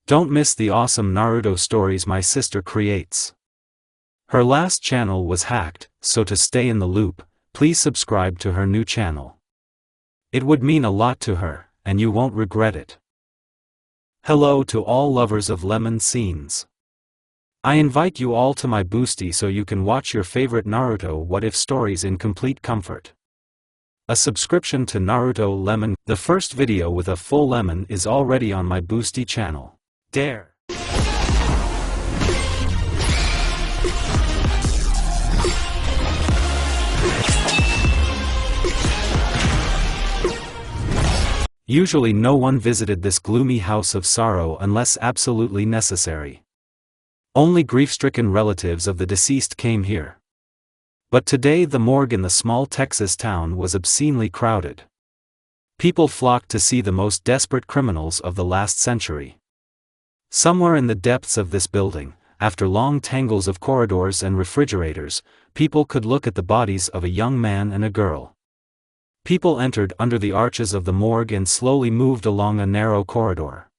Don't miss the awesome Naruto stories my sister creates. Her last channel was hacked, so to stay in the loop, please subscribe to her new channel. It would mean a lot to her, and you won't regret it. Hello to all lovers of lemon scenes. I invite you all to my boosty so you can watch your favorite Naruto What If stories in complete comfort. A subscription to Naruto Lemon, the first video with a full lemon, is already on my boosty channel. Dare! Usually no one visited this gloomy house of sorrow unless absolutely necessary. Only grief-stricken relatives of the deceased came here. But today the morgue in the small Texas town was obscenely crowded. People flocked to see the most desperate criminals of the last century. Somewhere in the depths of this building, after long tangles of corridors and refrigerators, people could look at the bodies of a young man and a girl. People entered under the arches of the morgue and slowly moved along a narrow corridor.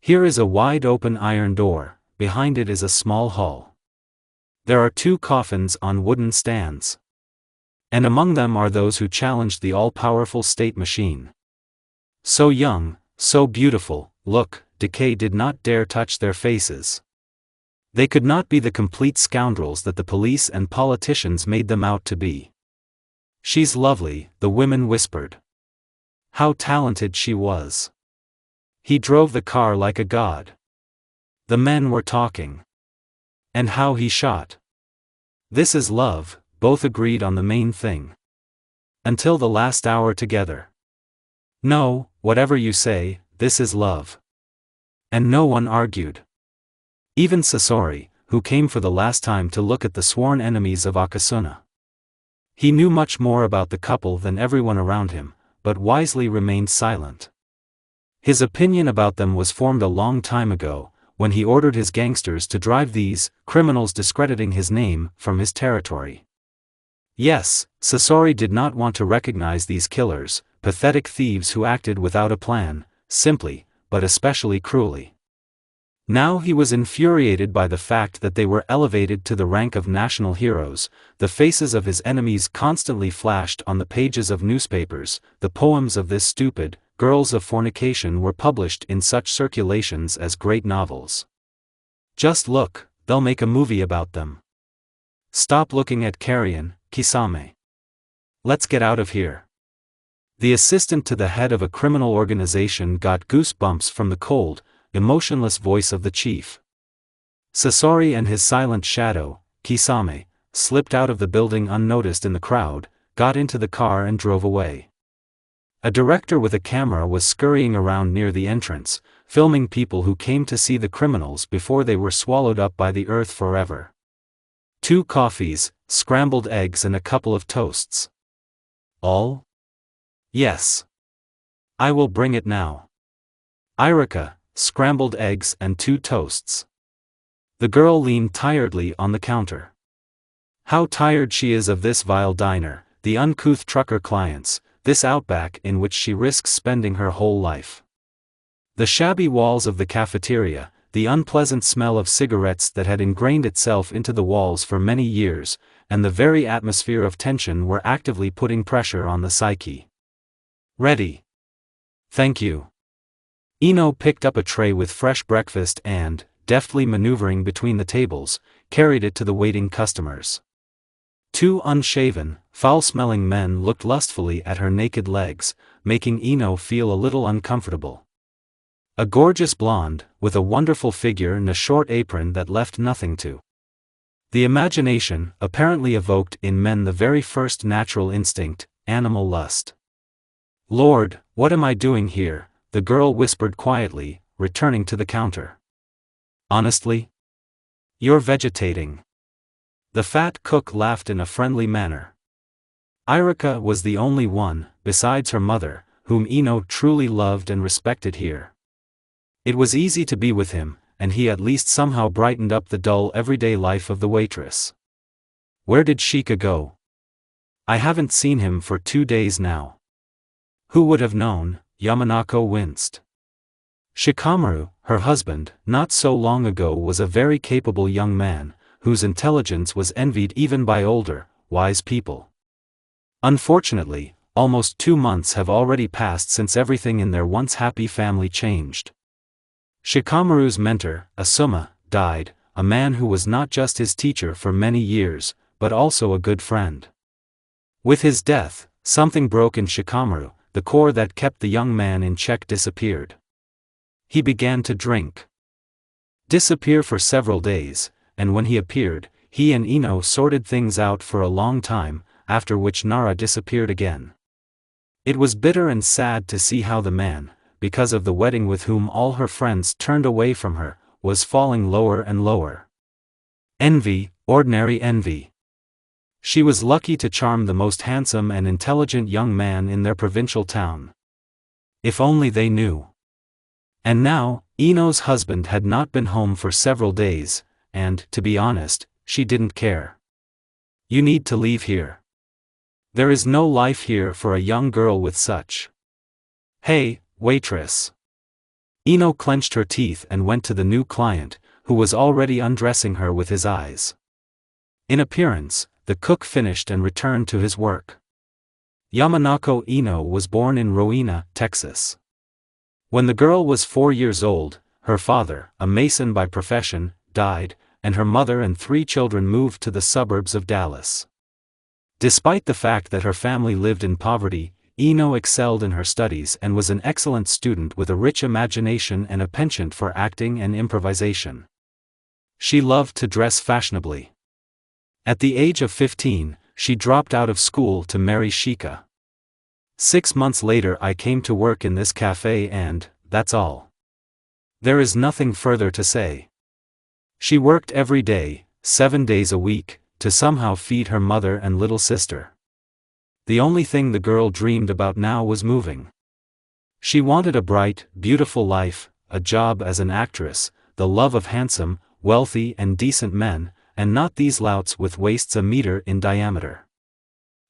Here is a wide-open iron door, behind it is a small hall. There are 2 coffins on wooden stands. And among them are those who challenged the all-powerful state machine. So young, so beautiful, look, decay did not dare touch their faces. They could not be the complete scoundrels that the police and politicians made them out to be. She's lovely, the women whispered. How talented she was. He drove the car like a god. The men were talking. And how he shot. This is love, both agreed on the main thing. Until the last hour together. No, whatever you say, this is love. And no one argued. Even Sasori, who came for the last time to look at the sworn enemies of Akasuna. He knew much more about the couple than everyone around him, but wisely remained silent. His opinion about them was formed a long time ago, when he ordered his gangsters to drive these criminals discrediting his name from his territory. Yes, Sasori did not want to recognize these killers, pathetic thieves who acted without a plan, simply, but especially cruelly. Now he was infuriated by the fact that they were elevated to the rank of national heroes. The faces of his enemies constantly flashed on the pages of newspapers. The poems of this stupid girls of fornication were published in such circulations as great novels. Just look, they'll make a movie about them. Stop looking at Carrion, Kisame. Let's get out of here. The assistant to the head of a criminal organization got goosebumps from the cold, emotionless voice of the chief. Sasori and his silent shadow, Kisame, slipped out of the building unnoticed in the crowd, got into the car and drove away. A director with a camera was scurrying around near the entrance, filming people who came to see the criminals before they were swallowed up by the earth forever. 2 coffees, scrambled eggs and a couple of toasts. All? Yes. I will bring it now. Irika, scrambled eggs and 2 toasts. The girl leaned tiredly on the counter. How tired she is of this vile diner, the uncouth trucker clients, this outback in which she risks spending her whole life. The shabby walls of the cafeteria, the unpleasant smell of cigarettes that had ingrained itself into the walls for many years, and the very atmosphere of tension were actively putting pressure on the psyche. Ready. Thank you. Ino picked up a tray with fresh breakfast and, deftly maneuvering between the tables, carried it to the waiting customers. 2 unshaven, foul-smelling men looked lustfully at her naked legs, making Ino feel a little uncomfortable. A gorgeous blonde, with a wonderful figure and a short apron that left nothing to the imagination, apparently evoked in men the very first natural instinct, animal lust. Lord, what am I doing here? The girl whispered quietly, returning to the counter. Honestly? You're vegetating. The fat cook laughed in a friendly manner. Irika was the only one, besides her mother, whom Ino truly loved and respected here. It was easy to be with him, and he at least somehow brightened up the dull everyday life of the waitress. Where did Shika go? I haven't seen him for 2 days now. Who would have known? Yamanako winced. Shikamaru, her husband, not so long ago was a very capable young man, whose intelligence was envied even by older, wise people. Unfortunately, almost 2 months have already passed since everything in their once happy family changed. Shikamaru's mentor, Asuma, died, a man who was not just his teacher for many years, but also a good friend. With his death, something broke in Shikamaru, the core that kept the young man in check disappeared. He began to disappear for several days, and when he appeared, he and Ino sorted things out for a long time, after which Nara disappeared again. It was bitter and sad to see how the man, because of the wedding with whom all her friends turned away from her, was falling lower and lower. Envy, ordinary envy. She was lucky to charm the most handsome and intelligent young man in their provincial town. If only they knew. And now, Ino's husband had not been home for several days, and, to be honest, she didn't care. You need to leave here. There is no life here for a young girl with such. Hey, waitress. Ino clenched her teeth and went to the new client, who was already undressing her with his eyes. In appearance, the cook finished and returned to his work. Yamanako Ino was born in Roena, Texas. When the girl was 4 years old, her father, a mason by profession, died, and her mother and 3 children moved to the suburbs of Dallas. Despite the fact that her family lived in poverty, Ino excelled in her studies and was an excellent student with a rich imagination and a penchant for acting and improvisation. She loved to dress fashionably. At the age of 15, she dropped out of school to marry Shika. 6 months later I came to work in this cafe and, that's all. There is nothing further to say. She worked every day, 7 days a week, to somehow feed her mother and little sister. The only thing the girl dreamed about now was moving. She wanted a bright, beautiful life, a job as an actress, the love of handsome, wealthy and decent men, and not these louts with waists a meter in diameter.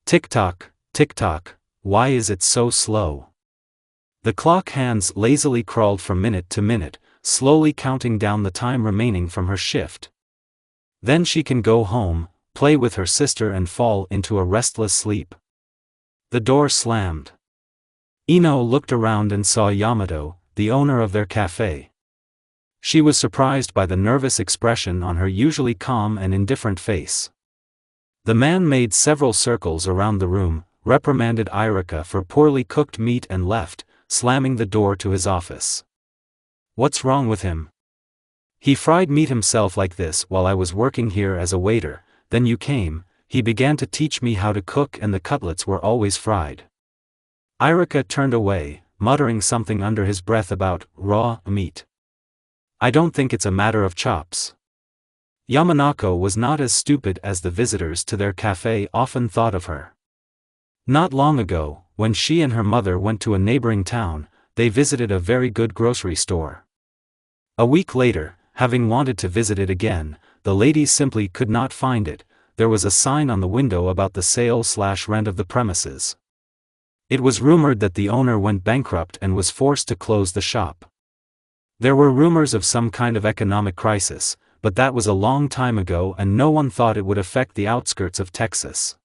Tick-tock, tick-tock. Why is it so slow? The clock hands lazily crawled from minute to minute, slowly counting down the time remaining from her shift. Then she can go home, play with her sister and fall into a restless sleep. The door slammed. Ino looked around and saw Yamato, the owner of their cafe. She was surprised by the nervous expression on her usually calm and indifferent face. The man made several circles around the room, reprimanded Irika for poorly cooked meat and left, slamming the door to his office. What's wrong with him? He fried meat himself like this while I was working here as a waiter, then you came, he began to teach me how to cook and the cutlets were always fried. Irika turned away, muttering something under his breath about raw meat. I don't think it's a matter of chops. Yamanako was not as stupid as the visitors to their cafe often thought of her. Not long ago, when she and her mother went to a neighboring town, they visited a very good grocery store. A week later, having wanted to visit it again, the ladies simply could not find it. There was a sign on the window about the sale/rent of the premises. It was rumored that the owner went bankrupt and was forced to close the shop. There were rumors of some kind of economic crisis, but that was a long time ago and no one thought it would affect the outskirts of Texas.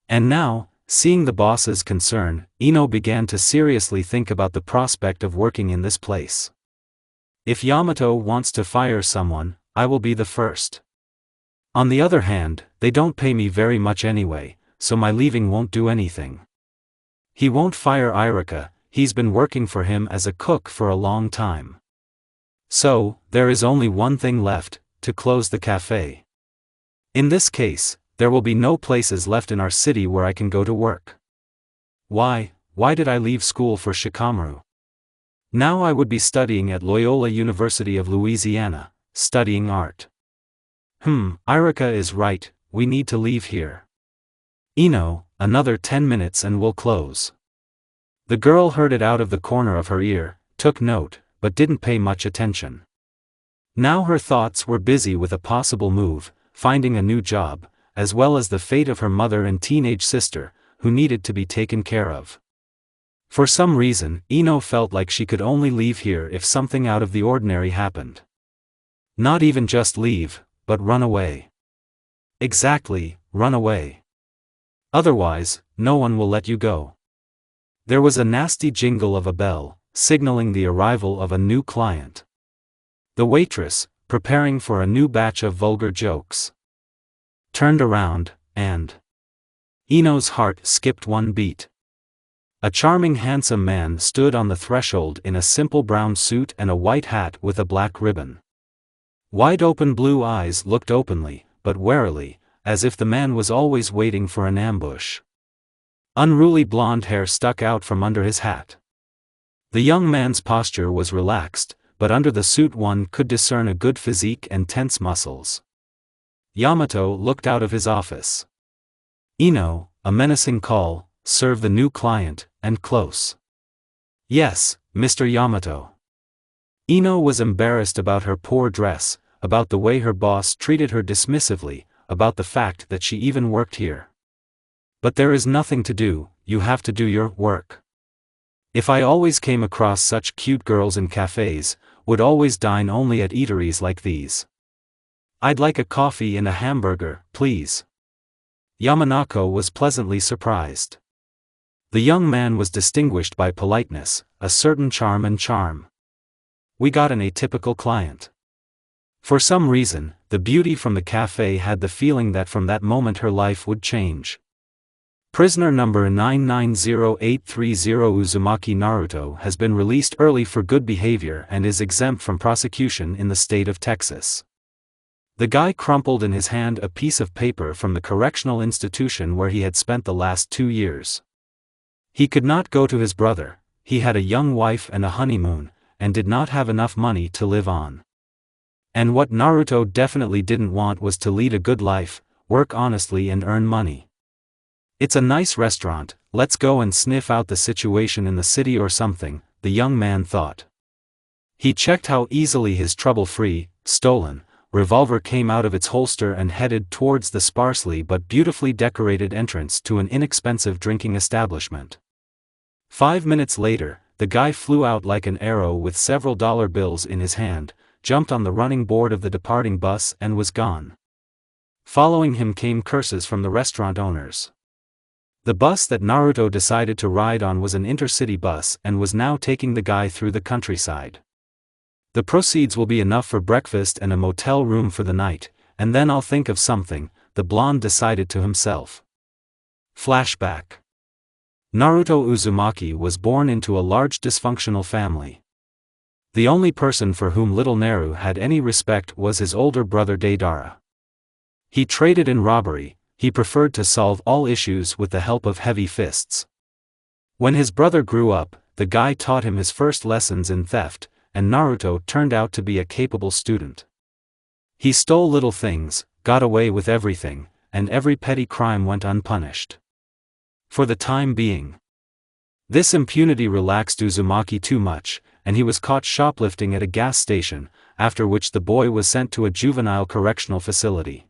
And now, seeing the boss's concern, Ino began to seriously think about the prospect of working in this place. If Yamato wants to fire someone, I will be the first. On the other hand, they don't pay me very much anyway, so my leaving won't do anything. He won't fire Irika, he's been working for him as a cook for a long time. So, there is only one thing left, to close the cafe. In this case, there will be no places left in our city where I can go to work. Why did I leave school for Shikamaru? Now I would be studying at Loyola University of Louisiana, studying art. Irika is right, we need to leave here. Ino, another 10 minutes and we'll close. The girl heard it out of the corner of her ear, took note, but didn't pay much attention. Now her thoughts were busy with a possible move, finding a new job, as well as the fate of her mother and teenage sister, who needed to be taken care of. For some reason, Ino felt like she could only leave here if something out of the ordinary happened. Not even just leave, but run away. Exactly, run away. Otherwise, no one will let you go. There was a nasty jingle of a bell, signaling the arrival of a new client. The waitress, preparing for a new batch of vulgar jokes, turned around, and Ino's heart skipped one beat. A charming handsome man stood on the threshold in a simple brown suit and a white hat with a black ribbon. Wide-open blue eyes looked openly, but warily, as if the man was always waiting for an ambush. Unruly blonde hair stuck out from under his hat. The young man's posture was relaxed, but under the suit one could discern a good physique and tense muscles. Yamato looked out of his office. Ino, a menacing call, serve the new client, and close. Yes, Mr. Yamato. Ino was embarrassed about her poor dress, about the way her boss treated her dismissively, about the fact that she even worked here. But there is nothing to do, you have to do your work. If I always came across such cute girls in cafes, would always dine only at eateries like these. I'd like a coffee and a hamburger, please. Yamanako was pleasantly surprised. The young man was distinguished by politeness, a certain charm. We got an atypical client. For some reason, the beauty from the cafe had the feeling that from that moment her life would change. Prisoner number 990830 Uzumaki Naruto has been released early for good behavior and is exempt from prosecution in the state of Texas. The guy crumpled in his hand a piece of paper from the correctional institution where he had spent the last 2 years. He could not go to his brother, he had a young wife and a honeymoon, and did not have enough money to live on. And what Naruto definitely didn't want was to lead a good life, work honestly and earn money. It's a nice restaurant, let's go and sniff out the situation in the city or something, the young man thought. He checked how easily his trouble-free, stolen, revolver came out of its holster and headed towards the sparsely but beautifully decorated entrance to an inexpensive drinking establishment. 5 minutes later, the guy flew out like an arrow with several dollar bills in his hand, jumped on the running board of the departing bus and was gone. Following him came curses from the restaurant owners. The bus that Naruto decided to ride on was an intercity bus and was now taking the guy through the countryside. The proceeds will be enough for breakfast and a motel room for the night, and then I'll think of something, the blonde decided to himself. Flashback. Naruto Uzumaki was born into a large dysfunctional family. The only person for whom little Naru had any respect was his older brother Deidara. He traded in robbery, he preferred to solve all issues with the help of heavy fists. When his brother grew up, the guy taught him his first lessons in theft, and Naruto turned out to be a capable student. He stole little things, got away with everything, and every petty crime went unpunished. For the time being. This impunity relaxed Uzumaki too much, and he was caught shoplifting at a gas station, after which the boy was sent to a juvenile correctional facility.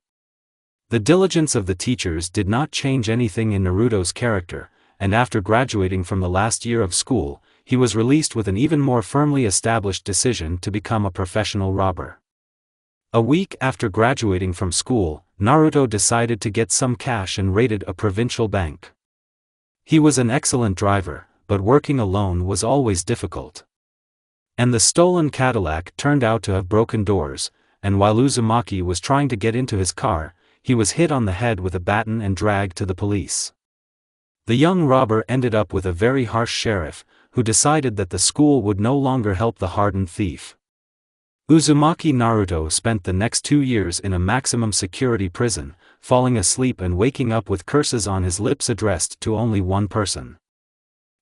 The diligence of the teachers did not change anything in Naruto's character, and after graduating from the last year of school, he was released with an even more firmly established decision to become a professional robber. A week after graduating from school, Naruto decided to get some cash and raided a provincial bank. He was an excellent driver, but working alone was always difficult. And the stolen Cadillac turned out to have broken doors, and while Uzumaki was trying to get into his car, he was hit on the head with a baton and dragged to the police. The young robber ended up with a very harsh sheriff, who decided that the school would no longer help the hardened thief. Uzumaki Naruto spent the next 2 years in a maximum security prison, falling asleep and waking up with curses on his lips addressed to only one person.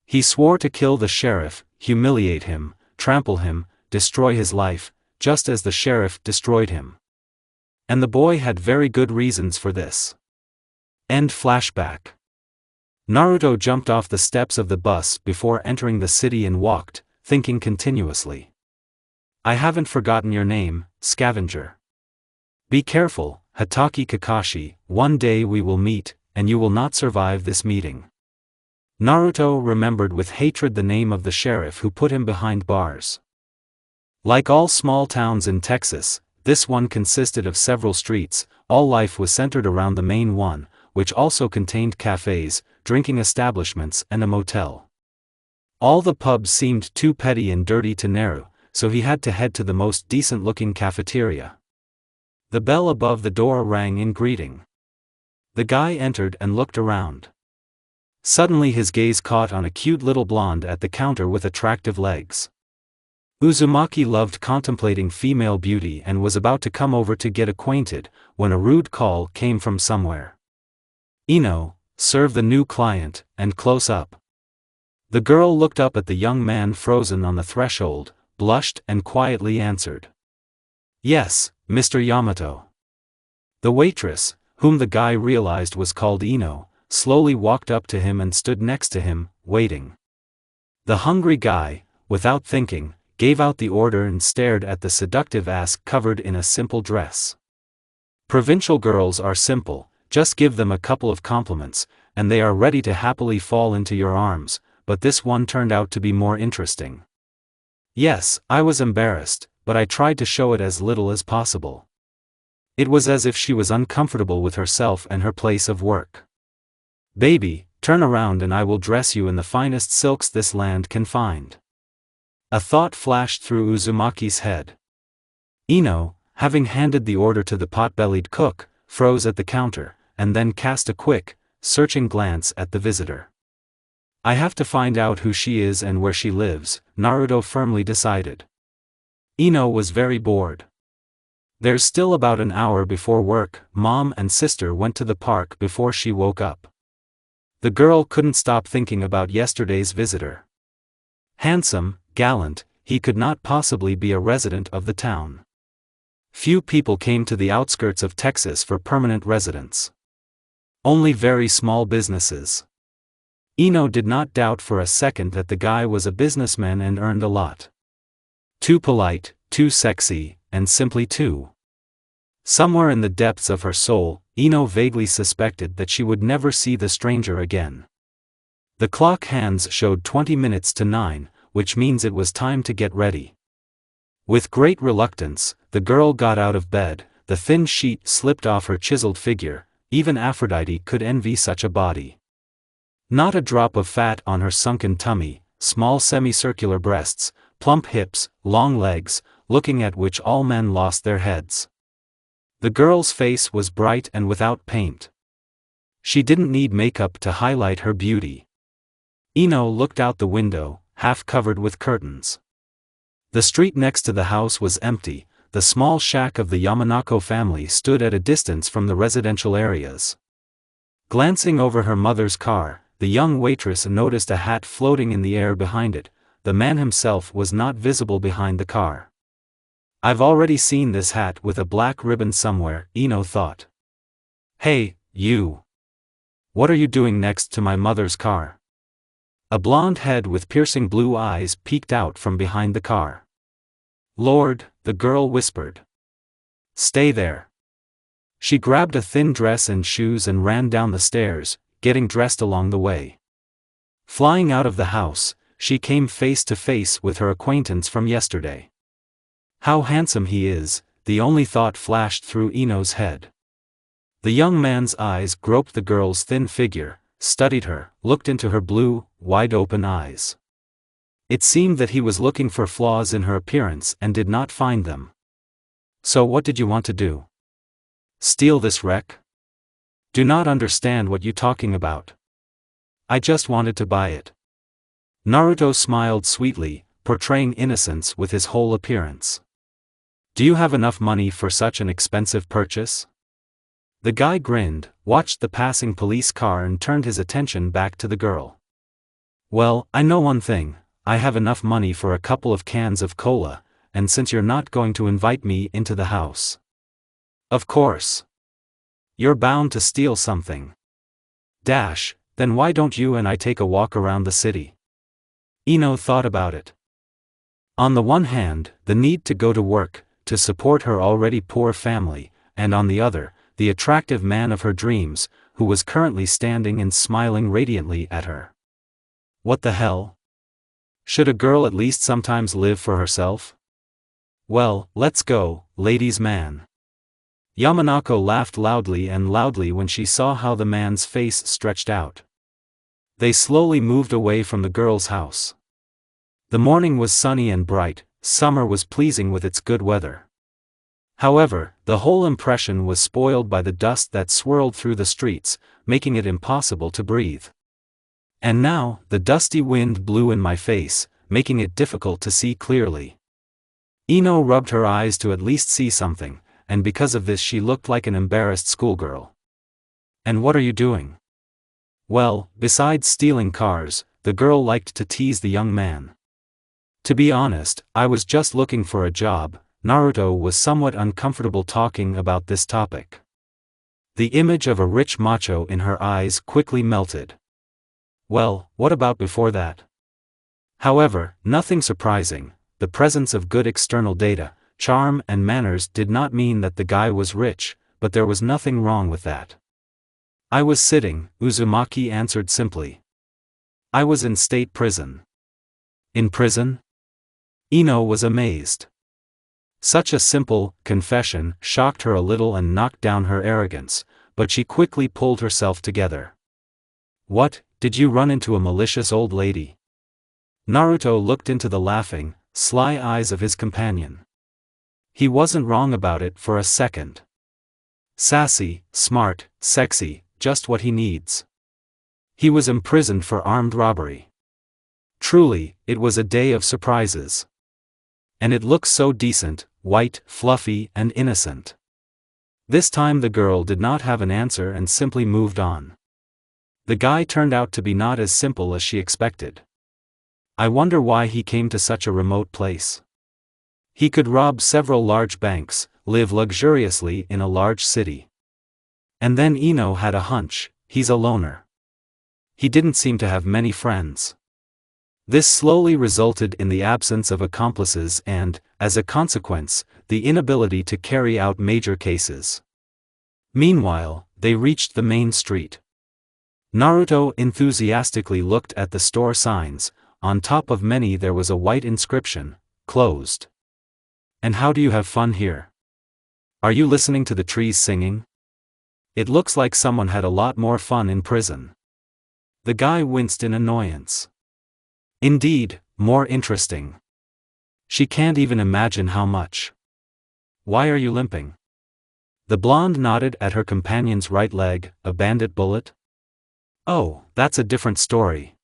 He swore to kill the sheriff, humiliate him, trample him, destroy his life, just as the sheriff destroyed him. And the boy had very good reasons for this. End flashback. Naruto jumped off the steps of the bus before entering the city and walked, thinking continuously. I haven't forgotten your name, scavenger. Be careful, Hatake Kakashi, one day we will meet, and you will not survive this meeting. Naruto remembered with hatred the name of the sheriff who put him behind bars. Like all small towns in Texas, this one consisted of several streets. All life was centered around the main one, which also contained cafes, drinking establishments and a motel. All the pubs seemed too petty and dirty to Naru, so he had to head to the most decent-looking cafeteria. The bell above the door rang in greeting. The guy entered and looked around. Suddenly his gaze caught on a cute little blonde at the counter with attractive legs. Uzumaki loved contemplating female beauty and was about to come over to get acquainted, when a rude call came from somewhere. "Ino, serve the new client," and close up. The girl looked up at the young man frozen on the threshold, blushed and quietly answered. "Yes, Mr. Yamato." The waitress, whom the guy realized was called Ino, slowly walked up to him and stood next to him, waiting. The hungry guy, without thinking, gave out the order and stared at the seductive ass covered in a simple dress. Provincial girls are simple, just give them a couple of compliments, and they are ready to happily fall into your arms, but this one turned out to be more interesting. Yes, I was embarrassed, but I tried to show it as little as possible. It was as if she was uncomfortable with herself and her place of work. "Baby, turn around and I will dress you in the finest silks this land can find." A thought flashed through Uzumaki's head. Ino, having handed the order to the pot-bellied cook, froze at the counter, and then cast a quick, searching glance at the visitor. "I have to find out who she is and where she lives," Naruto firmly decided. Ino was very bored. "There's still about an hour before work." Mom and sister went to the park before she woke up. The girl couldn't stop thinking about yesterday's visitor. Handsome, gallant, he could not possibly be a resident of the town. Few people came to the outskirts of Texas for permanent residence. Only very small businesses. Ino did not doubt for a second that the guy was a businessman and earned a lot. Too polite, too sexy, and simply too. Somewhere in the depths of her soul, Ino vaguely suspected that she would never see the stranger again. The clock hands showed 20 minutes to 9, which means it was time to get ready. With great reluctance, the girl got out of bed. The thin sheet slipped off her chiseled figure. Even Aphrodite could envy such a body. Not a drop of fat on her sunken tummy, small semicircular breasts, plump hips, long legs, looking at which all men lost their heads. The girl's face was bright and without paint. She didn't need makeup to highlight her beauty. Ino looked out the window, half covered with curtains. The street next to the house was empty. The small shack of the Yamanako family stood at a distance from the residential areas. Glancing over her mother's car, the young waitress noticed a hat floating in the air behind it. The man himself was not visible behind the car. "I've already seen this hat with a black ribbon somewhere," Ino thought. "Hey, you! What are you doing next to my mother's car?" A blonde head with piercing blue eyes peeked out from behind the car. "Lord," the girl whispered. "Stay there." She grabbed a thin dress and shoes and ran down the stairs, getting dressed along the way. Flying out of the house, she came face to face with her acquaintance from yesterday. How handsome he is, the only thought flashed through Ino's head. The young man's eyes groped the girl's thin figure, studied her, looked into her blue, wide-open eyes. It seemed that he was looking for flaws in her appearance and did not find them. "So what did you want to do? Steal this wreck? Do not understand what you're talking about. I just wanted to buy it." Naruto smiled sweetly, portraying innocence with his whole appearance. "Do you have enough money for such an expensive purchase?" The guy grinned, watched the passing police car and turned his attention back to the girl. "Well, I know one thing, I have enough money for a couple of cans of cola, and since you're not going to invite me into the house." "Of course. You're bound to steal something. Dash, then why don't you and I take a walk around the city?" Ino thought about it. On the one hand, the need to go to work, to support her already poor family, and on the other, the attractive man of her dreams, who was currently standing and smiling radiantly at her. What the hell? Should a girl at least sometimes live for herself? Well, let's go, ladies' man. Yamanako laughed loudly and loudly when she saw how the man's face stretched out. They slowly moved away from the girl's house. The morning was sunny and bright, summer was pleasing with its good weather. However, the whole impression was spoiled by the dust that swirled through the streets, making it impossible to breathe. And now, the dusty wind blew in my face, making it difficult to see clearly. Ino rubbed her eyes to at least see something, and because of this she looked like an embarrassed schoolgirl. And what are you doing? Well, besides stealing cars, the girl liked to tease the young man. To be honest, I was just looking for a job. Naruto was somewhat uncomfortable talking about this topic. The image of a rich macho in her eyes quickly melted. Well, what about before that? However, nothing surprising, the presence of good external data, charm and manners did not mean that the guy was rich, but there was nothing wrong with that. I was sitting, Uzumaki answered simply. I was in state prison. In prison? Ino was amazed. Such a simple confession shocked her a little and knocked down her arrogance, but she quickly pulled herself together. What, did you run into a malicious old lady? Naruto looked into the laughing, sly eyes of his companion. He wasn't wrong about it for a second. Sassy, smart, sexy, just what he needs. He was imprisoned for armed robbery. Truly, it was a day of surprises. And it looked so decent, white, fluffy, and innocent. This time the girl did not have an answer and simply moved on. The guy turned out to be not as simple as she expected. I wonder why he came to such a remote place. He could rob several large banks, live luxuriously in a large city. And then Ino had a hunch, he's a loner. He didn't seem to have many friends. This slowly resulted in the absence of accomplices and, as a consequence, the inability to carry out major cases. Meanwhile, they reached the main street. Naruto enthusiastically looked at the store signs. On top of many there was a white inscription, closed. And how do you have fun here? Are you listening to the trees singing? It looks like someone had a lot more fun in prison. The guy winced in annoyance. Indeed, more interesting. She can't even imagine how much. Why are you limping? The blonde nodded at her companion's right leg. A bandit bullet? Oh, that's a different story.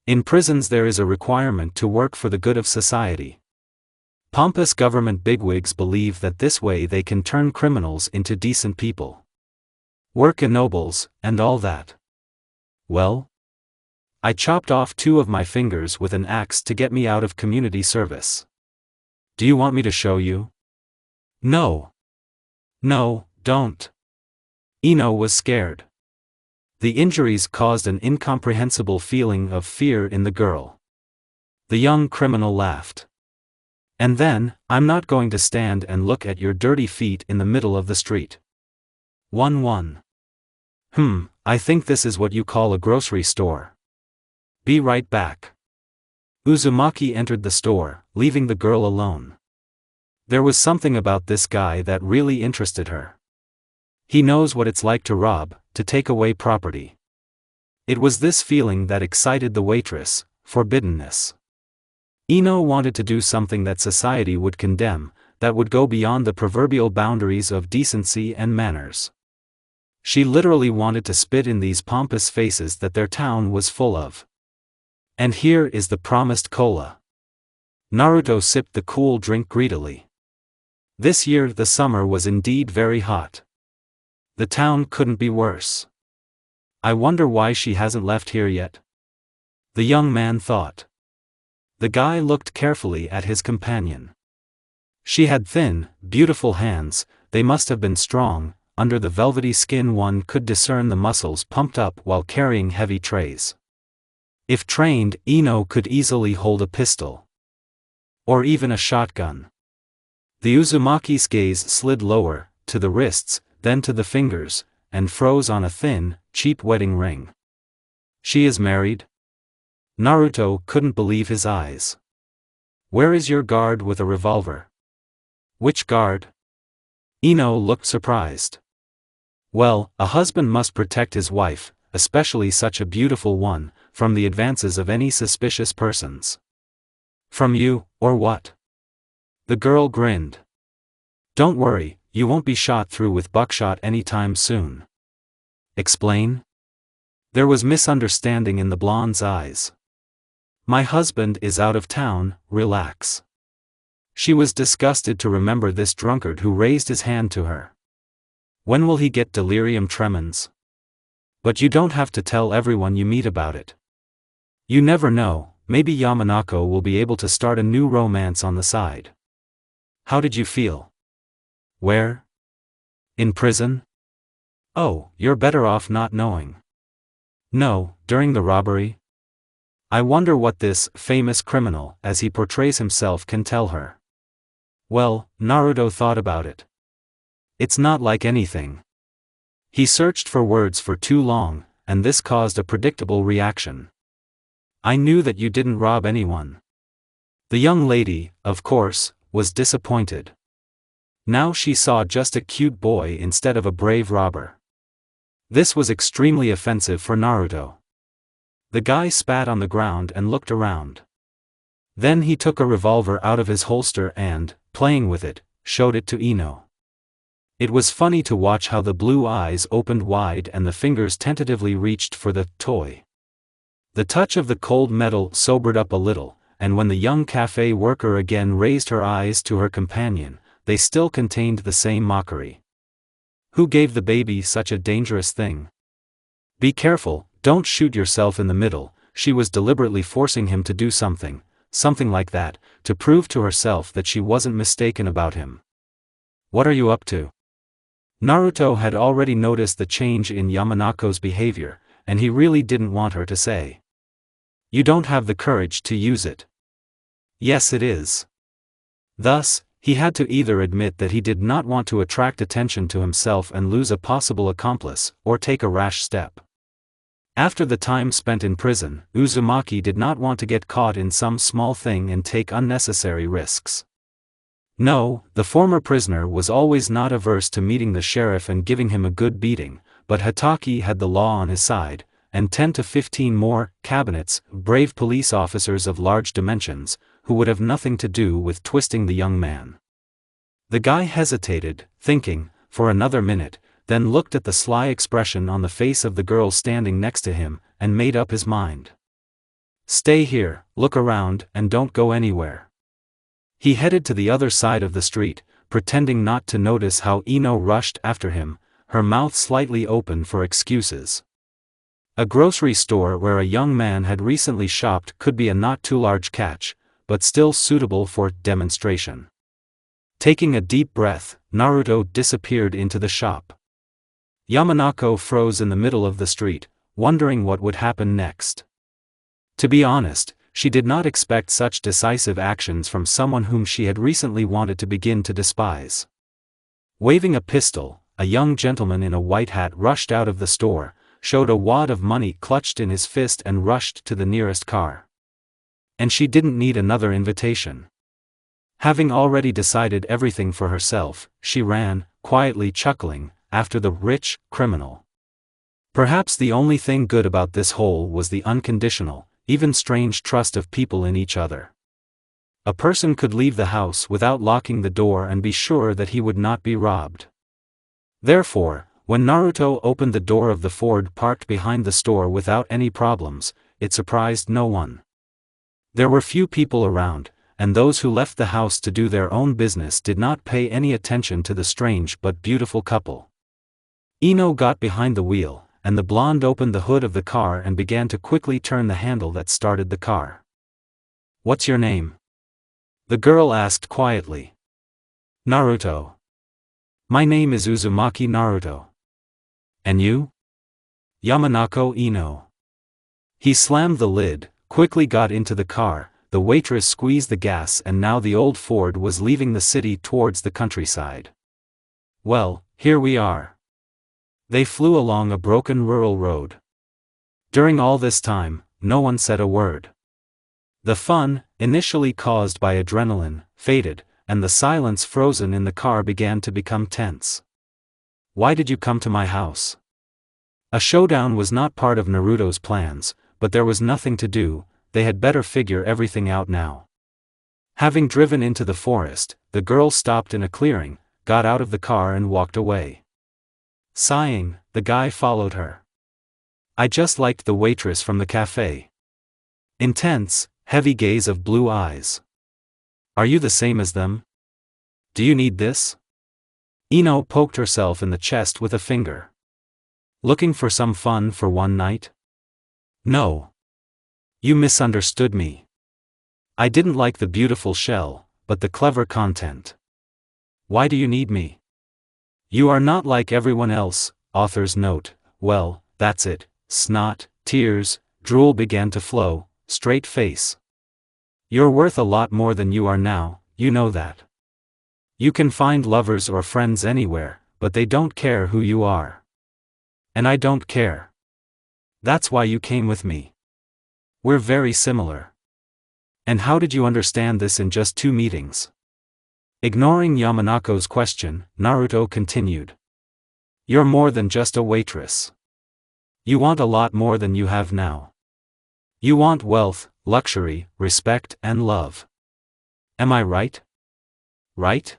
In prisons there is a requirement to work for the good of society. Pompous government bigwigs believe that this way they can turn criminals into decent people. Work ennobles, and all that. Well? I chopped off 2 of my fingers with an axe to get me out of community service. Do you want me to show you? No. No, don't. Ino was scared. The injuries caused an incomprehensible feeling of fear in the girl. The young criminal laughed. And then, I'm not going to stand and look at your dirty feet in the middle of the street. 1-1. I think this is what you call a grocery store. Be right back. Uzumaki entered the store, leaving the girl alone. There was something about this guy that really interested her. He knows what it's like to rob, to take away property. It was this feeling that excited the waitress, forbiddenness. Ino wanted to do something that society would condemn, that would go beyond the proverbial boundaries of decency and manners. She literally wanted to spit in these pompous faces that their town was full of. And here is the promised cola. Naruto sipped the cool drink greedily. This year the summer was indeed very hot. The town couldn't be worse. I wonder why she hasn't left here yet. The young man thought. The guy looked carefully at his companion. She had thin, beautiful hands, they must have been strong. Under the velvety skin one could discern the muscles pumped up while carrying heavy trays. If trained, Ino could easily hold a pistol. Or even a shotgun. The Uzumaki's gaze slid lower, to the wrists, then to the fingers, and froze on a thin, cheap wedding ring. She is married? Naruto couldn't believe his eyes. Where is your guard with a revolver? Which guard? Ino looked surprised. Well, a husband must protect his wife, especially such a beautiful one, from the advances of any suspicious persons. From you, or what? The girl grinned. Don't worry, you won't be shot through with buckshot anytime soon. Explain? There was misunderstanding in the blonde's eyes. My husband is out of town, relax. She was disgusted to remember this drunkard who raised his hand to her. When will he get delirium tremens? But you don't have to tell everyone you meet about it. You never know, maybe Yamanako will be able to start a new romance on the side. How did you feel? Where? In prison? Oh, you're better off not knowing. No, during the robbery? I wonder what this famous criminal, as he portrays himself, can tell her. Well, Naruto thought about it. It's not like anything. He searched for words for too long, and this caused a predictable reaction. I knew that you didn't rob anyone. The young lady, of course, was disappointed. Now she saw just a cute boy instead of a brave robber. This was extremely offensive for Naruto. The guy spat on the ground and looked around. Then he took a revolver out of his holster and, playing with it, showed it to Ino. It was funny to watch how the blue eyes opened wide and the fingers tentatively reached for the toy. The touch of the cold metal sobered up a little, and when the young cafe worker again raised her eyes to her companion, they still contained the same mockery. Who gave the baby such a dangerous thing? Be careful, don't shoot yourself in the middle. She was deliberately forcing him to do something like that, to prove to herself that she wasn't mistaken about him. What are you up to? Naruto had already noticed the change in Yamanako's behavior, and he really didn't want her to say. You don't have the courage to use it. Yes, it is. Thus, he had to either admit that he did not want to attract attention to himself and lose a possible accomplice, or take a rash step. After the time spent in prison, Uzumaki did not want to get caught in some small thing and take unnecessary risks. No, the former prisoner was always not averse to meeting the sheriff and giving him a good beating, but Hataki had the law on his side, and 10 to 15 more cabinets, brave police officers of large dimensions, who would have nothing to do with twisting the young man. The guy hesitated, thinking, for another minute, then looked at the sly expression on the face of the girl standing next to him, and made up his mind. Stay here, look around, and don't go anywhere. He headed to the other side of the street, pretending not to notice how Ino rushed after him, her mouth slightly open for excuses. A grocery store where a young man had recently shopped could be a not too large catch, but still suitable for demonstration. Taking a deep breath, Naruto disappeared into the shop. Yamanako froze in the middle of the street, wondering what would happen next. To be honest, she did not expect such decisive actions from someone whom she had recently wanted to begin to despise. Waving a pistol, a young gentleman in a white hat rushed out of the store, showed a wad of money clutched in his fist and rushed to the nearest car. And she didn't need another invitation. Having already decided everything for herself, she ran, quietly chuckling, after the rich criminal. Perhaps the only thing good about this whole was the unconditional, even strange trust of people in each other. A person could leave the house without locking the door and be sure that he would not be robbed. Therefore, when Naruto opened the door of the Ford parked behind the store without any problems, it surprised no one. There were few people around, and those who left the house to do their own business did not pay any attention to the strange but beautiful couple. Ino got behind the wheel, and the blonde opened the hood of the car and began to quickly turn the handle that started the car. What's your name? The girl asked quietly. Naruto. My name is Uzumaki Naruto. And you? Yamanako Ino. He slammed the lid, quickly got into the car, the waitress squeezed the gas, and now the old Ford was leaving the city towards the countryside. Well, here we are. They flew along a broken rural road. During all this time, no one said a word. The fun, initially caused by adrenaline, faded, and the silence frozen in the car began to become tense. Why did you come to my house? A showdown was not part of Naruto's plans, but there was nothing to do, they had better figure everything out now. Having driven into the forest, the girl stopped in a clearing, got out of the car and walked away. Sighing, the guy followed her. I just liked the waitress from the cafe. Intense, heavy gaze of blue eyes. Are you the same as them? Do you need this? Ino poked herself in the chest with a finger. Looking for some fun for one night? No. You misunderstood me. I didn't like the beautiful shell, but the clever content. Why do you need me? You are not like everyone else, author's note. Well, that's it. Snot, tears, drool began to flow, straight face. You're worth a lot more than you are now, you know that. You can find lovers or friends anywhere, but they don't care who you are. And I don't care. That's why you came with me. We're very similar. And how did you understand this in just 2 meetings? Ignoring Yamanako's question, Naruto continued. You're more than just a waitress. You want a lot more than you have now. You want wealth, luxury, respect, and love. Am I right? Right?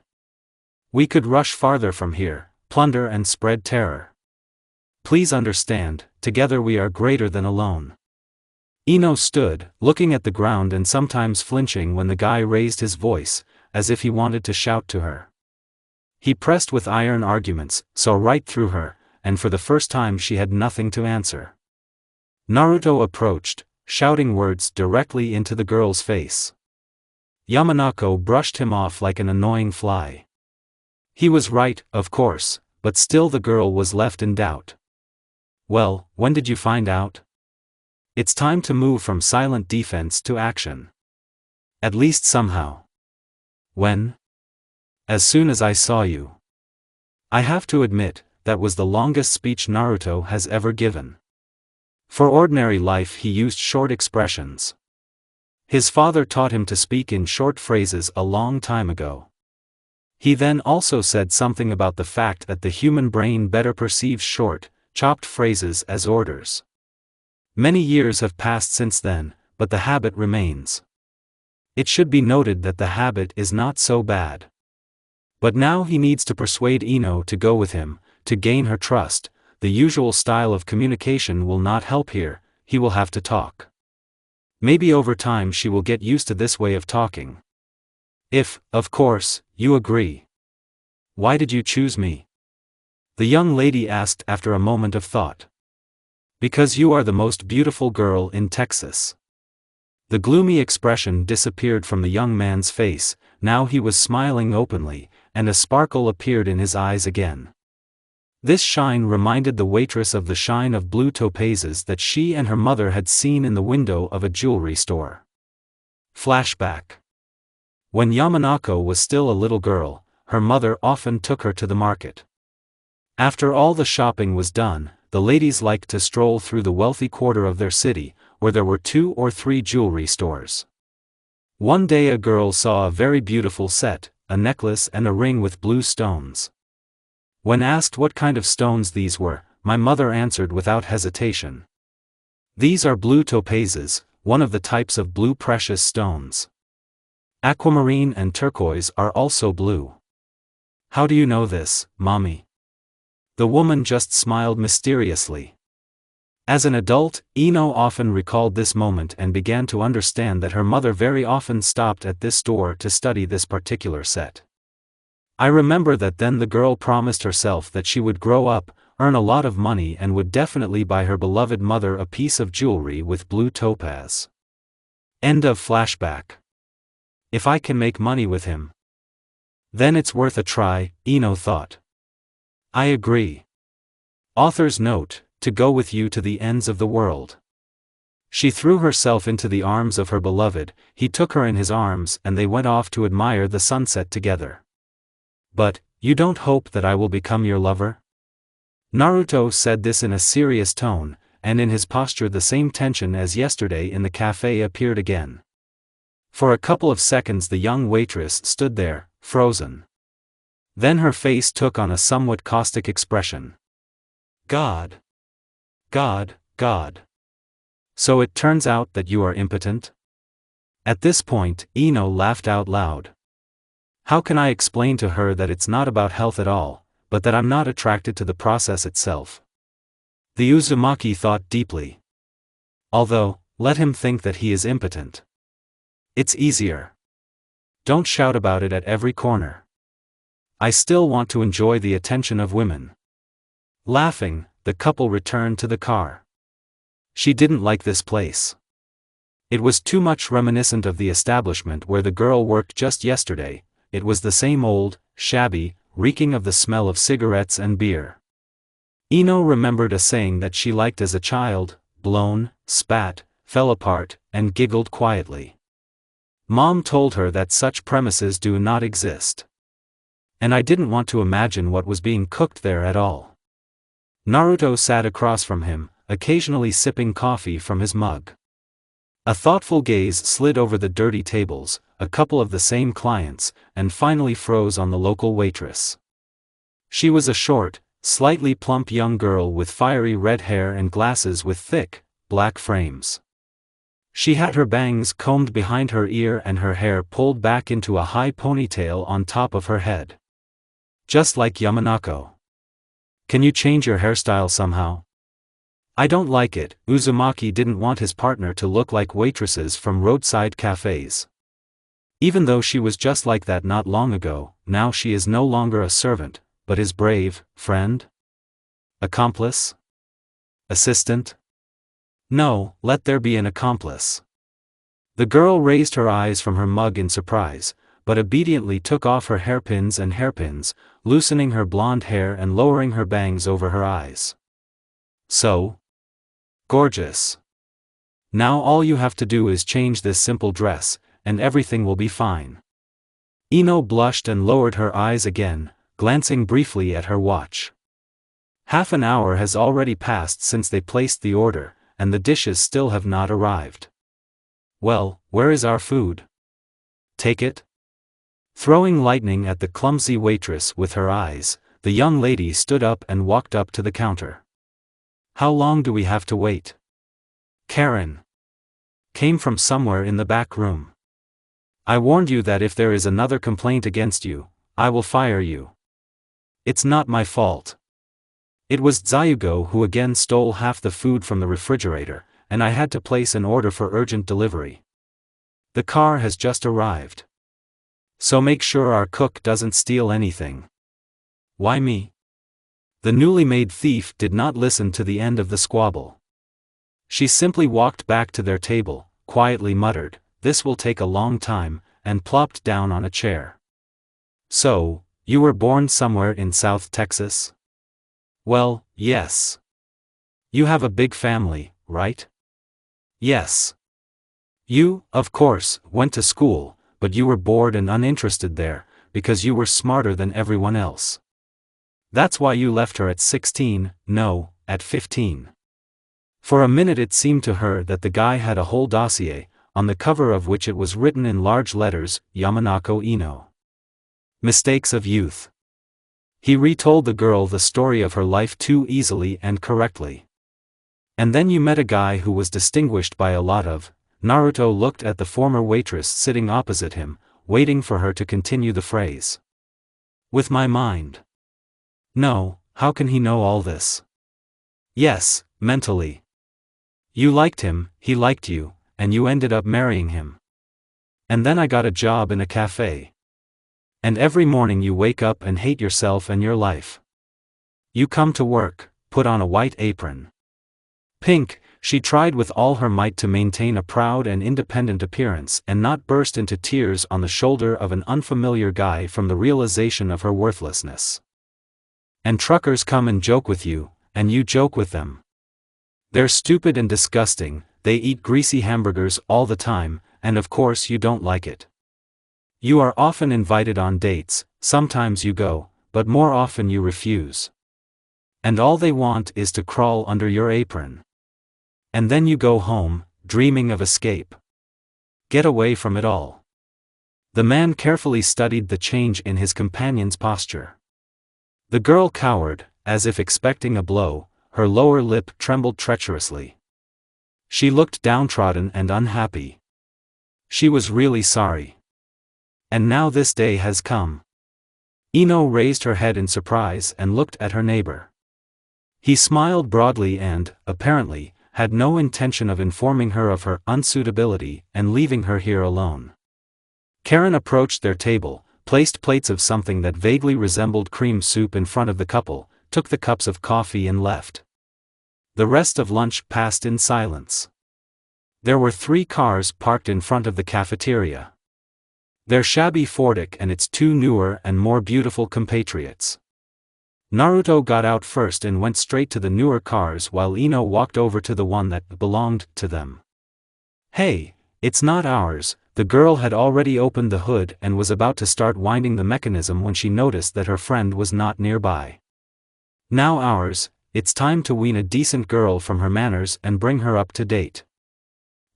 We could rush farther from here, plunder and spread terror. Please understand, together we are greater than alone. Ino stood, looking at the ground and sometimes flinching when the guy raised his voice, as if he wanted to shout to her. He pressed with iron arguments, saw right through her, and for the first time she had nothing to answer. Naruto approached, shouting words directly into the girl's face. Yamanako brushed him off like an annoying fly. He was right, of course, but still the girl was left in doubt. Well, when did you find out? It's time to move from silent defense to action. At least somehow. When? As soon as I saw you. I have to admit, that was the longest speech Naruto has ever given. For ordinary life he used short expressions. His father taught him to speak in short phrases a long time ago. He then also said something about the fact that the human brain better perceives short, chopped phrases as orders. Many years have passed since then, but the habit remains. It should be noted that the habit is not so bad. But now he needs to persuade Ino to go with him, to gain her trust. The usual style of communication will not help here, he will have to talk. Maybe over time she will get used to this way of talking. If, of course, you agree. Why did you choose me? The young lady asked after a moment of thought. Because you are the most beautiful girl in Texas. The gloomy expression disappeared from the young man's face, now he was smiling openly, and a sparkle appeared in his eyes again. This shine reminded the waitress of the shine of blue topazes that she and her mother had seen in the window of a jewelry store. Flashback. When Yamanako was still a little girl, her mother often took her to the market. After all the shopping was done, the ladies liked to stroll through the wealthy quarter of their city, where there were 2 or 3 jewelry stores. One day a girl saw a very beautiful set, a necklace and a ring with blue stones. When asked what kind of stones these were, my mother answered without hesitation. These are blue topazes, one of the types of blue precious stones. Aquamarine and turquoise are also blue. How do you know this, mommy? The woman just smiled mysteriously. As an adult, Ino often recalled this moment and began to understand that her mother very often stopped at this store to study this particular set. I remember that then the girl promised herself that she would grow up, earn a lot of money and would definitely buy her beloved mother a piece of jewelry with blue topaz. End of flashback. If I can make money with him, then it's worth a try, Ino thought. I agree. Author's note, to go with you to the ends of the world. She threw herself into the arms of her beloved, he took her in his arms and they went off to admire the sunset together. But, you don't hope that I will become your lover? Naruto said this in a serious tone, and in his posture the same tension as yesterday in the cafe appeared again. For a couple of seconds the young waitress stood there, frozen. Then her face took on a somewhat caustic expression. God. God, God. So it turns out that you are impotent? At this point, Ino laughed out loud. How can I explain to her that it's not about health at all, but that I'm not attracted to the process itself? The Uzumaki thought deeply. Although, let him think that he is impotent. It's easier. Don't shout about it at every corner. I still want to enjoy the attention of women. Laughing, the couple returned to the car. She didn't like this place. It was too much reminiscent of the establishment where the girl worked just yesterday. It was the same old, shabby, reeking of the smell of cigarettes and beer. Ino remembered a saying that she liked as a child: blown, spat, fell apart, and giggled quietly. Mom told her that such premises do not exist. And I didn't want to imagine what was being cooked there at all. Naruto sat across from him, occasionally sipping coffee from his mug. A thoughtful gaze slid over the dirty tables, a couple of the same clients, and finally froze on the local waitress. She was a short, slightly plump young girl with fiery red hair and glasses with thick, black frames. She had her bangs combed behind her ear and her hair pulled back into a high ponytail on top of her head. Just like Yamanako. Can you change your hairstyle somehow? I don't like it. Uzumaki didn't want his partner to look like waitresses from roadside cafes. Even though she was just like that not long ago, now she is no longer a servant, but his brave friend? Accomplice? Assistant? No, let there be an accomplice. The girl raised her eyes from her mug in surprise, but obediently took off her hairpins and hairpins, loosening her blonde hair and lowering her bangs over her eyes. So? Gorgeous. Now all you have to do is change this simple dress, and everything will be fine. Ino blushed and lowered her eyes again, glancing briefly at her watch. Half an hour has already passed since they placed the order, and the dishes still have not arrived. Well, where is our food? Take it? Throwing lightning at the clumsy waitress with her eyes, the young lady stood up and walked up to the counter. How long do we have to wait? Karen. Came from somewhere in the back room. I warned you that if there is another complaint against you, I will fire you. It's not my fault. It was Zayugo who again stole half the food from the refrigerator, and I had to place an order for urgent delivery. The car has just arrived. So make sure our cook doesn't steal anything. Why me? The newly made thief did not listen to the end of the squabble. She simply walked back to their table, quietly muttered, "This will take a long time," and plopped down on a chair. So, you were born somewhere in South Texas? Well, yes. You have a big family, right? Yes. You, of course, went to school, but you were bored and uninterested there, because you were smarter than everyone else. That's why you left her at 16, no, at 15. For a minute it seemed to her that the guy had a whole dossier, on the cover of which it was written in large letters, Yamanako Ino. Mistakes of youth. He retold the girl the story of her life too easily and correctly. And then you met a guy who was distinguished by a lot of. Naruto looked at the former waitress sitting opposite him, waiting for her to continue the phrase. With my mind. No, how can he know all this? Yes, mentally. You liked him, he liked you, and you ended up marrying him. And then I got a job in a cafe. And every morning you wake up and hate yourself and your life. You come to work, put on a white apron. Pink, she tried with all her might to maintain a proud and independent appearance and not burst into tears on the shoulder of an unfamiliar guy from the realization of her worthlessness. And truckers come and joke with you, and you joke with them. They're stupid and disgusting, they eat greasy hamburgers all the time, and of course you don't like it. You are often invited on dates, sometimes you go, but more often you refuse. And all they want is to crawl under your apron. And then you go home, dreaming of escape. Get away from it all. The man carefully studied the change in his companion's posture. The girl cowered, as if expecting a blow, her lower lip trembled treacherously. She looked downtrodden and unhappy. She was really sorry. And now this day has come. Ino raised her head in surprise and looked at her neighbor. He smiled broadly and, apparently, had no intention of informing her of her unsuitability and leaving her here alone. Karen approached their table, placed plates of something that vaguely resembled cream soup in front of the couple, took the cups of coffee and left. The rest of lunch passed in silence. There were 3 cars parked in front of the cafeteria. Their shabby Fordic and its 2 newer and more beautiful compatriots. Naruto got out first and went straight to the newer cars while Ino walked over to the one that belonged to them. Hey, it's not ours. The girl had already opened the hood and was about to start winding the mechanism when she noticed that her friend was not nearby. Now ours, it's time to wean a decent girl from her manners and bring her up to date.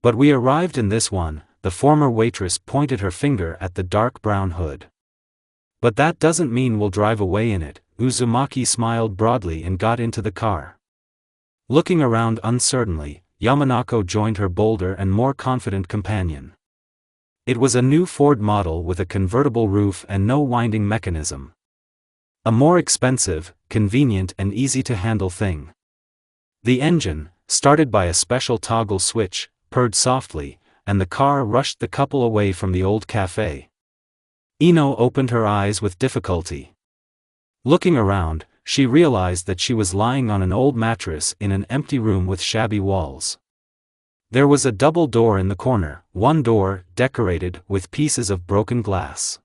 But we arrived in this one, the former waitress pointed her finger at the dark brown hood. But that doesn't mean we'll drive away in it. Uzumaki smiled broadly and got into the car. Looking around uncertainly, Yamanako joined her bolder and more confident companion. It was a new Ford model with a convertible roof and no winding mechanism. A more expensive, convenient and easy-to-handle thing. The engine, started by a special toggle switch, purred softly, and the car rushed the couple away from the old cafe. Ino opened her eyes with difficulty. Looking around, she realized that she was lying on an old mattress in an empty room with shabby walls. There was a double door in the corner, one door decorated with pieces of broken glass.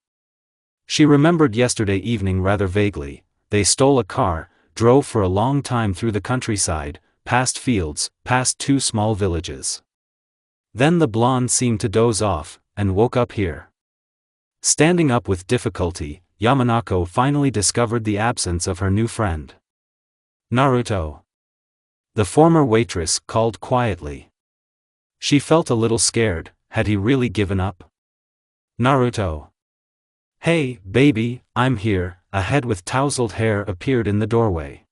She remembered yesterday evening rather vaguely. They stole a car, drove for a long time through the countryside, past fields, past 2 small villages. Then the blonde seemed to doze off, and woke up here. Standing up with difficulty, Yamanako finally discovered the absence of her new friend. Naruto. The former waitress called quietly. She felt a little scared. Had he really given up? Naruto. Hey, baby, I'm here. A head with tousled hair appeared in the doorway.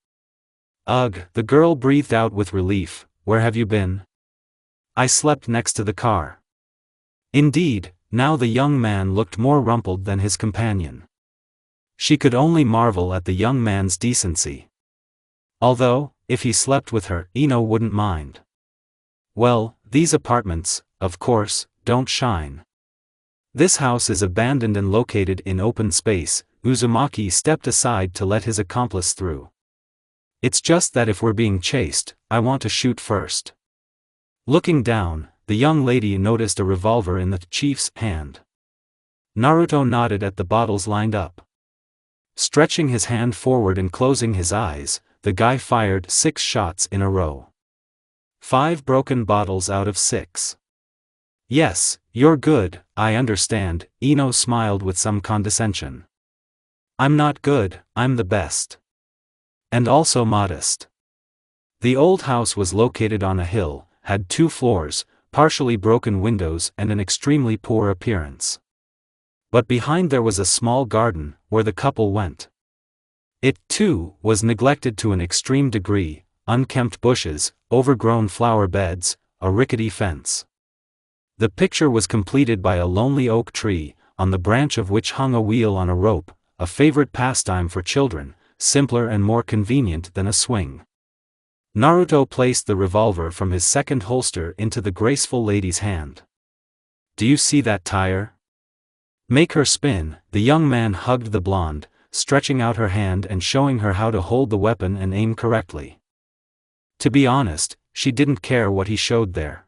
Ugh, the girl breathed out with relief. Where have you been? I slept next to the car. Indeed, now the young man looked more rumpled than his companion. She could only marvel at the young man's decency. Although, if he slept with her, Ino wouldn't mind. Well, these apartments, of course, don't shine. This house is abandoned and located in open space. Uzumaki stepped aside to let his accomplice through. It's just that if we're being chased, I want to shoot first. Looking down, the young lady noticed a revolver in the chief's hand. Naruto nodded at the bottles lined up. Stretching his hand forward and closing his eyes, the guy fired 6 shots in a row. 5 broken bottles out of 6. Yes, you're good, I understand. Ino smiled with some condescension. I'm not good, I'm the best. And also modest. The old house was located on a hill, had 2 floors, partially broken windows and an extremely poor appearance. But behind there was a small garden, where the couple went. It, too, was neglected to an extreme degree, unkempt bushes, overgrown flower beds, a rickety fence. The picture was completed by a lonely oak tree, on the branch of which hung a wheel on a rope, a favorite pastime for children, simpler and more convenient than a swing. Naruto placed the revolver from his second holster into the graceful lady's hand. Do you see that tire? Make her spin. The young man hugged the blonde, stretching out her hand and showing her how to hold the weapon and aim correctly. To be honest, she didn't care what he showed there.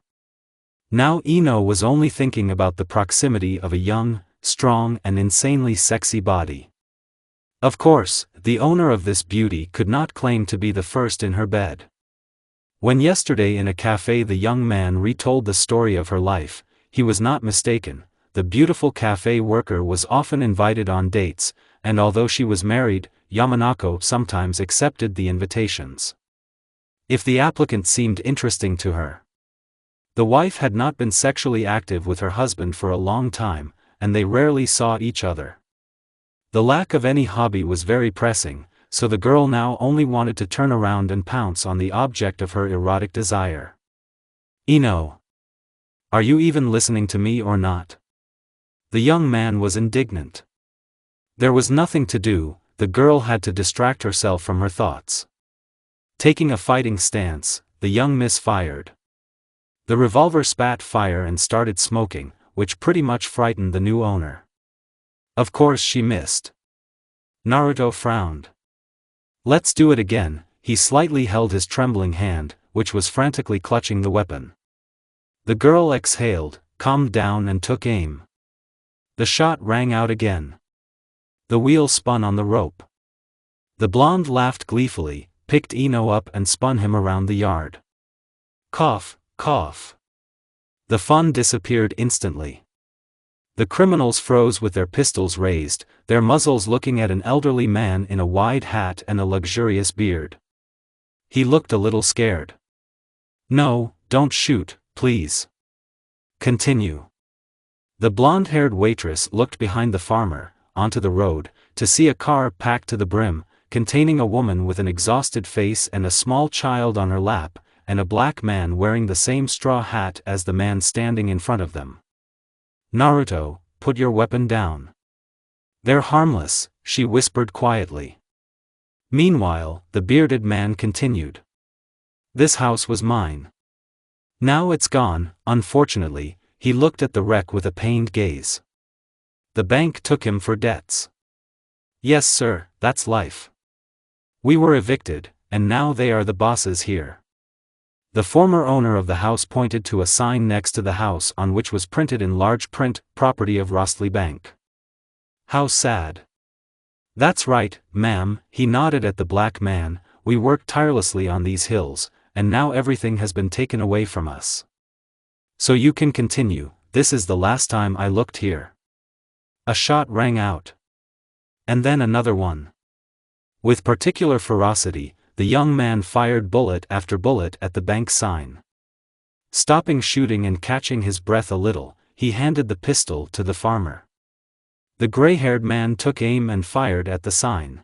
Now Ino was only thinking about the proximity of a young, strong and insanely sexy body. Of course, the owner of this beauty could not claim to be the first in her bed. When yesterday in a cafe the young man retold the story of her life, he was not mistaken. The beautiful cafe worker was often invited on dates, and although she was married, Yamanako sometimes accepted the invitations. If the applicant seemed interesting to her, The wife had not been sexually active with her husband for a long time, and they rarely saw each other. The lack of any hobby was very pressing, so the girl now only wanted to turn around and pounce on the object of her erotic desire. Ino. Are you even listening to me or not? The young man was indignant. There was nothing to do, the girl had to distract herself from her thoughts. Taking a fighting stance, the young miss fired. The revolver spat fire and started smoking, which pretty much frightened the new owner. Of course she missed. Naruto frowned. Let's do it again. He slightly held his trembling hand, which was frantically clutching the weapon. The girl exhaled, calmed down and took aim. The shot rang out again. The wheel spun on the rope. The blonde laughed gleefully, picked Ino up and spun him around the yard. Cough, cough. The fun disappeared instantly. The criminals froze with their pistols raised, their muzzles looking at an elderly man in a wide hat and a luxurious beard. He looked a little scared. No, don't shoot, please. Continue. The blonde-haired waitress looked behind the farmer, onto the road, to see a car packed to the brim, containing a woman with an exhausted face and a small child on her lap, and a black man wearing the same straw hat as the man standing in front of them. Naruto, put your weapon down. They're harmless, she whispered quietly. Meanwhile, the bearded man continued. This house was mine. Now it's gone, unfortunately. He looked at the wreck with a pained gaze. The bank took him for debts. Yes sir, that's life. We were evicted, and now they are the bosses here. The former owner of the house pointed to a sign next to the house on which was printed in large print, property of Rostley Bank. How sad. That's right, ma'am, he nodded at the black man, we worked tirelessly on these hills, and now everything has been taken away from us. So you can continue, this is the last time I looked here. A shot rang out. And then another one. With particular ferocity, the young man fired bullet after bullet at the bank sign. Stopping shooting and catching his breath a little, he handed the pistol to the farmer. The gray-haired man took aim and fired at the sign.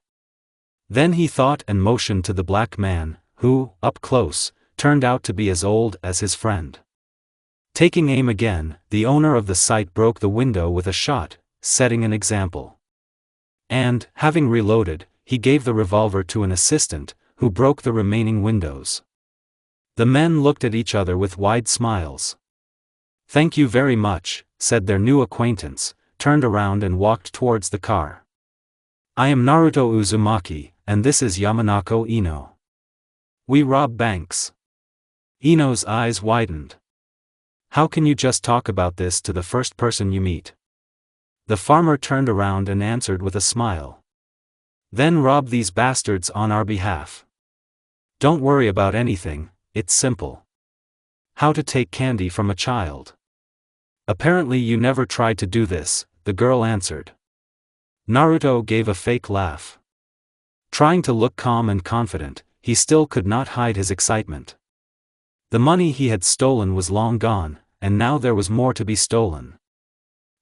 Then he thought and motioned to the black man, who, up close, turned out to be as old as his friend. Taking aim again, the owner of the site broke the window with a shot, setting an example. And, having reloaded, he gave the revolver to an assistant, who broke the remaining windows. The men looked at each other with wide smiles. Thank you very much, said their new acquaintance, turned around and walked towards the car. I am Naruto Uzumaki, and this is Yamanako Ino. We rob banks. Ino's eyes widened. How can you just talk about this to the first person you meet? The farmer turned around and answered with a smile. Then rob these bastards on our behalf. Don't worry about anything, it's simple. How to take candy from a child. Apparently you never tried to do this, the girl answered. Naruto gave a fake laugh. Trying to look calm and confident, he still could not hide his excitement. The money he had stolen was long gone, and now there was more to be stolen.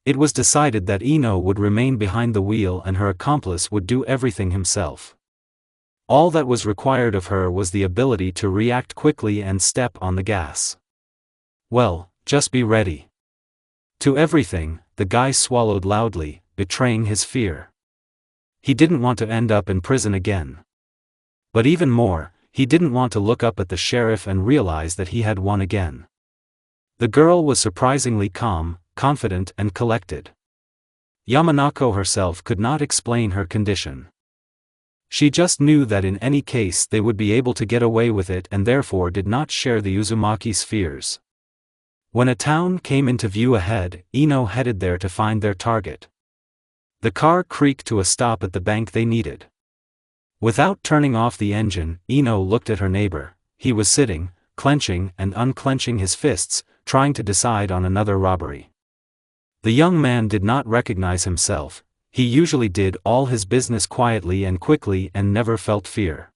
It was decided that Ino would remain behind the wheel and her accomplice would do everything himself. All that was required of her was the ability to react quickly and step on the gas. Well, just be ready. To everything, the guy swallowed loudly, betraying his fear. He didn't want to end up in prison again. But even more, he didn't want to look up at the sheriff and realize that he had won again. The girl was surprisingly calm, confident and collected. Yamanako herself could not explain her condition. She just knew that in any case they would be able to get away with it and therefore did not share the Uzumaki's fears. When a town came into view ahead, Ino headed there to find their target. The car creaked to a stop at the bank they needed. Without turning off the engine, Ino looked at her neighbor. He was sitting, clenching and unclenching his fists, trying to decide on another robbery. The young man did not recognize himself. He usually did all his business quietly and quickly and never felt fear.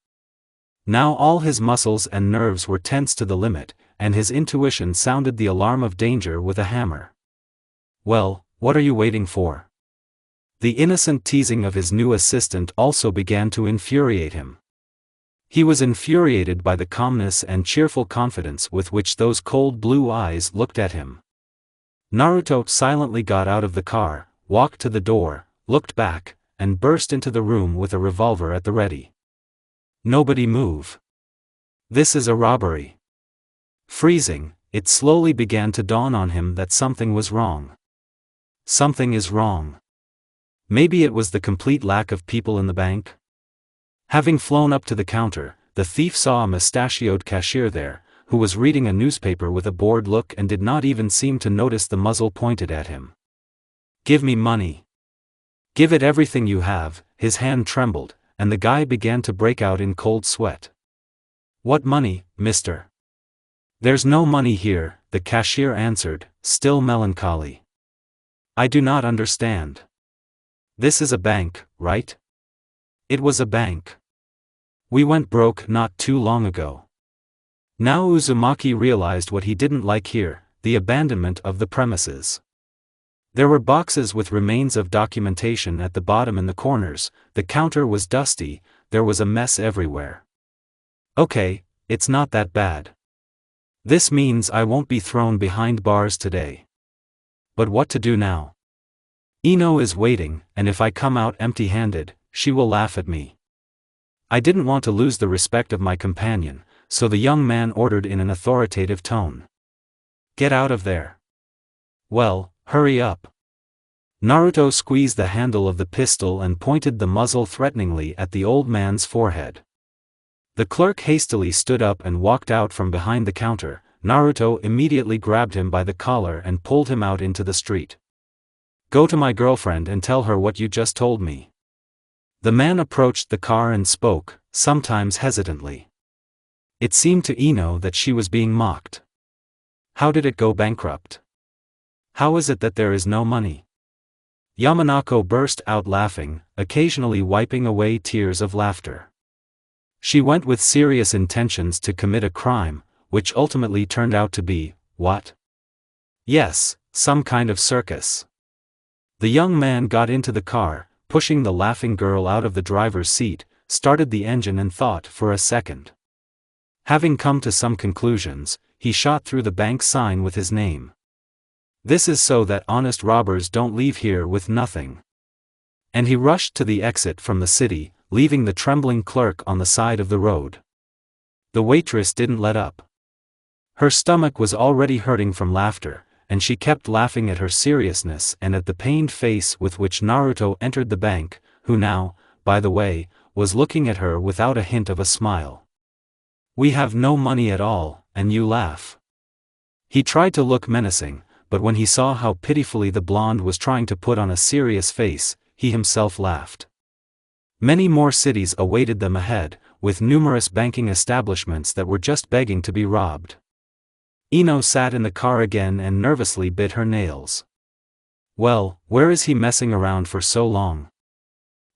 Now all his muscles and nerves were tense to the limit, and his intuition sounded the alarm of danger with a hammer. "Well, what are you waiting for?" The innocent teasing of his new assistant also began to infuriate him. He was infuriated by the calmness and cheerful confidence with which those cold blue eyes looked at him. Naruto silently got out of the car, walked to the door, looked back, and burst into the room with a revolver at the ready. "Nobody move. This is a robbery." Freezing, it slowly began to dawn on him that something was wrong. Something is wrong. Maybe it was the complete lack of people in the bank? Having flown up to the counter, the thief saw a mustachioed cashier there, who was reading a newspaper with a bored look and did not even seem to notice the muzzle pointed at him. "Give me money. Give it everything you have." His hand trembled, and the guy began to break out in cold sweat. "What money, mister?" "There's no money here," the cashier answered, still melancholy. "I do not understand. This is a bank, right?" It was a bank. "We went broke not too long ago." Now Uzumaki realized what he didn't like here, the abandonment of the premises. There were boxes with remains of documentation at the bottom in the corners, the counter was dusty, there was a mess everywhere. "Okay, it's not that bad. This means I won't be thrown behind bars today. But what to do now? Ino is waiting, and if I come out empty-handed, she will laugh at me." I didn't want to lose the respect of my companion, so the young man ordered in an authoritative tone. "Get out of there. Well, hurry up." Naruto squeezed the handle of the pistol and pointed the muzzle threateningly at the old man's forehead. The clerk hastily stood up and walked out from behind the counter. Naruto immediately grabbed him by the collar and pulled him out into the street. "Go to my girlfriend and tell her what you just told me." The man approached the car and spoke, sometimes hesitantly. It seemed to Ino that she was being mocked. How did it go bankrupt? How is it that there is no money? Yamanako burst out laughing, occasionally wiping away tears of laughter. She went with serious intentions to commit a crime, which ultimately turned out to be, what? Yes, some kind of circus. The young man got into the car, pushing the laughing girl out of the driver's seat, started the engine and thought for a second. Having come to some conclusions, he shot through the bank sign with his name. "This is so that honest robbers don't leave here with nothing." And he rushed to the exit from the city, leaving the trembling clerk on the side of the road. The waitress didn't let up. Her stomach was already hurting from laughter, and she kept laughing at her seriousness and at the pained face with which Naruto entered the bank, who now, by the way, was looking at her without a hint of a smile. "We have no money at all, and you laugh." He tried to look menacing, but when he saw how pitifully the blonde was trying to put on a serious face, he himself laughed. Many more cities awaited them ahead, with numerous banking establishments that were just begging to be robbed. Ino sat in the car again and nervously bit her nails. Well, where is he messing around for so long?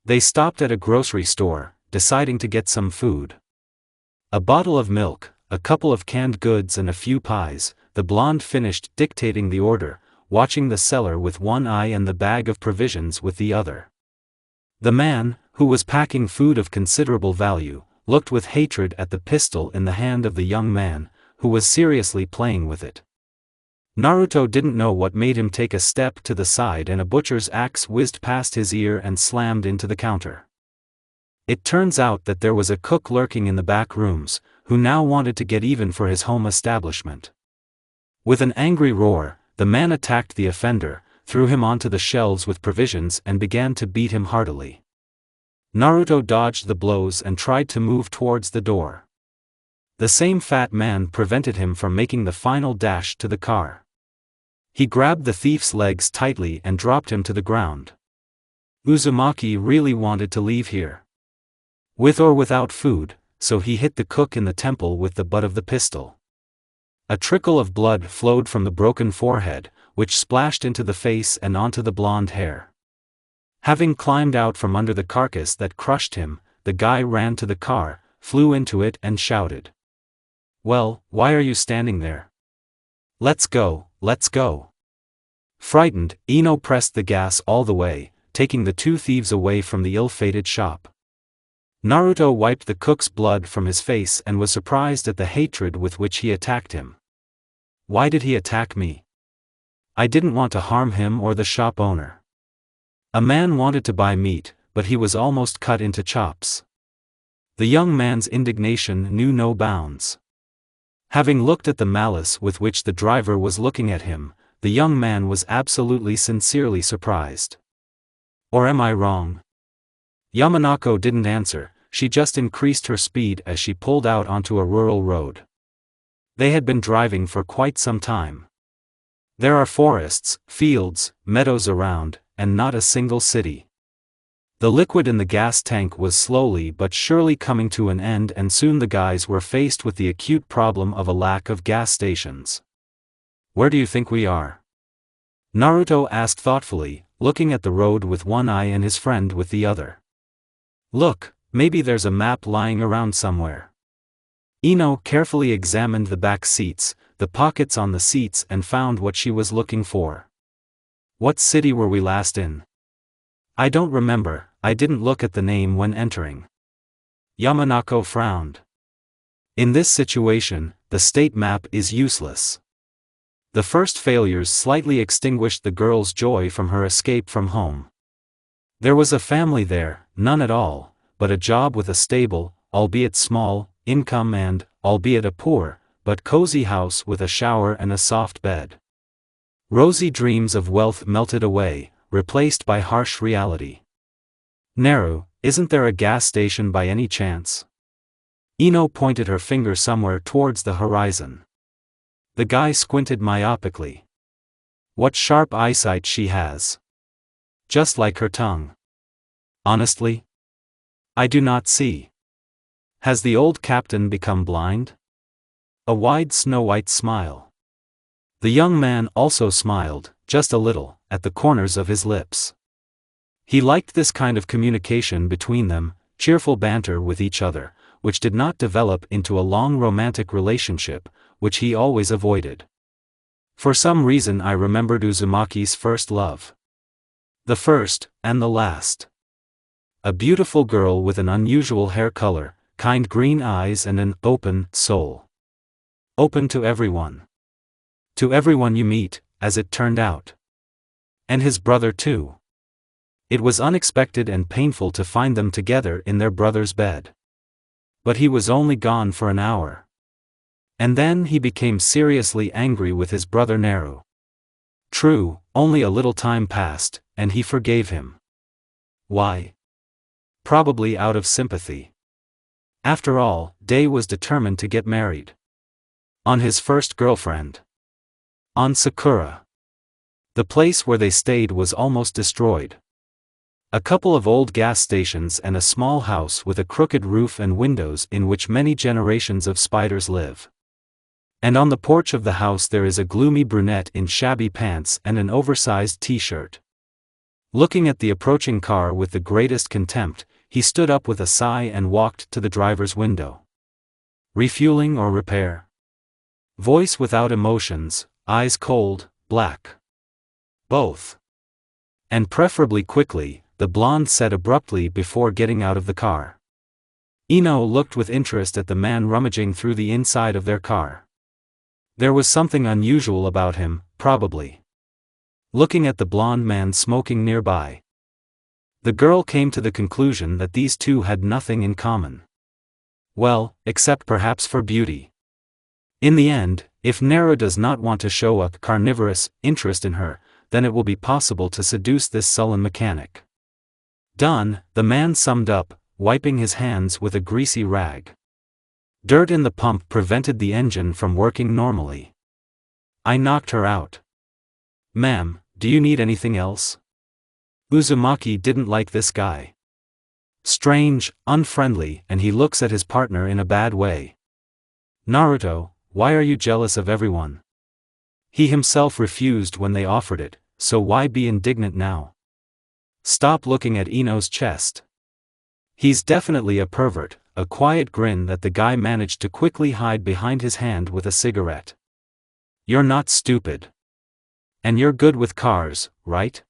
They stopped at a grocery store, deciding to get some food. A bottle of milk, a couple of canned goods and a few pies. The blonde finished dictating the order, watching the seller with one eye and the bag of provisions with the other. The man, who was packing food of considerable value, looked with hatred at the pistol in the hand of the young man, who was seriously playing with it. Naruto didn't know what made him take a step to the side and a butcher's axe whizzed past his ear and slammed into the counter. It turns out that there was a cook lurking in the back rooms, who now wanted to get even for his home establishment. With an angry roar, the man attacked the offender, threw him onto the shelves with provisions and began to beat him heartily. Naruto dodged the blows and tried to move towards the door. The same fat man prevented him from making the final dash to the car. He grabbed the thief's legs tightly and dropped him to the ground. Uzumaki really wanted to leave here. With or without food, so he hit the cook in the temple with the butt of the pistol. A trickle of blood flowed from the broken forehead, which splashed into the face and onto the blonde hair. Having climbed out from under the carcass that crushed him, the guy ran to the car, flew into it and shouted. Well, why are you standing there? Let's go, let's go. Frightened, Ino pressed the gas all the way, taking the two thieves away from the ill-fated shop. Naruto wiped the cook's blood from his face and was surprised at the hatred with which he attacked him. Why did he attack me? I didn't want to harm him or the shop owner. A man wanted to buy meat, but he was almost cut into chops. The young man's indignation knew no bounds. Having looked at the malice with which the driver was looking at him, the young man was absolutely sincerely surprised. Or am I wrong? Yamanako didn't answer, she just increased her speed as she pulled out onto a rural road. They had been driving for quite some time. There are forests, fields, meadows around, and not a single city. The liquid in the gas tank was slowly but surely coming to an end, and soon the guys were faced with the acute problem of a lack of gas stations. Where do you think we are? Naruto asked thoughtfully, looking at the road with one eye and his friend with the other. Look, maybe there's a map lying around somewhere. Ino carefully examined the back seats, the pockets on the seats, and found what she was looking for. What city were we last in? I don't remember, I didn't look at the name when entering. Yamanako frowned. In this situation, the state map is useless. The first failures slightly extinguished the girl's joy from her escape from home. There was a family there, none at all, but a job with a stable, albeit small, income and, albeit a poor, but cozy house with a shower and a soft bed. Rosy dreams of wealth melted away, replaced by harsh reality. Naru, isn't there a gas station by any chance? Ino pointed her finger somewhere towards the horizon. The guy squinted myopically. What sharp eyesight she has. Just like her tongue. Honestly? I do not see. Has the old captain become blind? A wide snow-white smile. The young man also smiled, just a little, at the corners of his lips. He liked this kind of communication between them, cheerful banter with each other, which did not develop into a long romantic relationship, which he always avoided. For some reason I remembered Uzumaki's first love. The first, and the last. A beautiful girl with an unusual hair color, kind green eyes and an open soul. Open to everyone. To everyone you meet, as it turned out. And his brother too. It was unexpected and painful to find them together in their brother's bed. But he was only gone for an hour. And then he became seriously angry with his brother Naru. True, only a little time passed, and he forgave him. Why? Probably out of sympathy. After all, Day was determined to get married. On his first girlfriend. On Sakura. The place where they stayed was almost destroyed. A couple of old gas stations and a small house with a crooked roof and windows in which many generations of spiders live. And on the porch of the house there is a gloomy brunette in shabby pants and an oversized t-shirt. Looking at the approaching car with the greatest contempt, he stood up with a sigh and walked to the driver's window. Refueling or repair? Voice without emotions, eyes cold, black. Both. And preferably quickly, the blonde said abruptly before getting out of the car. Ino looked with interest at the man rummaging through the inside of their car. There was something unusual about him, probably. Looking at the blonde man smoking nearby. The girl came to the conclusion that these two had nothing in common. Well, except perhaps for beauty. In the end, if Naru does not want to show a carnivorous interest in her, then it will be possible to seduce this sullen mechanic. Done, the man summed up, wiping his hands with a greasy rag. Dirt in the pump prevented the engine from working normally. I knocked her out. Ma'am, do you need anything else? Uzumaki didn't like this guy. Strange, unfriendly, and he looks at his partner in a bad way. Naruto, why are you jealous of everyone? He himself refused when they offered it, so why be indignant now? Stop looking at Ino's chest. He's definitely a pervert, a quiet grin that the guy managed to quickly hide behind his hand with a cigarette. "You're not stupid. And you're good with cars, right?"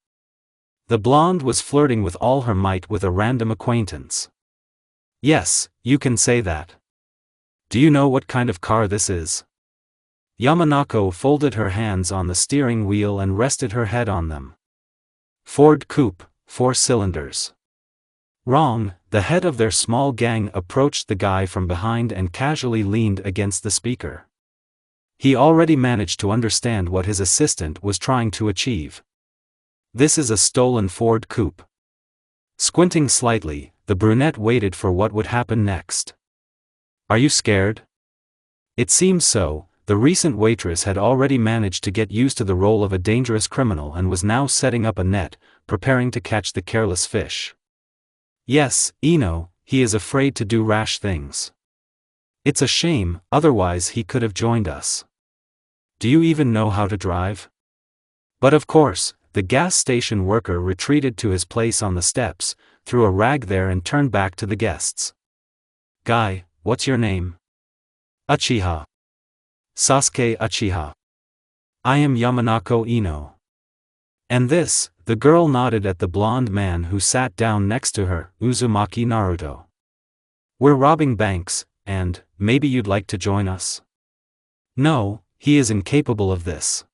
The blonde was flirting with all her might with a random acquaintance. "Yes, you can say that. Do you know what kind of car this is?" Yamanako folded her hands on the steering wheel and rested her head on them. "Ford Coupe, 4 cylinders." Wrong. The head of their small gang approached the guy from behind and casually leaned against the speaker. He already managed to understand what his assistant was trying to achieve. "This is a stolen Ford Coupe." Squinting slightly, the brunette waited for what would happen next. "Are you scared?" It seems so. The recent waitress had already managed to get used to the role of a dangerous criminal and was now setting up a net, preparing to catch the careless fish. "Yes, Ino, he is afraid to do rash things. It's a shame, otherwise he could have joined us. Do you even know how to drive?" But of course, the gas station worker retreated to his place on the steps, threw a rag there and turned back to the guests. "Guy, what's your name?" "Uchiha. Sasuke Uchiha. I am Yamanako Ino." "And this," the girl nodded at the blonde man who sat down next to her, "Uzumaki Naruto. We're robbing banks, and, maybe you'd like to join us?" "No, he is incapable of this.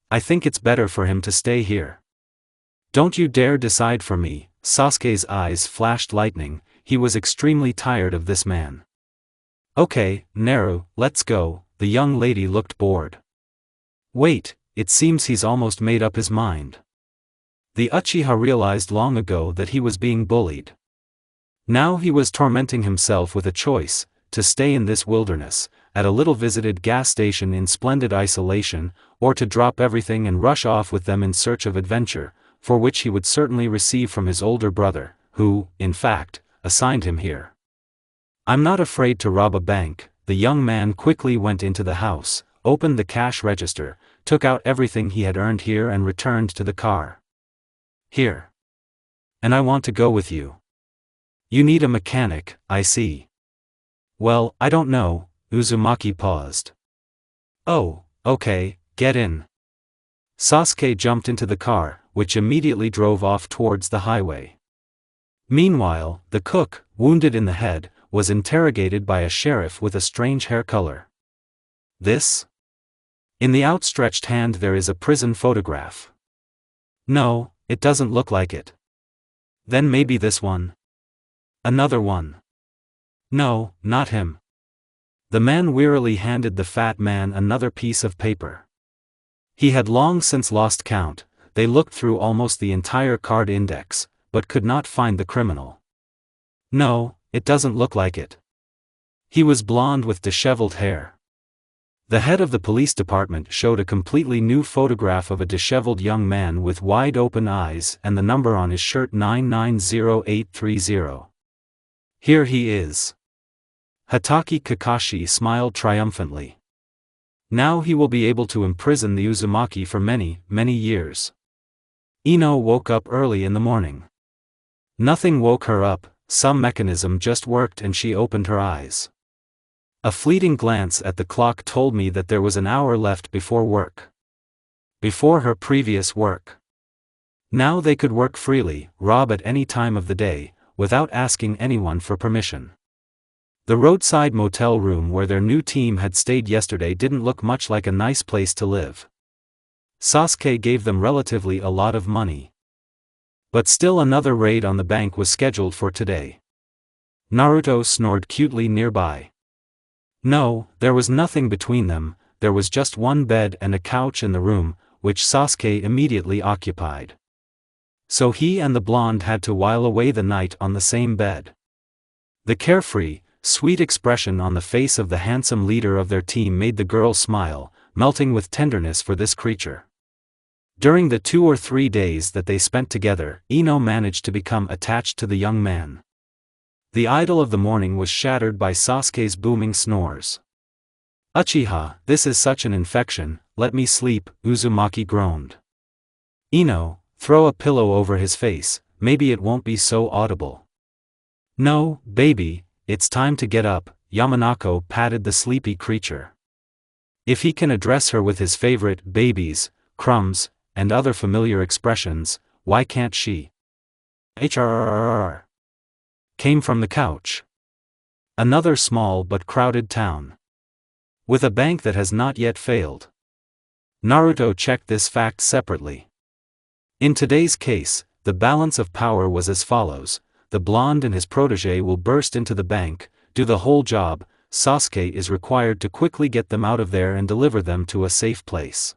I think it's better for him to stay here." "Don't you dare decide for me." Sasuke's eyes flashed lightning. He was extremely tired of this man. "Okay, Naru, let's go." The young lady looked bored. "Wait, it seems he's almost made up his mind." The Uchiha realized long ago that he was being bullied. Now he was tormenting himself with a choice: to stay in this wilderness, at a little visited gas station in splendid isolation, or to drop everything and rush off with them in search of adventure, for which he would certainly receive from his older brother, who, in fact, assigned him here. "I'm not afraid to rob a bank." The young man quickly went into the house, opened the cash register, took out everything he had earned here and returned to the car. "Here. And I want to go with you." "You need a mechanic, I see." "Well, I don't know." Uzumaki paused. "Oh, okay, get in." Sasuke jumped into the car, which immediately drove off towards the highway. Meanwhile, the cook, wounded in the head, was interrogated by a sheriff with a strange hair color. "This?" In the outstretched hand there is a prison photograph. "No, it doesn't look like it." "Then maybe this one?" "Another one." "No, not him." The man wearily handed the fat man another piece of paper. He had long since lost count. They looked through almost the entire card index, but could not find the criminal. "No, it doesn't look like it. He was blonde with disheveled hair." The head of the police department showed a completely new photograph of a disheveled young man with wide-open eyes and the number on his shirt 990830. "Here he is." Hatake Kakashi smiled triumphantly. Now he will be able to imprison the Uzumaki for many, many years. Ino woke up early in the morning. Nothing woke her up. Some mechanism just worked and she opened her eyes. A fleeting glance at the clock told me that there was an hour left before work. Before her previous work. Now they could work freely, rob at any time of the day, without asking anyone for permission. The roadside motel room where their new team had stayed yesterday didn't look much like a nice place to live. Sasuke gave them relatively a lot of money. But still another raid on the bank was scheduled for today. Naruto snored cutely nearby. No, there was nothing between them. There was just one bed and a couch in the room, which Sasuke immediately occupied. So he and the blonde had to while away the night on the same bed. The carefree, sweet expression on the face of the handsome leader of their team made the girl smile, melting with tenderness for this creature. During the 2 or 3 days that they spent together, Ino managed to become attached to the young man. The idyll of the morning was shattered by Sasuke's booming snores. "Uchiha, this is such an infection, let me sleep," Uzumaki groaned. "Ino, throw a pillow over his face, maybe it won't be so audible." "No, baby, it's time to get up, Yamanako patted the sleepy creature. If he can address her with his favorite babies, crumbs, and other familiar expressions, why can't she? HRRRR came from the couch. Another small but crowded town. With a bank that has not yet failed. Naruto checked this fact separately. In today's case, the balance of power was as follows: the blonde and his protege will burst into the bank, do the whole job, Sasuke is required to quickly get them out of there and deliver them to a safe place.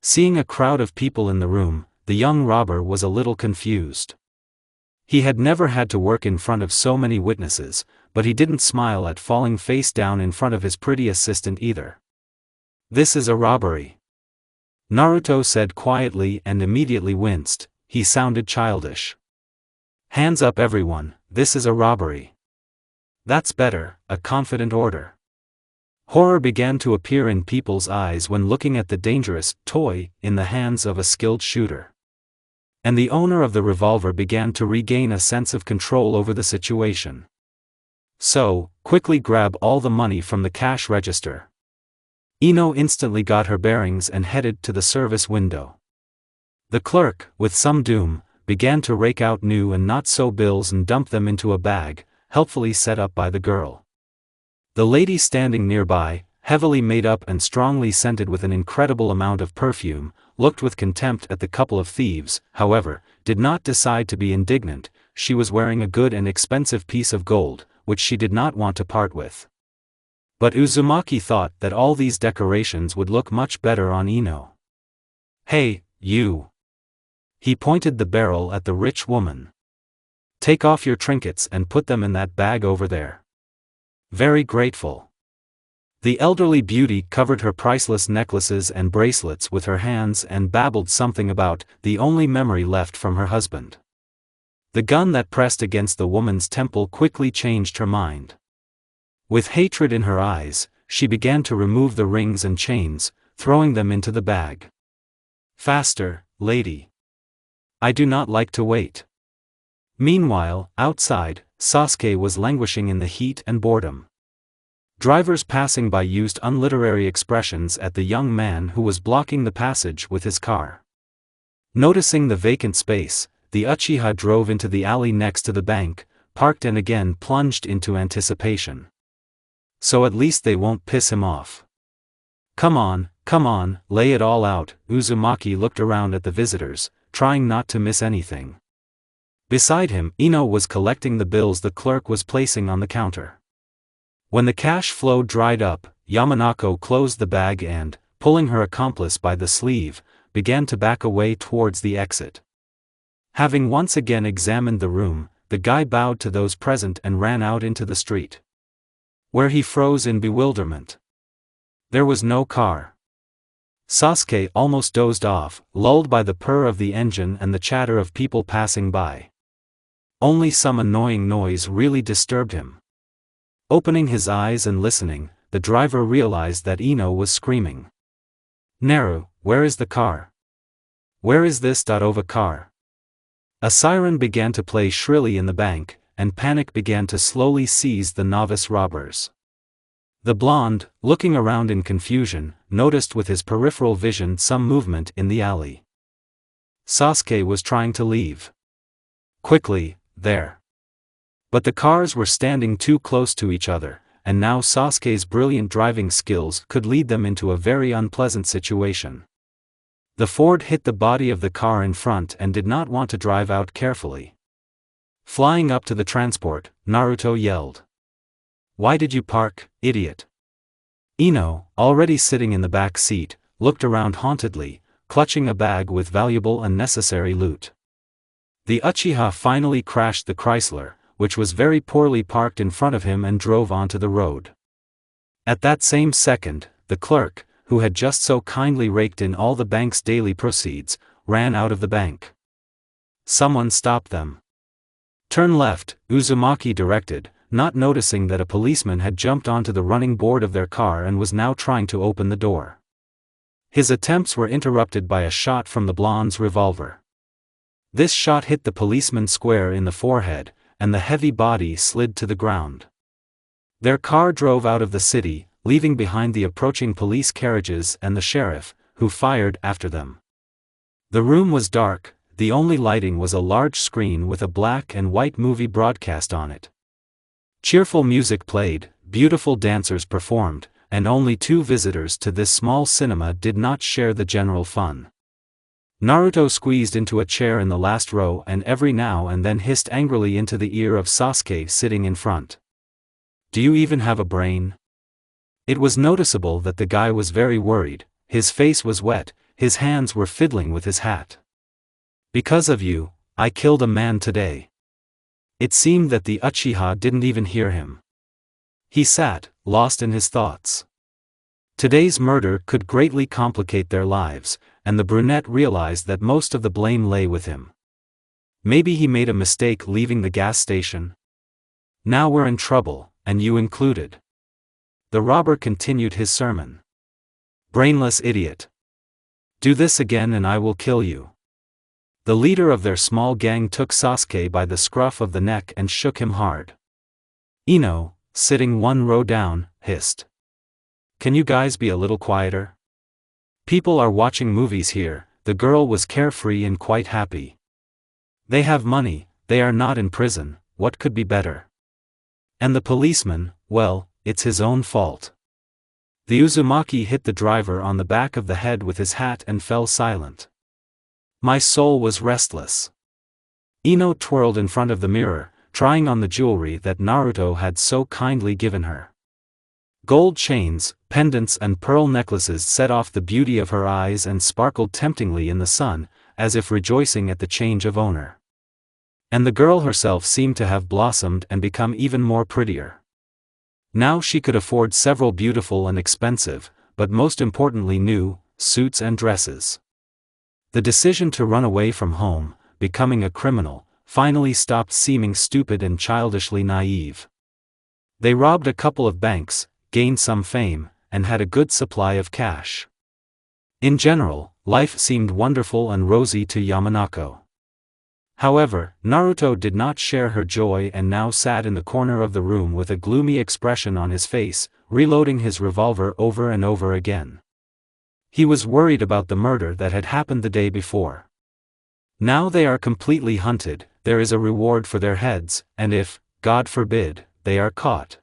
Seeing a crowd of people in the room, the young robber was a little confused. He had never had to work in front of so many witnesses, but he didn't smile at falling face down in front of his pretty assistant either. This is a robbery. Naruto said quietly and immediately winced. He sounded childish. Hands up everyone, this is a robbery. That's better, a confident order. Horror began to appear in people's eyes when looking at the dangerous toy in the hands of a skilled shooter. And the owner of the revolver began to regain a sense of control over the situation. So, quickly grab all the money from the cash register. Ino instantly got her bearings and headed to the service window. The clerk, with some doom, began to rake out new and not-so bills and dump them into a bag, helpfully set up by the girl. The lady standing nearby, heavily made up and strongly scented with an incredible amount of perfume, looked with contempt at the couple of thieves, however, did not decide to be indignant. She was wearing a good and expensive piece of gold, which she did not want to part with. But Uzumaki thought that all these decorations would look much better on Ino. Hey, you! He pointed the barrel at the rich woman. Take off your trinkets and put them in that bag over there. Very grateful. The elderly beauty covered her priceless necklaces and bracelets with her hands and babbled something about the only memory left from her husband. The gun that pressed against the woman's temple quickly changed her mind. With hatred in her eyes, she began to remove the rings and chains, throwing them into the bag. Faster, lady. I do not like to wait. Meanwhile, outside, Sasuke was languishing in the heat and boredom. Drivers passing by used unliterary expressions at the young man who was blocking the passage with his car. Noticing the vacant space, the Uchiha drove into the alley next to the bank, parked and again plunged into anticipation. So at least they won't piss him off. Come on, lay it all out. Uzumaki looked around at the visitors, trying not to miss anything. Beside him, Ino was collecting the bills the clerk was placing on the counter. When the cash flow dried up, Yamanako closed the bag and, pulling her accomplice by the sleeve, began to back away towards the exit. Having once again examined the room, the guy bowed to those present and ran out into the street, where he froze in bewilderment. There was no car. Sasuke almost dozed off, lulled by the purr of the engine and the chatter of people passing by. Only some annoying noise really disturbed him. Opening his eyes and listening, the driver realized that Ino was screaming. Naru, where is the car? Where is this Ova car? A siren began to play shrilly in the bank, and panic began to slowly seize the novice robbers. The blonde, looking around in confusion, noticed with his peripheral vision some movement in the alley. Sasuke was trying to leave quickly, there. But the cars were standing too close to each other, and now Sasuke's brilliant driving skills could lead them into a very unpleasant situation. The Ford hit the body of the car in front and did not want to drive out carefully. Flying up to the transport, Naruto yelled. Why did you park, idiot? Ino, already sitting in the back seat, looked around hauntedly, clutching a bag with valuable and necessary loot. The Uchiha finally crashed the Chrysler, which was very poorly parked in front of him, and drove onto the road. At that same second, the clerk, who had just so kindly raked in all the bank's daily proceeds, ran out of the bank. Someone stop them. Turn left, Uzumaki directed, not noticing that a policeman had jumped onto the running board of their car and was now trying to open the door. His attempts were interrupted by a shot from the blonde's revolver. This shot hit the policeman square in the forehead, and the heavy body slid to the ground. Their car drove out of the city, leaving behind the approaching police carriages and the sheriff, who fired after them. The room was dark, the only lighting was a large screen with a black and white movie broadcast on it. Cheerful music played, beautiful dancers performed, and only 2 visitors to this small cinema did not share the general fun. Naruto squeezed into a chair in the last row and every now and then hissed angrily into the ear of Sasuke sitting in front. "Do you even have a brain?" It was noticeable that the guy was very worried, his face was wet, his hands were fiddling with his hat. "Because of you, I killed a man today." It seemed that the Uchiha didn't even hear him. He sat, lost in his thoughts. Today's murder could greatly complicate their lives, and the brunette realized that most of the blame lay with him. Maybe he made a mistake leaving the gas station. "Now we're in trouble, and you included." The robber continued his sermon. "Brainless idiot. Do this again and I will kill you." The leader of their small gang took Sasuke by the scruff of the neck and shook him hard. Ino, sitting 1 row down, hissed. "Can you guys be a little quieter? People are watching movies here." The girl was carefree and quite happy. "They have money, they are not in prison, what could be better? And the policeman, well, it's his own fault." The Uzumaki hit the driver on the back of the head with his hat and fell silent. My soul was restless. Ino twirled in front of the mirror, trying on the jewelry that Naruto had so kindly given her. Gold chains, pendants and pearl necklaces set off the beauty of her eyes and sparkled temptingly in the sun, as if rejoicing at the change of owner. And the girl herself seemed to have blossomed and become even more prettier. Now she could afford several beautiful and expensive, but most importantly new, suits and dresses. The decision to run away from home, becoming a criminal, finally stopped seeming stupid and childishly naive. They robbed a couple of banks, gained some fame, and had a good supply of cash. In general, life seemed wonderful and rosy to Yamanako. However, Naruto did not share her joy and now sat in the corner of the room with a gloomy expression on his face, reloading his revolver over and over again. He was worried about the murder that had happened the day before. Now they are completely hunted, there is a reward for their heads, and if, God forbid, they are caught.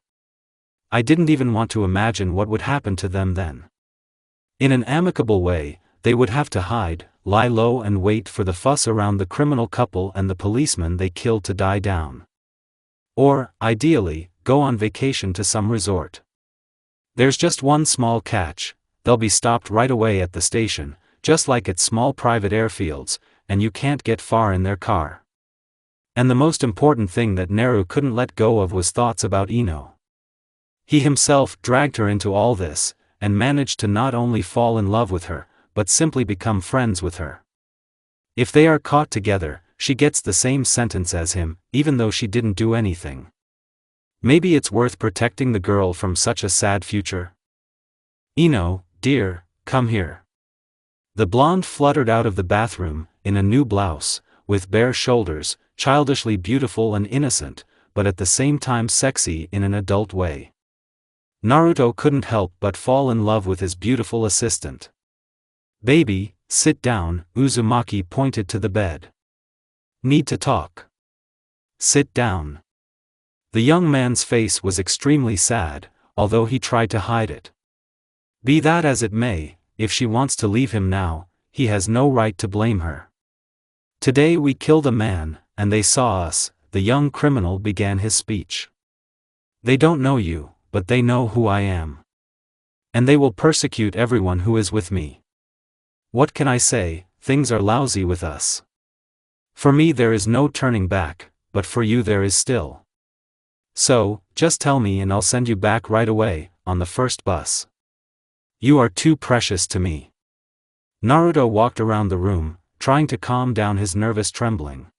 I didn't even want to imagine what would happen to them then. In an amicable way, they would have to hide, lie low and wait for the fuss around the criminal couple and the policeman they killed to die down. Or, ideally, go on vacation to some resort. There's just one small catch: they'll be stopped right away at the station, just like at small private airfields, and you can't get far in their car. And the most important thing that Naru couldn't let go of was thoughts about Ino. He himself dragged her into all this, and managed to not only fall in love with her, but simply become friends with her. If they are caught together, she gets the same sentence as him, even though she didn't do anything. Maybe it's worth protecting the girl from such a sad future. "Ino, dear, come here." The blonde fluttered out of the bathroom, in a new blouse, with bare shoulders, childishly beautiful and innocent, but at the same time sexy in an adult way. Naruto couldn't help but fall in love with his beautiful assistant. "Baby, sit down," Uzumaki pointed to the bed. "Need to talk." "Sit down." The young man's face was extremely sad, although he tried to hide it. Be that as it may, if she wants to leave him now, he has no right to blame her. "Today we killed a man, and they saw us," the young criminal began his speech. "They don't know you, but they know who I am. And they will persecute everyone who is with me. What can I say, things are lousy with us. For me there is no turning back, but for you there is still. So, just tell me and I'll send you back right away, on the first bus. You are too precious to me." Naruto walked around the room, trying to calm down his nervous trembling.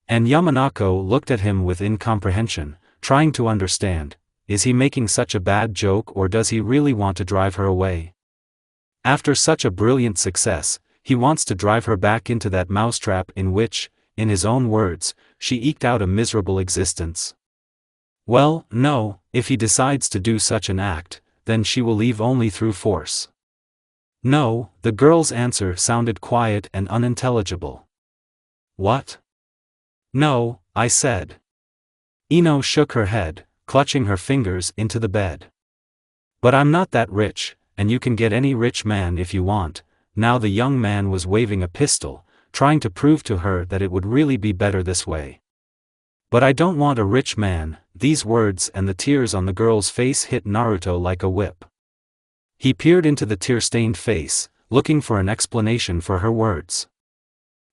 And Yamanako looked at him with incomprehension, trying to understand, is he making such a bad joke or does he really want to drive her away? After such a brilliant success, he wants to drive her back into that mousetrap in which, in his own words, she eked out a miserable existence. Well, no, if he decides to do such an act, then she will leave only through force. No, the girl's answer sounded quiet and unintelligible. What? No, I said. Ino shook her head, clutching her fingers into the bed. But I'm not that rich, and you can get any rich man if you want. Now the young man was waving a pistol, trying to prove to her that it would really be better this way. But I don't want a rich man. These words and the tears on the girl's face hit Naruto like a whip. He peered into the tear-stained face, looking for an explanation for her words.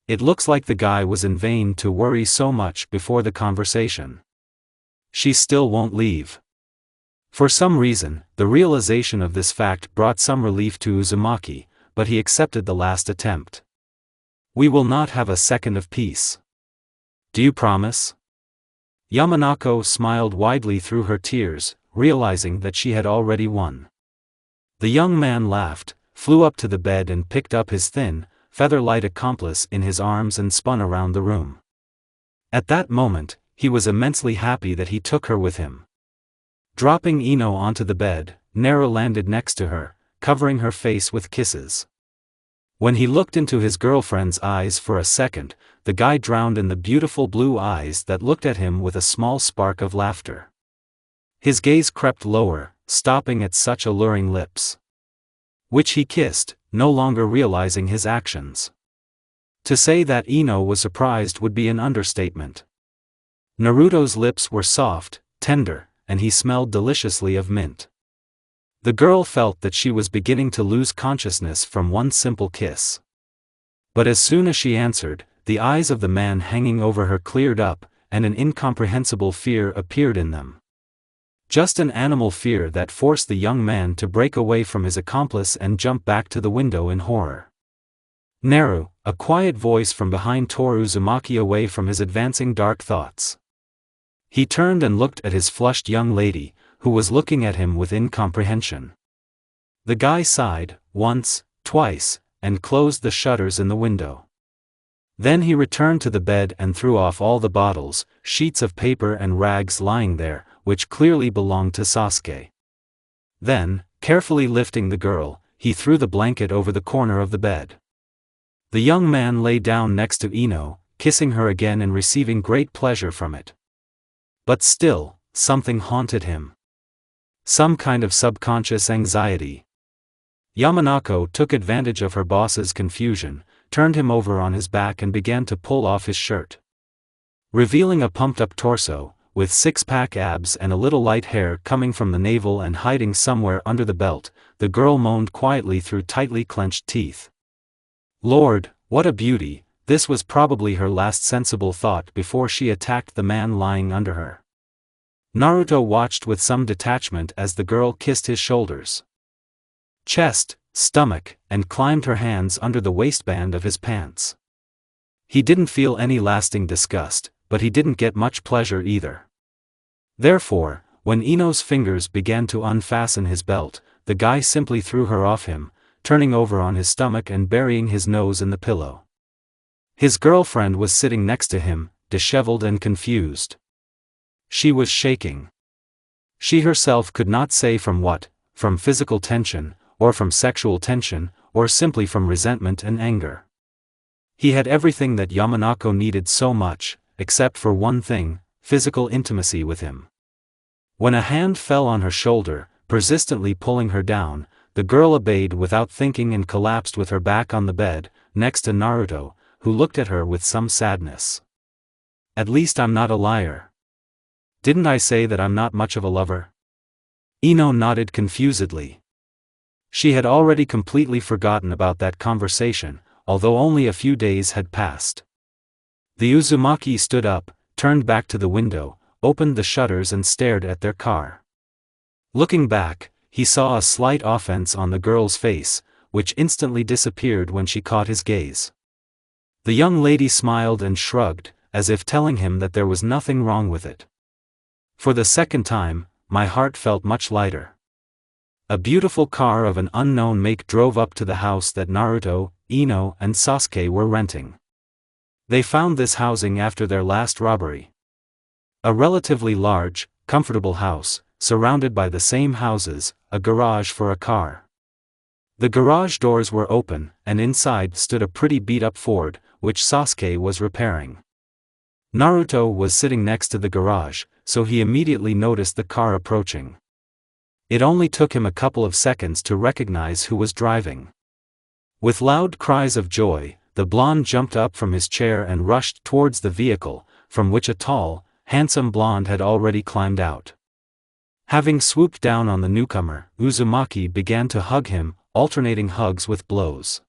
It looks like the guy was in vain to worry so much before the conversation. She still won't leave. For some reason, the realization of this fact brought some relief to Uzumaki, but he accepted the last attempt. We will not have a second of peace. Do you promise? Yamanako smiled widely through her tears, realizing that she had already won. The young man laughed, flew up to the bed and picked up his thin, feather-light accomplice in his arms and spun around the room. At that moment, he was immensely happy that he took her with him. Dropping Ino onto the bed, Naru landed next to her, covering her face with kisses. When he looked into his girlfriend's eyes for a second, the guy drowned in the beautiful blue eyes that looked at him with a small spark of laughter. His gaze crept lower, stopping at such alluring lips. Which he kissed, no longer realizing his actions. To say that Ino was surprised would be an understatement. Naruto's lips were soft, tender, and he smelled deliciously of mint. The girl felt that she was beginning to lose consciousness from one simple kiss. But as soon as she answered, the eyes of the man hanging over her cleared up, and an incomprehensible fear appeared in them. Just an animal fear that forced the young man to break away from his accomplice and jump back to the window in horror. Naru, a quiet voice from behind tore Uzumaki away from his advancing dark thoughts. He turned and looked at his flushed young lady, who was looking at him with incomprehension. The guy sighed, once, twice, and closed the shutters in the window. Then he returned to the bed and threw off all the bottles, sheets of paper and rags lying there, which clearly belonged to Sasuke. Then, carefully lifting the girl, he threw the blanket over the corner of the bed. The young man lay down next to Ino, kissing her again and receiving great pleasure from it. But still, something haunted him. Some kind of subconscious anxiety. Yamanako took advantage of her boss's confusion, turned him over on his back and began to pull off his shirt. Revealing a pumped-up torso, with six-pack abs and a little light hair coming from the navel and hiding somewhere under the belt, the girl moaned quietly through tightly clenched teeth. Lord, what a beauty! This was probably her last sensible thought before she attacked the man lying under her. Naruto watched with some detachment as the girl kissed his shoulders, chest, stomach, and climbed her hands under the waistband of his pants. He didn't feel any lasting disgust, but he didn't get much pleasure either. Therefore, when Ino's fingers began to unfasten his belt, the guy simply threw her off him, turning over on his stomach and burying his nose in the pillow. His girlfriend was sitting next to him, disheveled and confused. She was shaking. She herself could not say from what, from physical tension, or from sexual tension, or simply from resentment and anger. He had everything that Yamanako needed so much, except for one thing, physical intimacy with him. When a hand fell on her shoulder, persistently pulling her down, the girl obeyed without thinking and collapsed with her back on the bed, next to Naruto, who looked at her with some sadness. At least I'm not a liar. Didn't I say that I'm not much of a lover? Ino nodded confusedly. She had already completely forgotten about that conversation, although only a few days had passed. The Uzumaki stood up, turned back to the window, opened the shutters and stared at their car. Looking back, he saw a slight offense on the girl's face, which instantly disappeared when she caught his gaze. The young lady smiled and shrugged, as if telling him that there was nothing wrong with it. For the second time, my heart felt much lighter. A beautiful car of an unknown make drove up to the house that Naruto, Ino and Sasuke were renting. They found this housing after their last robbery. A relatively large, comfortable house, surrounded by the same houses, a garage for a car. The garage doors were open, and inside stood a pretty beat-up Ford, which Sasuke was repairing. Naruto was sitting next to the garage, so he immediately noticed the car approaching. It only took him a couple of seconds to recognize who was driving. With loud cries of joy, the blonde jumped up from his chair and rushed towards the vehicle, from which a tall, handsome blonde had already climbed out. Having swooped down on the newcomer, Uzumaki began to hug him, alternating hugs with blows.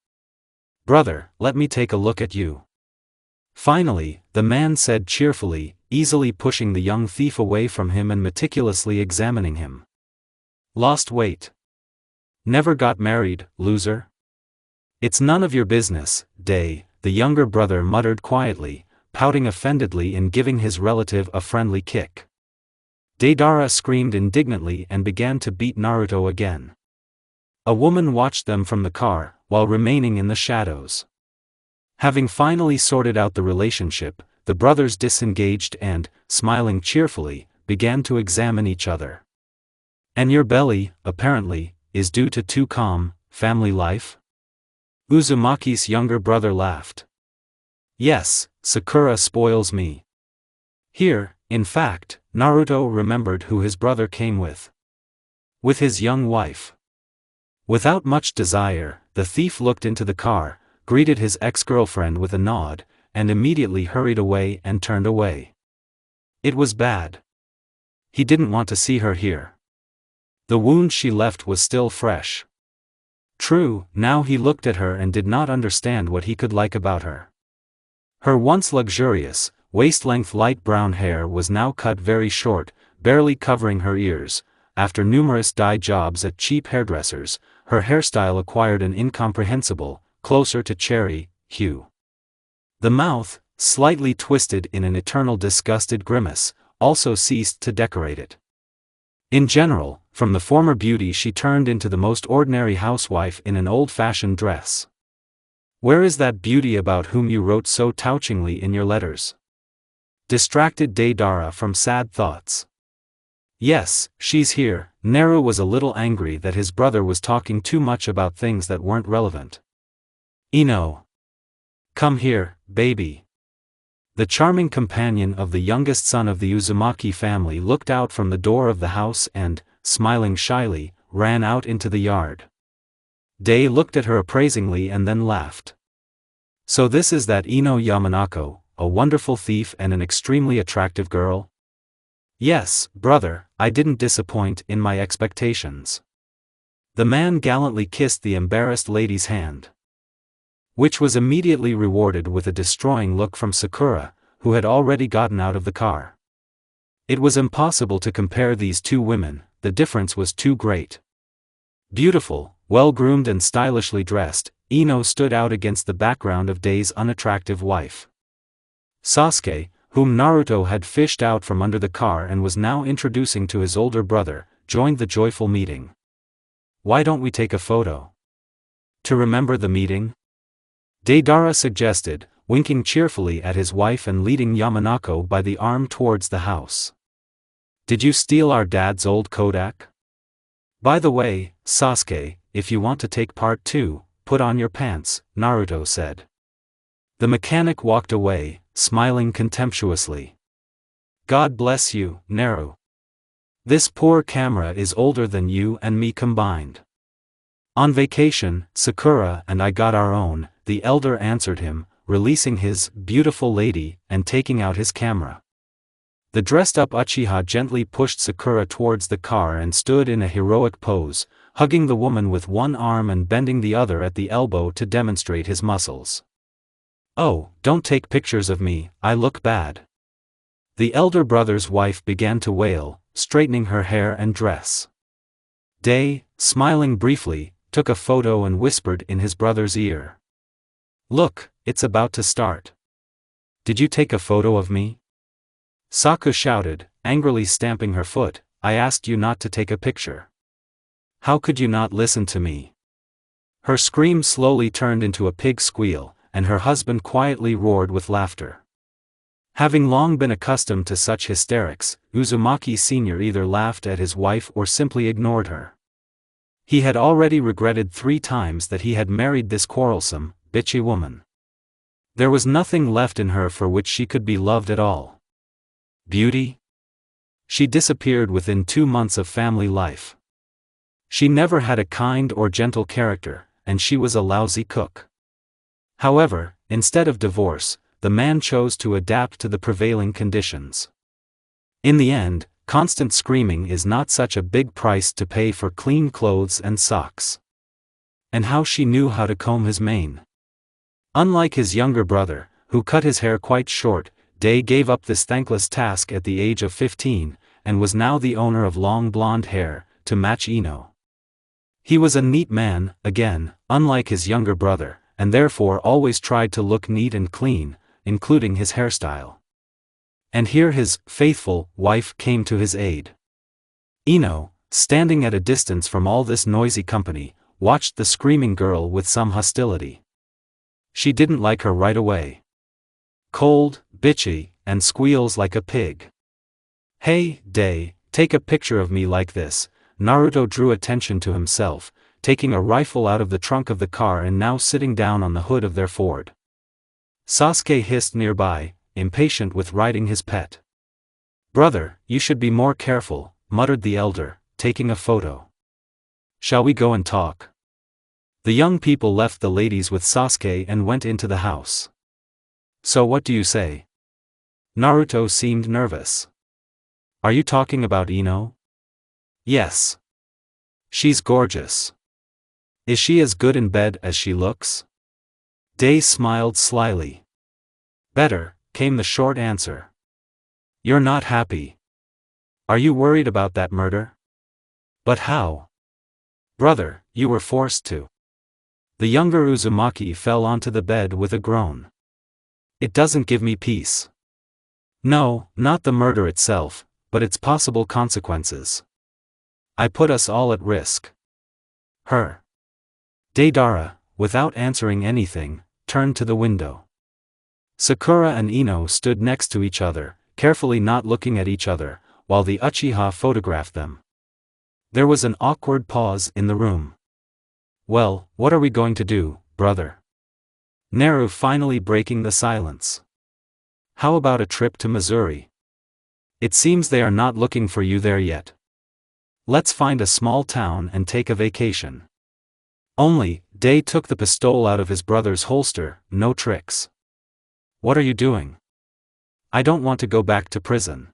"Brother, let me take a look at you." Finally, the man said cheerfully, easily pushing the young thief away from him and meticulously examining him. "Lost weight. Never got married, loser?" "It's none of your business, Day," the younger brother muttered quietly, pouting offendedly and giving his relative a friendly kick. Deidara screamed indignantly and began to beat Naruto again. A woman watched them from the car, while remaining in the shadows. Having finally sorted out the relationship, the brothers disengaged and, smiling cheerfully, began to examine each other. "And your belly, apparently, is due to too calm, family life?" Uzumaki's younger brother laughed. "Yes, Sakura spoils me." Here, in fact, Naruto remembered who his brother came with. With his young wife. Without much desire, the thief looked into the car, greeted his ex-girlfriend with a nod, and immediately hurried away and turned away. It was bad. He didn't want to see her here. The wound she left was still fresh. True, now he looked at her and did not understand what he could like about her. Her once luxurious, waist-length light brown hair was now cut very short, barely covering her ears. After numerous dye jobs at cheap hairdressers, her hairstyle acquired an incomprehensible, closer to cherry, hue. The mouth, slightly twisted in an eternal disgusted grimace, also ceased to decorate it. In general, from the former beauty she turned into the most ordinary housewife in an old-fashioned dress. "Where is that beauty about whom you wrote so touchingly in your letters?" Distracted Deidara from sad thoughts. "Yes, she's here." Naru was a little angry that his brother was talking too much about things that weren't relevant. "Ino. Come here, baby." The charming companion of the youngest son of the Uzumaki family looked out from the door of the house and, smiling shyly, ran out into the yard. Day looked at her appraisingly and then laughed. "So this is that Ino Yamanako, a wonderful thief and an extremely attractive girl?" "Yes, brother, I didn't disappoint in my expectations." The man gallantly kissed the embarrassed lady's hand, which was immediately rewarded with a destroying look from Sakura, who had already gotten out of the car. It was impossible to compare these two women, the difference was too great. Beautiful, well-groomed and stylishly dressed, Ino stood out against the background of Day's unattractive wife. Sasuke, whom Naruto had fished out from under the car and was now introducing to his older brother, joined the joyful meeting. "Why don't we take a photo? To remember the meeting?" Deidara suggested, winking cheerfully at his wife and leading Yamanako by the arm towards the house. "Did you steal our dad's old Kodak? By the way, Sasuke, if you want to take part too, put on your pants," Naruto said. The mechanic walked away, smiling contemptuously. "God bless you, Naru. This poor camera is older than you and me combined." "On vacation, Sakura and I got our own," the elder answered him, releasing his beautiful lady and taking out his camera. The dressed-up Uchiha gently pushed Sakura towards the car and stood in a heroic pose, hugging the woman with one arm and bending the other at the elbow to demonstrate his muscles. "Oh, don't take pictures of me, I look bad." The elder brother's wife began to wail, straightening her hair and dress. Day, smiling briefly, took a photo and whispered in his brother's ear. "Look, it's about to start. Did you take a photo of me?" Saku shouted, angrily stamping her foot, "I asked you not to take a picture. How could you not listen to me?" Her scream slowly turned into a pig squeal, and her husband quietly roared with laughter. Having long been accustomed to such hysterics, Uzumaki Sr. either laughed at his wife or simply ignored her. He had already regretted 3 times that he had married this quarrelsome, bitchy woman. There was nothing left in her for which she could be loved at all. Beauty? She disappeared within 2 months of family life. She never had a kind or gentle character, and she was a lousy cook. However, instead of divorce, the man chose to adapt to the prevailing conditions. In the end, constant screaming is not such a big price to pay for clean clothes and socks. And how she knew how to comb his mane. Unlike his younger brother, who cut his hair quite short, Day gave up this thankless task at the age of 15, and was now the owner of long blonde hair, to match Ino. He was a neat man, again, unlike his younger brother, and therefore always tried to look neat and clean, including his hairstyle. And here his faithful wife came to his aid. Ino, standing at a distance from all this noisy company, watched the screaming girl with some hostility. She didn't like her right away. Cold, bitchy, and squeals like a pig. "Hey, Day, take a picture of me like this." Naruto drew attention to himself, taking a rifle out of the trunk of the car and now sitting down on the hood of their Ford. Sasuke hissed nearby, impatient with riding his pet. "Brother, you should be more careful," muttered the elder, taking a photo. "Shall we go and talk?" The young people left the ladies with Sasuke and went into the house. "So what do you say?" Naruto seemed nervous. "Are you talking about Ino?" "Yes. She's gorgeous." "Is she as good in bed as she looks?" Day smiled slyly. "Better," came the short answer. "You're not happy. Are you worried about that murder?" "But how?" "Brother, you were forced to." The younger Uzumaki fell onto the bed with a groan. "It doesn't give me peace. No, not the murder itself, but its possible consequences. I put us all at risk." "Her." Deidara, without answering anything, turned to the window. Sakura and Ino stood next to each other, carefully not looking at each other, while the Uchiha photographed them. There was an awkward pause in the room. "Well, what are we going to do, brother?" Naru finally breaking the silence. "How about a trip to Missouri? It seems they are not looking for you there yet. Let's find a small town and take a vacation." Only, Day took the pistol out of his brother's holster. "No tricks." "What are you doing?" "I don't want to go back to prison.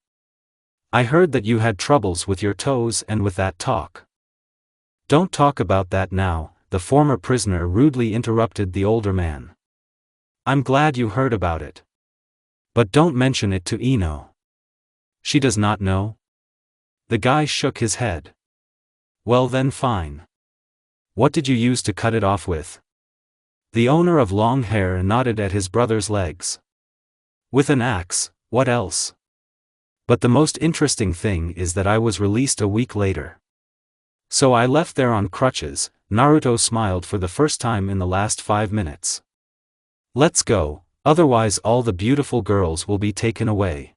I heard that you had troubles with your toes and with that talk." "Don't talk about that now," the former prisoner rudely interrupted the older man. "I'm glad you heard about it. But don't mention it to Ino." "She does not know?" The guy shook his head. "Well then fine. What did you use to cut it off with?" The owner of long hair nodded at his brother's legs. "With an axe, what else? But the most interesting thing is that I was released a week later. So I left there on crutches." Naruto smiled for the first time in the last 5 minutes. "Let's go, otherwise all the beautiful girls will be taken away."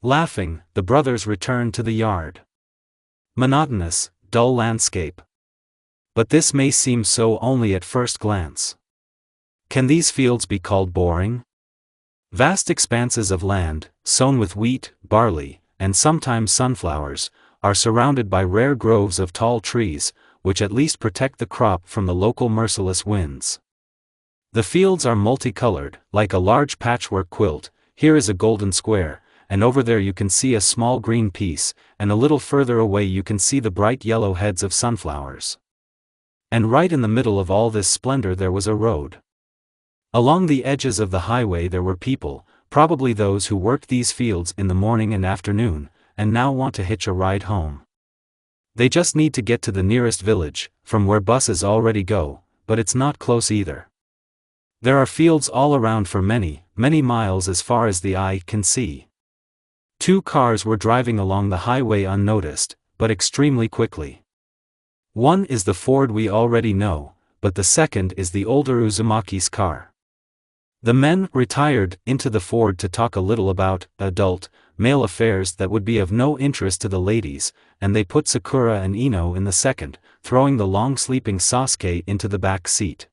Laughing, the brothers returned to the yard. Monotonous, dull landscape. But this may seem so only at first glance. Can these fields be called boring? Vast expanses of land, sown with wheat, barley, and sometimes sunflowers, are surrounded by rare groves of tall trees, which at least protect the crop from the local merciless winds. The fields are multicolored, like a large patchwork quilt. Here is a golden square, and over there you can see a small green piece, and a little further away you can see the bright yellow heads of sunflowers. And right in the middle of all this splendor there was a road. Along the edges of the highway there were people, probably those who worked these fields in the morning and afternoon, and now want to hitch a ride home. They just need to get to the nearest village, from where buses already go, but it's not close either. There are fields all around for many, many miles as far as the eye can see. 2 cars were driving along the highway unnoticed, but extremely quickly. One is the Ford we already know, but the second is the older Uzumaki's car. The men retired into the ford to talk a little about adult, male affairs that would be of no interest to the ladies, and they put Sakura and Ino in the second, throwing the long-sleeping Sasuke into the back seat.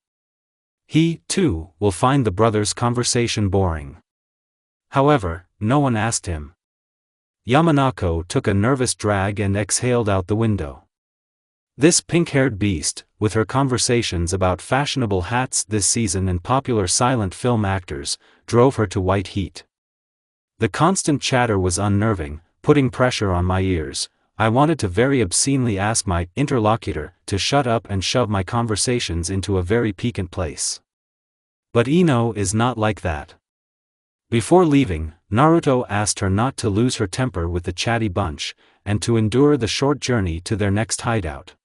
He, too, will find the brothers' conversation boring. However, no one asked him. Yamanako took a nervous drag and exhaled out the window. This pink-haired beast, with her conversations about fashionable hats this season and popular silent film actors, drove her to white heat. The constant chatter was unnerving, putting pressure on my ears. I wanted to very obscenely ask my interlocutor to shut up and shove my conversations into a very piquant place. But Ino is not like that. Before leaving, Naruto asked her not to lose her temper with the chatty bunch, and to endure the short journey to their next hideout.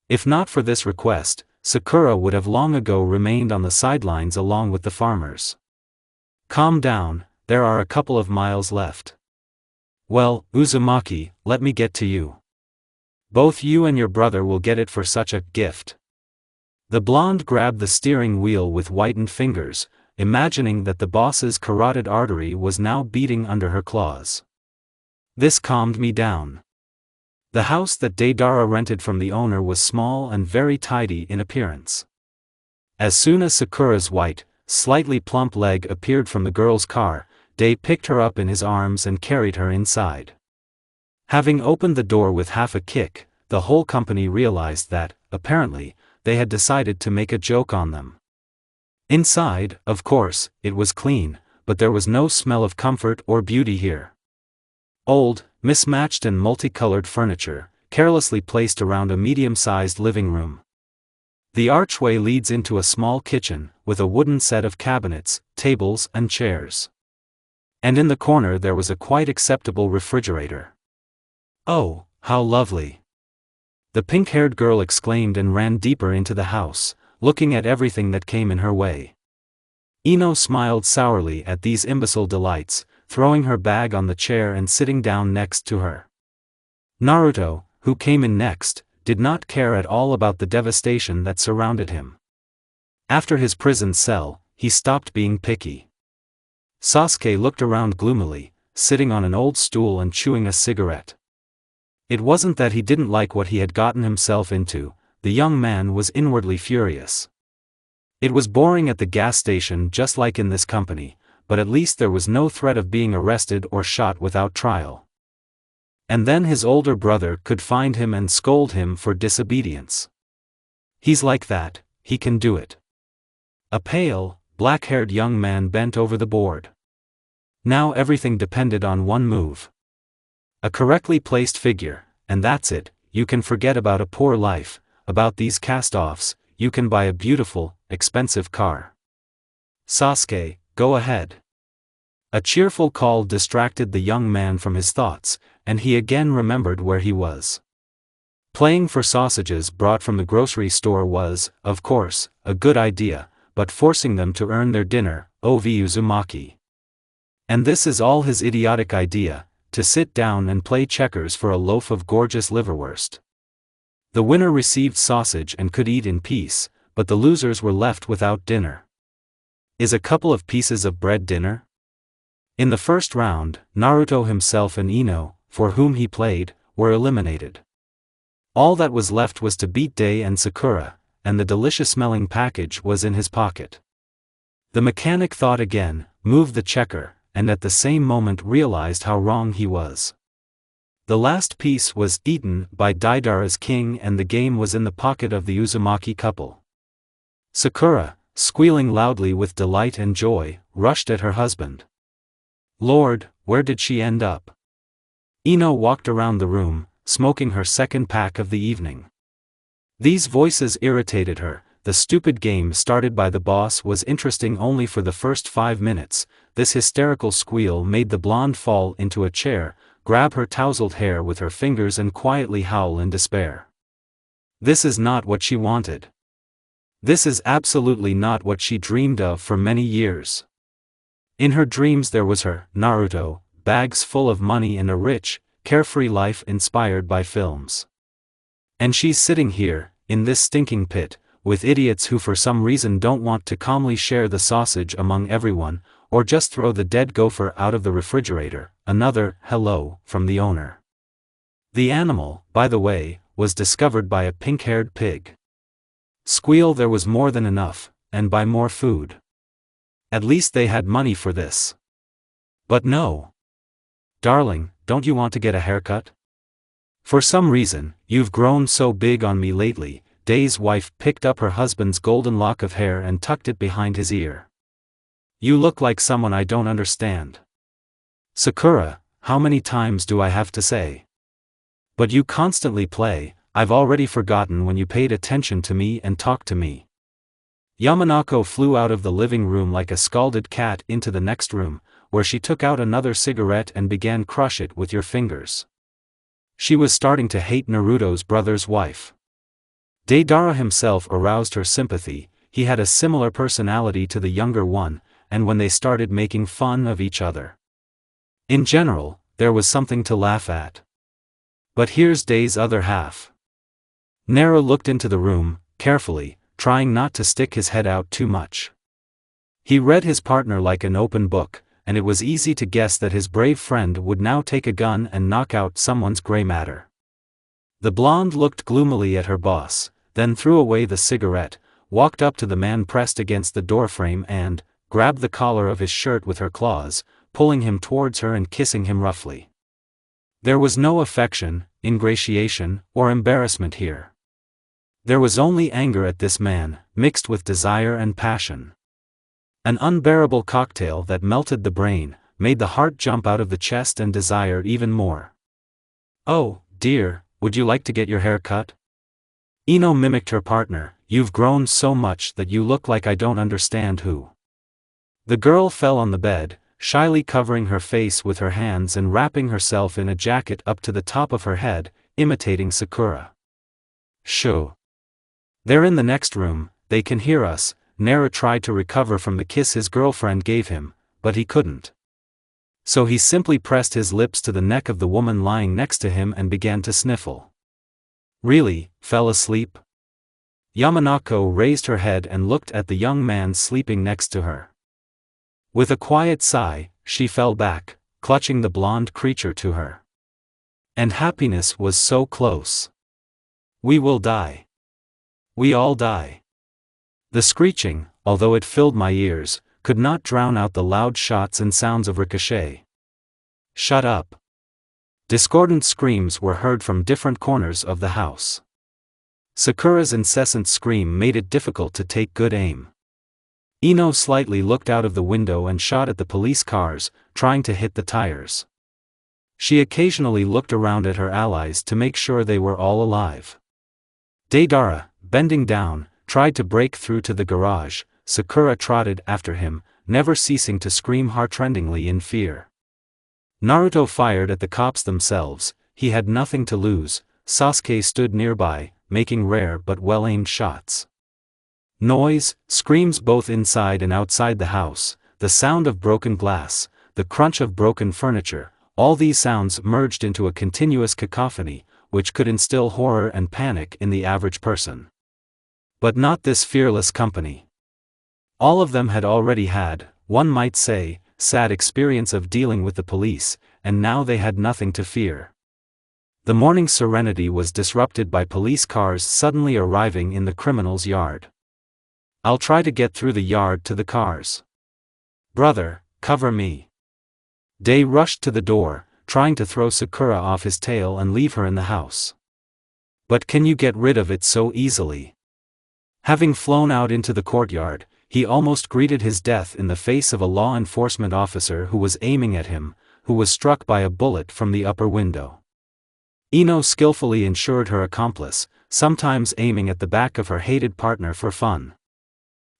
If not for this request, Sakura would have long ago remained on the sidelines along with the farmers. Calm down, there are a couple of miles left. Well, Uzumaki, let me get to you. Both you and your brother will get it for such a gift. The blonde grabbed the steering wheel with whitened fingers, imagining that the boss's carotid artery was now beating under her claws. This calmed me down. The house that Deidara rented from the owner was small and very tidy in appearance. As soon as Sakura's white, slightly plump leg appeared from the girl's car, Dei picked her up in his arms and carried her inside. Having opened the door with half a kick, the whole company realized that, apparently, they had decided to make a joke on them. Inside, of course, it was clean, but there was no smell of comfort or beauty here. Old, mismatched and multicolored furniture, carelessly placed around a medium-sized living room. The archway leads into a small kitchen, with a wooden set of cabinets, tables and chairs. And in the corner there was a quite acceptable refrigerator. Oh, how lovely! The pink-haired girl exclaimed and ran deeper into the house, looking at everything that came in her way. Ino smiled sourly at these imbecile delights, throwing her bag on the chair and sitting down next to her. Naruto, who came in next, did not care at all about the devastation that surrounded him. After his prison cell, he stopped being picky. Sasuke looked around gloomily, sitting on an old stool and chewing a cigarette. It wasn't that he didn't like what he had gotten himself into, the young man was inwardly furious. It was boring at the gas station just like in this company, but at least there was no threat of being arrested or shot without trial. And then his older brother could find him and scold him for disobedience. He's like that, he can do it. A pale, black-haired young man bent over the board. Now everything depended on one move. A correctly placed figure, and that's it. You can forget about a poor life, about these cast-offs, you can buy a beautiful, expensive car. Sasuke, go ahead. A cheerful call distracted the young man from his thoughts, and he again remembered where he was. Playing for sausages brought from the grocery store was, of course, a good idea, but forcing them to earn their dinner, Uzumaki. And this is all his idiotic idea, to sit down and play checkers for a loaf of gorgeous liverwurst. The winner received sausage and could eat in peace, but the losers were left without dinner. Is a couple of pieces of bread dinner? In the first round, Naruto himself and Ino, for whom he played, were eliminated. All that was left was to beat Dei and Sakura, and the delicious-smelling package was in his pocket. The mechanic thought again, moved the checker, and at the same moment realized how wrong he was. The last piece was eaten by Deidara's king and the game was in the pocket of the Uzumaki couple. Sakura, squealing loudly with delight and joy, rushed at her husband. Lord, where did she end up? Ino walked around the room, smoking her second pack of the evening. These voices irritated her. The stupid game started by the boss was interesting only for the first 5 minutes. This hysterical squeal made the blonde fall into a chair, grab her tousled hair with her fingers and quietly howl in despair. This is not what she wanted. This is absolutely not what she dreamed of for many years. In her dreams there was her, Naruto, bags full of money and a rich, carefree life inspired by films. And she's sitting here, in this stinking pit, with idiots who for some reason don't want to calmly share the sausage among everyone, or just throw the dead gopher out of the refrigerator. Another hello from the owner. The animal, by the way, was discovered by a pink-haired pig. Squeal there was more than enough, and buy more food. At least they had money for this. But no. Darling, don't you want to get a haircut? For some reason, you've grown so big on me lately. Day's wife picked up her husband's golden lock of hair and tucked it behind his ear. You look like someone I don't understand. Sakura, how many times do I have to say? But you constantly play. I've already forgotten when you paid attention to me and talked to me. Yamanako flew out of the living room like a scalded cat into the next room, where she took out another cigarette and began crush it with your fingers. She was starting to hate Naruto's brother's wife. Deidara himself aroused her sympathy. He had a similar personality to the younger one, and when they started making fun of each other. In general, there was something to laugh at. But here's Day's other half. Naru looked into the room, carefully, trying not to stick his head out too much. He read his partner like an open book, and it was easy to guess that his brave friend would now take a gun and knock out someone's gray matter. The blonde looked gloomily at her boss, then threw away the cigarette, walked up to the man pressed against the doorframe and grabbed the collar of his shirt with her claws, pulling him towards her and kissing him roughly. There was no affection, ingratiation, or embarrassment here. There was only anger at this man, mixed with desire and passion. An unbearable cocktail that melted the brain, made the heart jump out of the chest and desire even more. Oh, dear, would you like to get your hair cut? Ino mimicked her partner. You've grown so much that you look like I don't understand who. The girl fell on the bed, shyly covering her face with her hands and wrapping herself in a jacket up to the top of her head, imitating Sakura. Shoo. They're in the next room, they can hear us. Naru tried to recover from the kiss his girlfriend gave him, but he couldn't. So he simply pressed his lips to the neck of the woman lying next to him and began to sniffle. Really, fell asleep? Yamanako raised her head and looked at the young man sleeping next to her. With a quiet sigh, she fell back, clutching the blonde creature to her. And happiness was so close. We will die. We all die. The screeching, although it filled my ears, could not drown out the loud shots and sounds of ricochet. Shut up. Discordant screams were heard from different corners of the house. Sakura's incessant scream made it difficult to take good aim. Ino slightly looked out of the window and shot at the police cars, trying to hit the tires. She occasionally looked around at her allies to make sure they were all alive. Deidara, bending down, tried to break through to the garage. Sakura trotted after him, never ceasing to scream heartrendingly in fear. Naruto fired at the cops themselves. He had nothing to lose. Sasuke stood nearby, making rare but well-aimed shots. Noise, screams both inside and outside the house, the sound of broken glass, the crunch of broken furniture, all these sounds merged into a continuous cacophony, which could instill horror and panic in the average person. But not this fearless company. All of them had already had, one might say, sad experience of dealing with the police, and now they had nothing to fear. The morning's serenity was disrupted by police cars suddenly arriving in the criminal's yard. I'll try to get through the yard to the cars. Brother, cover me. Day rushed to the door, trying to throw Sakura off his tail and leave her in the house. But can you get rid of it so easily? Having flown out into the courtyard, he almost greeted his death in the face of a law enforcement officer who was aiming at him, who was struck by a bullet from the upper window. Ino skillfully ensured her accomplice, sometimes aiming at the back of her hated partner for fun.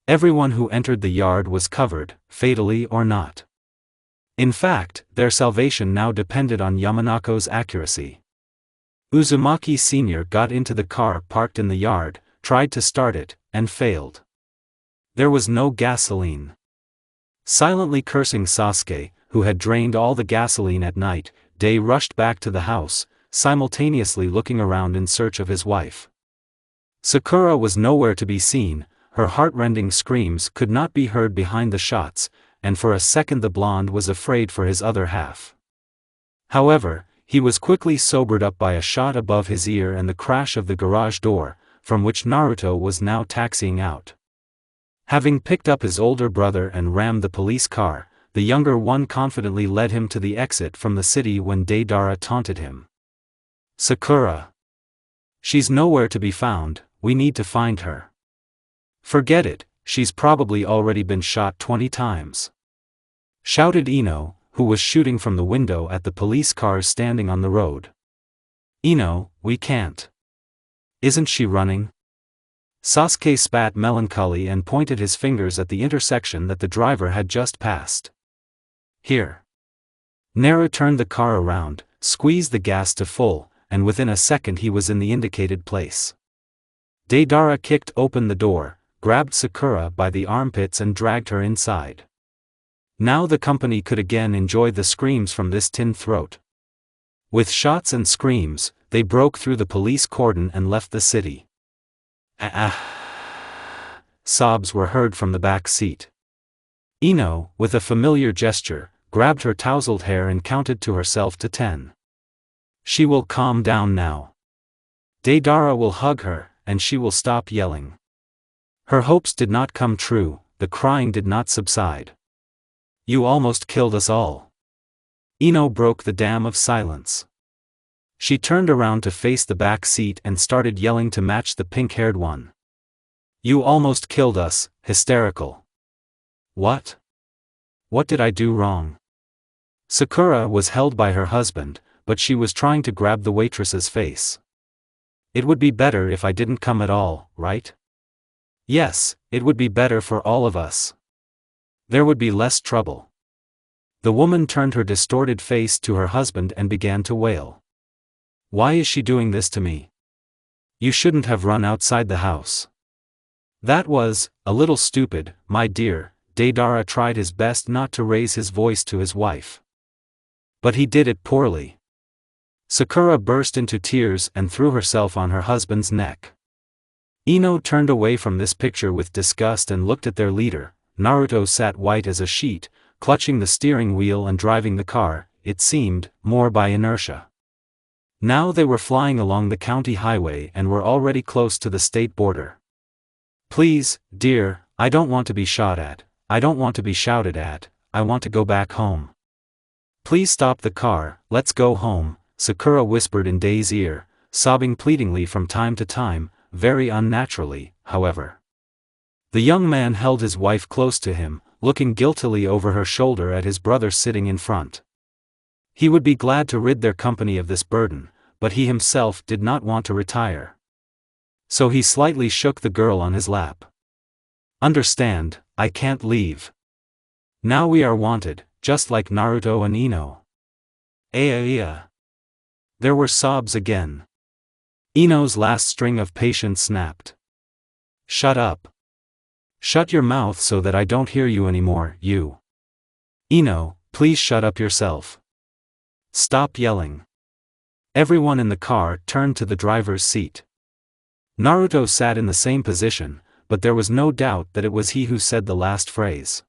Everyone who entered the yard was covered, fatally or not. In fact, their salvation now depended on Yamanako's accuracy. Uzumaki Sr. got into the car parked in the yard, tried to start it, and failed. There was no gasoline. Silently cursing Sasuke, who had drained all the gasoline at night, Day rushed back to the house, simultaneously looking around in search of his wife. Sakura was nowhere to be seen, her heart-rending screams could not be heard behind the shots, and for a second the blonde was afraid for his other half. However, he was quickly sobered up by a shot above his ear and the crash of the garage door, from which Naruto was now taxiing out. Having picked up his older brother and rammed the police car, the younger one confidently led him to the exit from the city when Deidara taunted him. "Sakura. She's nowhere to be found, we need to find her." "Forget it, she's probably already been shot 20 times. Shouted Ino, who was shooting from the window at the police cars standing on the road. "Ino, we can't. Isn't she running?" Sasuke spat melancholy and pointed his fingers at the intersection that the driver had just passed. "Here." Naru turned the car around, squeezed the gas to full, and within a second he was in the indicated place. Deidara kicked open the door, grabbed Sakura by the armpits and dragged her inside. Now the company could again enjoy the screams from this tin throat. With shots and screams, they broke through the police cordon and left the city. Sobs were heard from the back seat. Ino, with a familiar gesture, grabbed her tousled hair and counted to herself to 10. She will calm down now. Deidara will hug her, and she will stop yelling. Her hopes did not come true, the crying did not subside. "You almost killed us all." Ino broke the dam of silence. She turned around to face the back seat and started yelling to match the pink-haired one. "You almost killed us," hysterical. "What? What did I do wrong?" Sakura was held by her husband, but she was trying to grab the waitress's face. "It would be better if I didn't come at all, right?" "Yes, it would be better for all of us. There would be less trouble." The woman turned her distorted face to her husband and began to wail. "Why is she doing this to me? You shouldn't have run outside the house." "That was a little stupid, my dear." Deidara tried his best not to raise his voice to his wife. But he did it poorly. Sakura burst into tears and threw herself on her husband's neck. Ino turned away from this picture with disgust and looked at their leader. Naruto sat white as a sheet, clutching the steering wheel and driving the car, it seemed, more by inertia. Now they were flying along the county highway and were already close to the state border. "Please, dear, I don't want to be shot at, I don't want to be shouted at, I want to go back home. Please stop the car, let's go home," Sakura whispered in Dei's ear, sobbing pleadingly from time to time, very unnaturally, however. The young man held his wife close to him, looking guiltily over her shoulder at his brother sitting in front. He would be glad to rid their company of this burden, but he himself did not want to retire. So he slightly shook the girl on his lap. "Understand, I can't leave. Now we are wanted, just like Naruto and Ino." Aya. There were sobs again. Ino's last string of patience snapped. "Shut up. Shut your mouth so that I don't hear you anymore, you. Ino, please shut up yourself. Stop yelling." Everyone in the car turned to the driver's seat. Naruto sat in the same position, but there was no doubt that it was he who said the last phrase.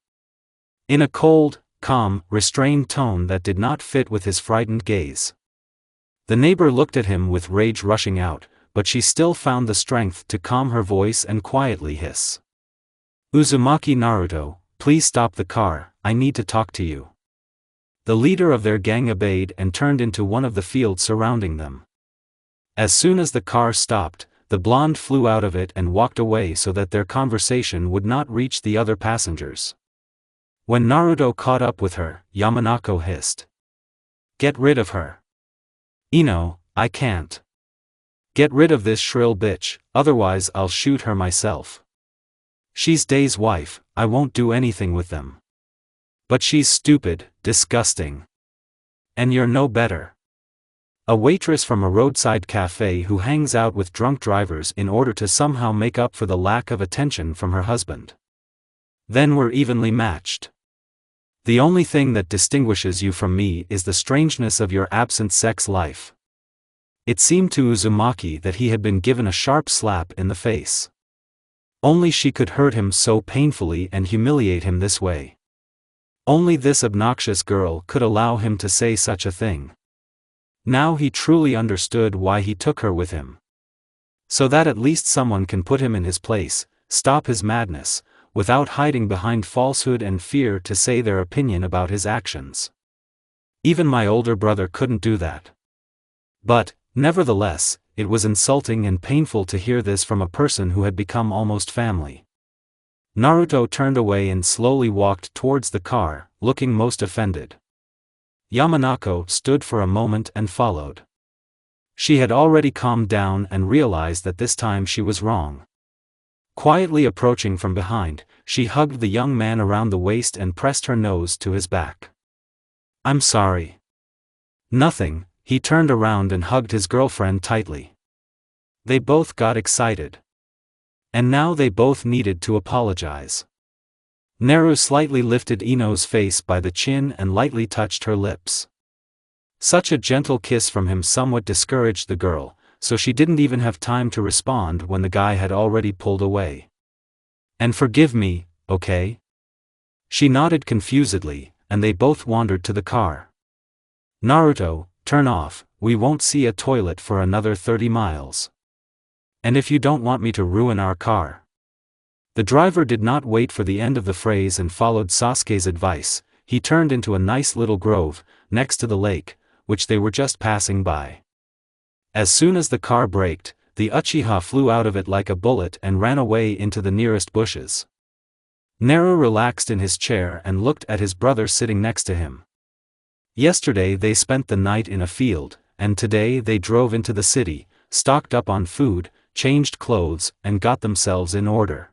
In a cold, calm, restrained tone that did not fit with his frightened gaze. The neighbor looked at him with rage rushing out, but she still found the strength to calm her voice and quietly hiss. "Uzumaki Naruto, please stop the car, I need to talk to you." The leader of their gang obeyed and turned into one of the fields surrounding them. As soon as the car stopped, the blonde flew out of it and walked away so that their conversation would not reach the other passengers. When Naruto caught up with her, Yamanako hissed. "Get rid of her." "Ino, I can't. Get rid of this shrill bitch, otherwise I'll shoot her myself. She's Dei's wife, I won't do anything with them. But she's stupid, disgusting. And you're no better." A waitress from a roadside cafe who hangs out with drunk drivers in order to somehow make up for the lack of attention from her husband. "Then we're evenly matched. The only thing that distinguishes you from me is the strangeness of your absent sex life." It seemed to Uzumaki that he had been given a sharp slap in the face. Only she could hurt him so painfully and humiliate him this way. Only this obnoxious girl could allow him to say such a thing. Now he truly understood why he took her with him. So that at least someone can put him in his place, stop his madness, without hiding behind falsehood and fear to say their opinion about his actions. Even my older brother couldn't do that. But, nevertheless, it was insulting and painful to hear this from a person who had become almost family. Naruto turned away and slowly walked towards the car, looking most offended. Yamanako stood for a moment and followed. She had already calmed down and realized that this time she was wrong. Quietly approaching from behind, she hugged the young man around the waist and pressed her nose to his back. "I'm sorry." "Nothing." He turned around and hugged his girlfriend tightly. They both got excited. And now they both needed to apologize. Naru slightly lifted Ino's face by the chin and lightly touched her lips. Such a gentle kiss from him somewhat discouraged the girl, so she didn't even have time to respond when the guy had already pulled away. "And forgive me, okay?" She nodded confusedly, and they both wandered to the car. "Naruto, turn off, we won't see a toilet for another 30 miles. And if you don't want me to ruin our car." The driver did not wait for the end of the phrase and followed Sasuke's advice. He turned into a nice little grove, next to the lake, which they were just passing by. As soon as the car braked, the Uchiha flew out of it like a bullet and ran away into the nearest bushes. Naru relaxed in his chair and looked at his brother sitting next to him. Yesterday they spent the night in a field, and today they drove into the city, stocked up on food, changed clothes, and got themselves in order.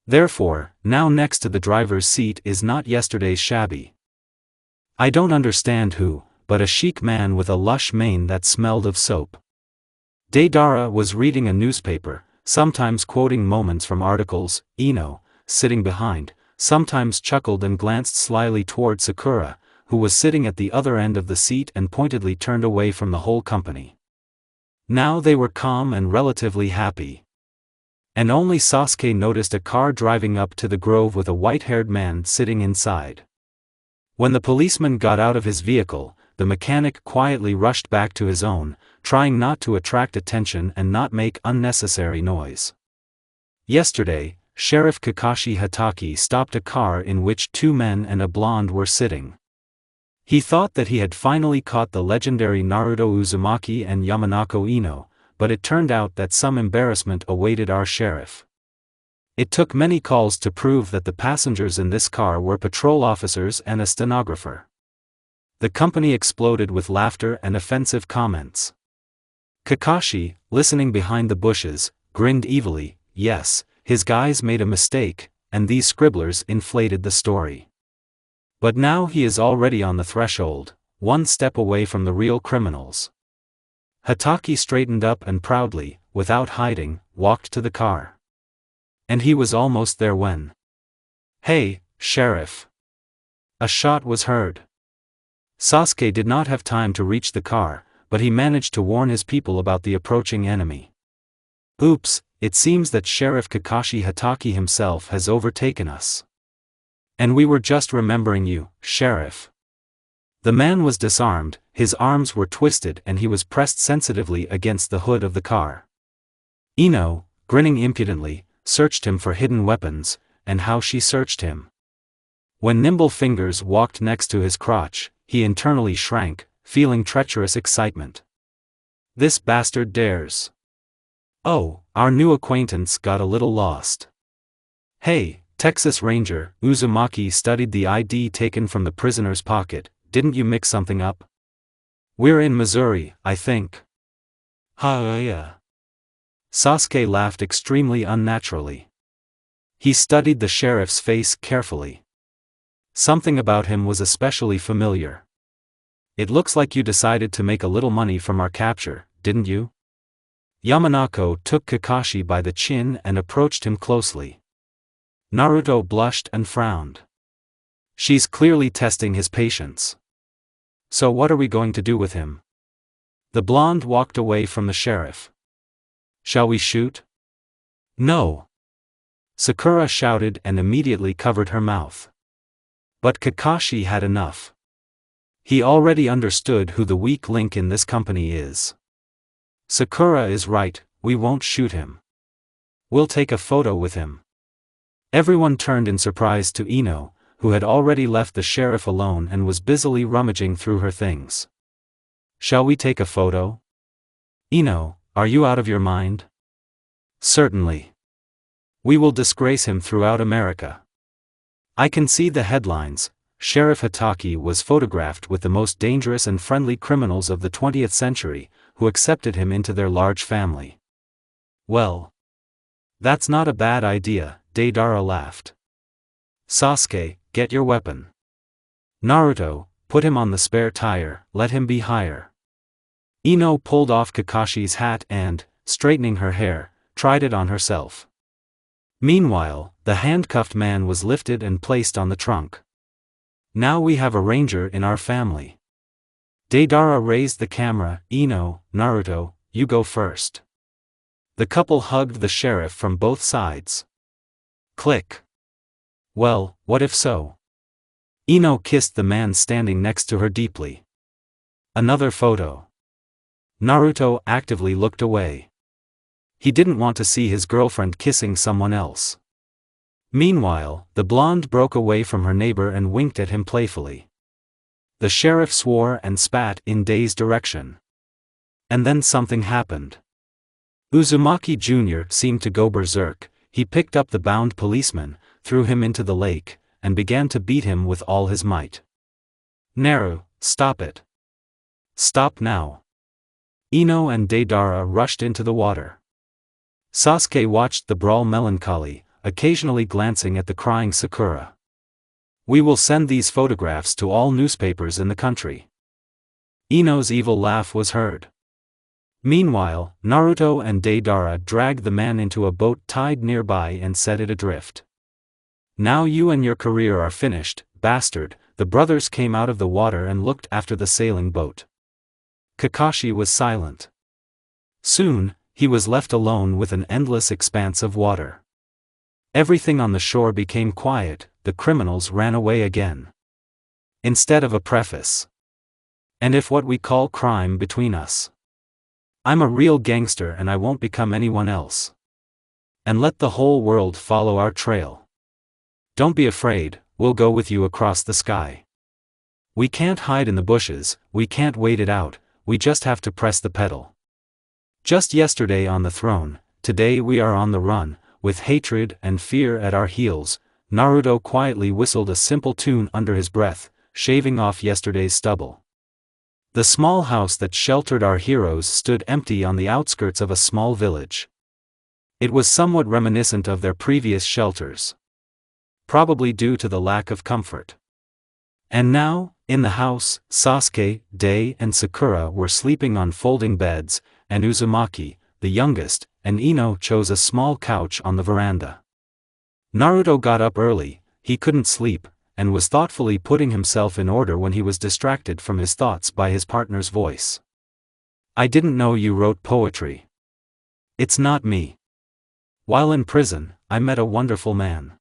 Therefore, now next to the driver's seat is not yesterday's shabby. I don't understand who, but a chic man with a lush mane that smelled of soap. Deidara was reading a newspaper, sometimes quoting moments from articles. Ino, sitting behind, sometimes chuckled and glanced slyly toward Sakura, who was sitting at the other end of the seat and pointedly turned away from the whole company. Now they were calm and relatively happy. And only Sasuke noticed a car driving up to the grove with a white-haired man sitting inside. When the policeman got out of his vehicle, the mechanic quietly rushed back to his own, trying not to attract attention and not make unnecessary noise. Yesterday, Sheriff Kakashi Hatake stopped a car in which 2 men and a blonde were sitting. He thought that he had finally caught the legendary Naruto Uzumaki and Yamanako Ino, but it turned out that some embarrassment awaited our sheriff. It took many calls to prove that the passengers in this car were patrol officers and a stenographer. The company exploded with laughter and offensive comments. Kakashi, listening behind the bushes, grinned evilly. Yes, his guys made a mistake, and these scribblers inflated the story. But now he is already on the threshold, one step away from the real criminals. Hatake straightened up and proudly, without hiding, walked to the car. And he was almost there when... "Hey, Sheriff!" A shot was heard. Sasuke did not have time to reach the car, but he managed to warn his people about the approaching enemy. "Oops, it seems that Sheriff Kakashi Hatake himself has overtaken us. And we were just remembering you, Sheriff." The man was disarmed, his arms were twisted and he was pressed sensitively against the hood of the car. Ino, grinning impudently, searched him for hidden weapons, and how she searched him. When nimble fingers walked next to his crotch, he internally shrank, feeling treacherous excitement. This bastard dares. Oh, our new acquaintance got a little lost. Hey, Texas Ranger, Uzumaki studied the ID taken from the prisoner's pocket. Didn't you mix something up? We're in Missouri, I think. Yeah. Sasuke laughed extremely unnaturally. He studied the sheriff's face carefully. Something about him was especially familiar. It looks like you decided to make a little money from our capture, didn't you? Yamanako took Kakashi by the chin and approached him closely. Naruto blushed and frowned. She's clearly testing his patience. So what are we going to do with him? The blonde walked away from the sheriff. Shall we shoot? No. Sakura shouted and immediately covered her mouth. But Kakashi had enough. He already understood who the weak link in this company is. Sakura is right, we won't shoot him. We'll take a photo with him. Everyone turned in surprise to Ino, who had already left the sheriff alone and was busily rummaging through her things. Shall we take a photo? Ino, are you out of your mind? Certainly. We will disgrace him throughout America. I can see the headlines. Sheriff Hitaki was photographed with the most dangerous and friendly criminals of the 20th century, who accepted him into their large family. Well, that's not a bad idea, Deidara laughed. Sasuke, get your weapon. Naruto, put him on the spare tire, let him be higher. Ino pulled off Kakashi's hat and, straightening her hair, tried it on herself. Meanwhile, the handcuffed man was lifted and placed on the trunk. Now we have a ranger in our family. Deidara raised the camera. Ino, Naruto, you go first. The couple hugged the sheriff from both sides. Click. Well, what if so? Ino kissed the man standing next to her deeply. Another photo. Naruto actively looked away. He didn't want to see his girlfriend kissing someone else. Meanwhile, the blonde broke away from her neighbor and winked at him playfully. The sheriff swore and spat in Day's direction. And then something happened. Uzumaki Jr. seemed to go berserk. He picked up the bound policeman, threw him into the lake, and began to beat him with all his might. Naru, stop it. Stop now. Ino and Deidara rushed into the water. Sasuke watched the brawl melancholy, occasionally glancing at the crying Sakura. We will send these photographs to all newspapers in the country. Ino's evil laugh was heard. Meanwhile, Naruto and Deidara dragged the man into a boat tied nearby and set it adrift. Now you and your career are finished, bastard. The brothers came out of the water and looked after the sailing boat. Kakashi was silent. Soon, he was left alone with an endless expanse of water. Everything on the shore became quiet. The criminals ran away again. Instead of a preface. And if what we call crime between us. I'm a real gangster and I won't become anyone else. And let the whole world follow our trail. Don't be afraid, we'll go with you across the sky. We can't hide in the bushes, we can't wait it out, we just have to press the pedal. Just yesterday on the throne, today we are on the run, with hatred and fear at our heels. Naruto quietly whistled a simple tune under his breath, shaving off yesterday's stubble. The small house that sheltered our heroes stood empty on the outskirts of a small village. It was somewhat reminiscent of their previous shelters. Probably due to the lack of comfort. And now, in the house, Sasuke, Day and Sakura were sleeping on folding beds, and Uzumaki, the youngest, and Ino chose a small couch on the veranda. Naruto got up early. He couldn't sleep, and was thoughtfully putting himself in order when he was distracted from his thoughts by his partner's voice. I didn't know you wrote poetry. It's not me. While in prison, I met a wonderful man.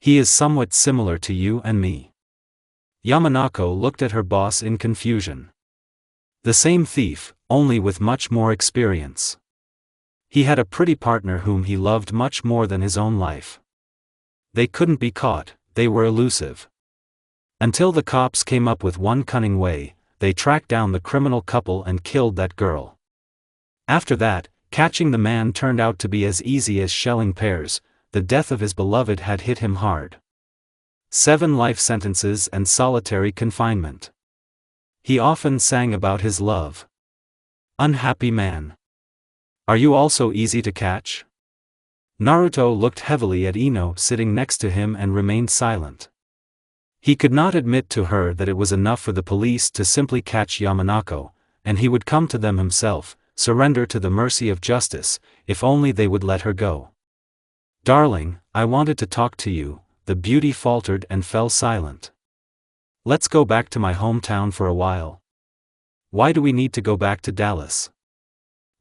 He is somewhat similar to you and me. Yamanako looked at her boss in confusion. The same thief, only with much more experience. He had a pretty partner whom he loved much more than his own life. They couldn't be caught, they were elusive. Until the cops came up with one cunning way, they tracked down the criminal couple and killed that girl. After that, catching the man turned out to be as easy as shelling pears. The death of his beloved had hit him hard. 7 life sentences and solitary confinement. He often sang about his love. Unhappy man. Are you also easy to catch? Naruto looked heavily at Ino sitting next to him and remained silent. He could not admit to her that it was enough for the police to simply catch Yamanako, and he would come to them himself, surrender to the mercy of justice, if only they would let her go. Darling, I wanted to talk to you. The beauty faltered and fell silent. Let's go back to my hometown for a while. why do we need to go back to Dallas?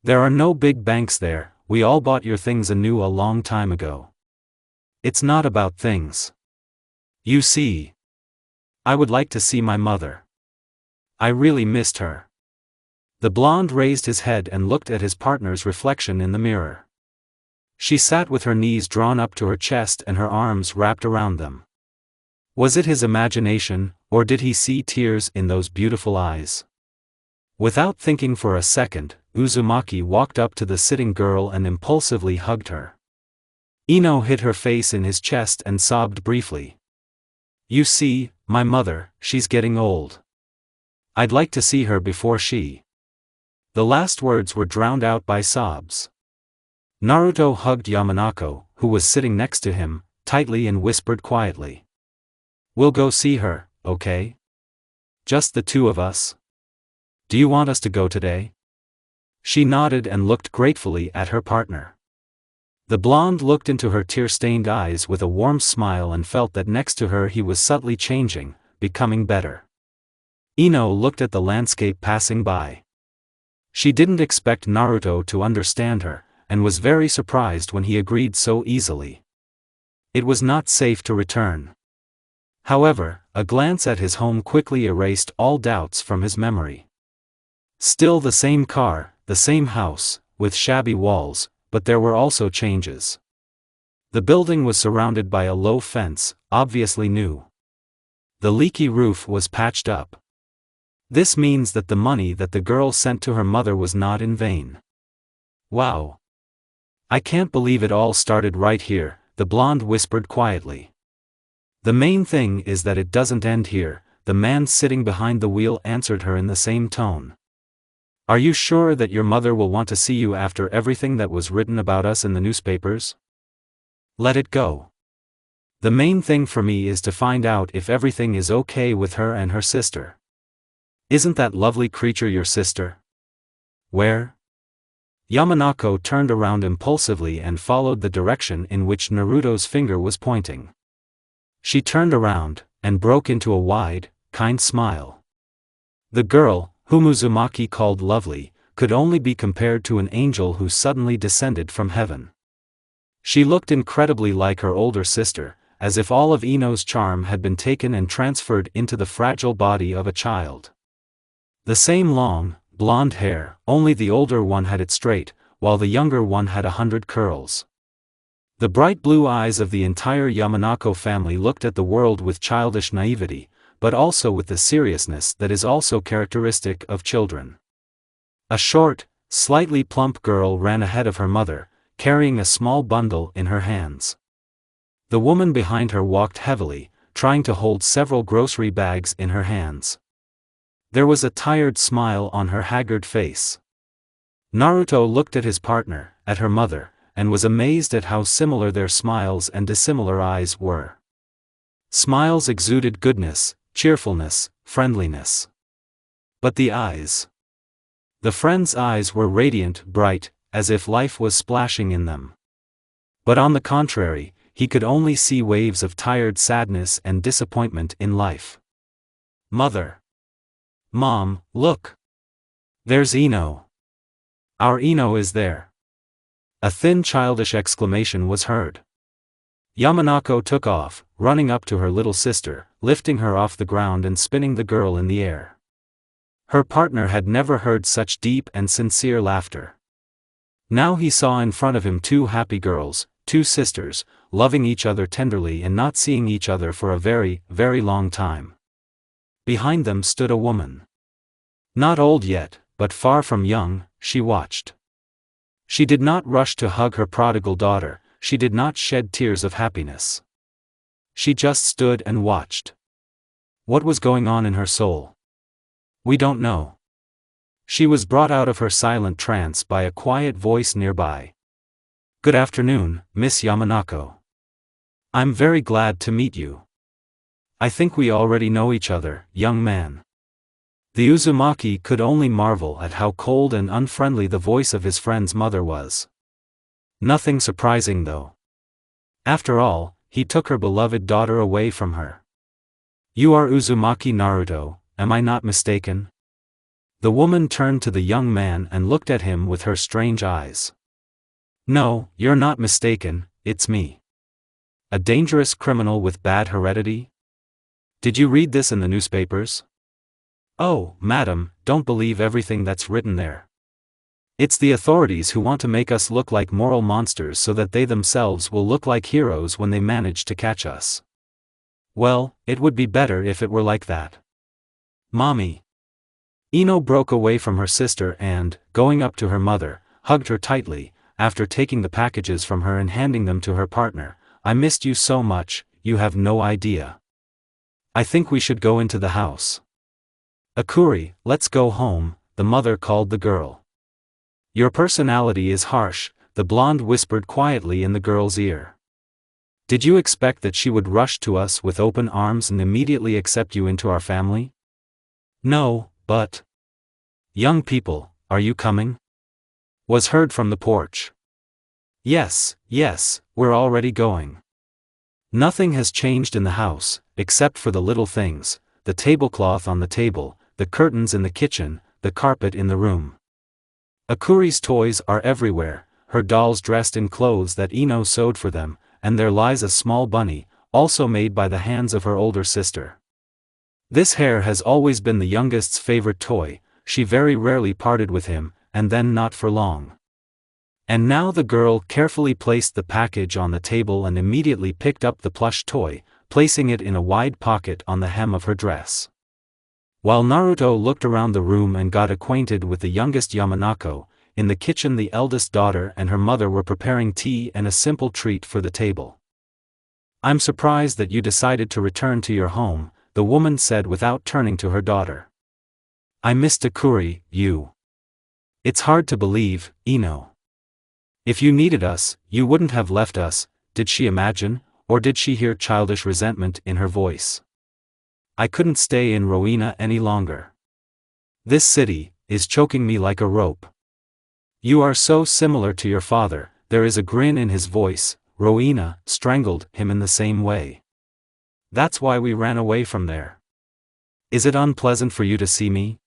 There are no big banks there, we all bought your things anew a long time ago. It's not about things. You see. I would like to see my mother. I really missed her. The blonde raised his head and looked at his partner's reflection in the mirror. She sat with her knees drawn up to her chest and her arms wrapped around them. Was it his imagination, or did he see tears in those beautiful eyes? Without thinking for a second, Uzumaki walked up to the sitting girl and impulsively hugged her. Ino hid her face in his chest and sobbed briefly. You see, my mother, she's getting old. I'd like to see her before she. The last words were drowned out by sobs. Naruto hugged Yamanako, who was sitting next to him, tightly and whispered quietly. We'll go see her, okay? Just the two of us? Do you want us to go today? She nodded and looked gratefully at her partner. The blonde looked into her tear-stained eyes with a warm smile and felt that next to her he was subtly changing, becoming better. Ino looked at the landscape passing by. She didn't expect Naruto to understand her, and was very surprised when he agreed so easily. It was not safe to return. However, a glance at his home quickly erased all doubts from his memory. Still the same car, the same house, with shabby walls, but there were also changes. The building was surrounded by a low fence, obviously new. The leaky roof was patched up. This means that the money that the girl sent to her mother was not in vain. Wow! I can't believe it all started right here, the blonde whispered quietly. The main thing is that it doesn't end here, the man sitting behind the wheel answered her in the same tone. Are you sure that your mother will want to see you after everything that was written about us in the newspapers? Let it go. The main thing for me is to find out if everything is okay with her and her sister. Isn't that lovely creature your sister? Where? Yamanako turned around impulsively and followed the direction in which Naruto's finger was pointing. She turned around, and broke into a wide, kind smile. The girl, whom Uzumaki called lovely, could only be compared to an angel who suddenly descended from heaven. She looked incredibly like her older sister, as if all of Ino's charm had been taken and transferred into the fragile body of a child. The same long, blonde hair, only the older one had it straight, while the younger one had 100 curls. The bright blue eyes of the entire Yamanako family looked at the world with childish naivety, but also with the seriousness that is also characteristic of children. A short, slightly plump girl ran ahead of her mother, carrying a small bundle in her hands. The woman behind her walked heavily, trying to hold several grocery bags in her hands. There was a tired smile on her haggard face. Naruto looked at his partner, at her mother, and was amazed at how similar their smiles and dissimilar eyes were. Smiles exuded goodness, cheerfulness, friendliness. But the eyes. The friend's eyes were radiant, bright, as if life was splashing in them. But on the contrary, he could only see waves of tired sadness and disappointment in life. Mother. Mom, look. There's Ino. Our Ino is there. A thin childish exclamation was heard. Yamanako took off, running up to her little sister, lifting her off the ground and spinning the girl in the air. Her partner had never heard such deep and sincere laughter. Now he saw in front of him two happy girls, two sisters, loving each other tenderly and not seeing each other for a very, very long time. Behind them stood a woman. Not old yet, but far from young, she watched. She did not rush to hug her prodigal daughter, she did not shed tears of happiness. She just stood and watched. What was going on in her soul? We don't know. She was brought out of her silent trance by a quiet voice nearby. Good afternoon, Miss Yamanako. I'm very glad to meet you. I think we already know each other, young man. The Uzumaki could only marvel at how cold and unfriendly the voice of his friend's mother was. Nothing surprising though. After all, he took her beloved daughter away from her. You are Uzumaki Naruto, am I not mistaken? The woman turned to the young man and looked at him with her strange eyes. No, you're not mistaken, it's me. A dangerous criminal with bad heredity? Did you read this in the newspapers? Oh, madam, don't believe everything that's written there. It's the authorities who want to make us look like moral monsters so that they themselves will look like heroes when they manage to catch us. Well, it would be better if it were like that. Mommy. Ino broke away from her sister and, going up to her mother, hugged her tightly, after taking the packages from her and handing them to her partner. I missed you so much, you have no idea. I think we should go into the house. Akuri, let's go home, the mother called the girl. Your personality is harsh, the blonde whispered quietly in the girl's ear. Did you expect that she would rush to us with open arms and immediately accept you into our family? No, but... Young people, are you coming? Was heard from the porch. Yes, we're already going. Nothing has changed in the house, except for the little things, the tablecloth on the table, the curtains in the kitchen, the carpet in the room. Akuri's toys are everywhere, her dolls dressed in clothes that Ino sewed for them, and there lies a small bunny, also made by the hands of her older sister. This hare has always been the youngest's favorite toy, she very rarely parted with him, and then not for long. And now the girl carefully placed the package on the table and immediately picked up the plush toy, placing it in a wide pocket on the hem of her dress. While Naruto looked around the room and got acquainted with the youngest Yamanako, in the kitchen the eldest daughter and her mother were preparing tea and a simple treat for the table. I'm surprised that you decided to return to your home, the woman said without turning to her daughter. I missed Akuri, you. It's hard to believe, Ino. If you needed us, you wouldn't have left us, did she imagine, or did she hear childish resentment in her voice? I couldn't stay in Roina any longer. This city is choking me like a rope. You are so similar to your father, there is a grin in his voice, Roina strangled him in the same way. That's why we ran away from there. Is it unpleasant for you to see me?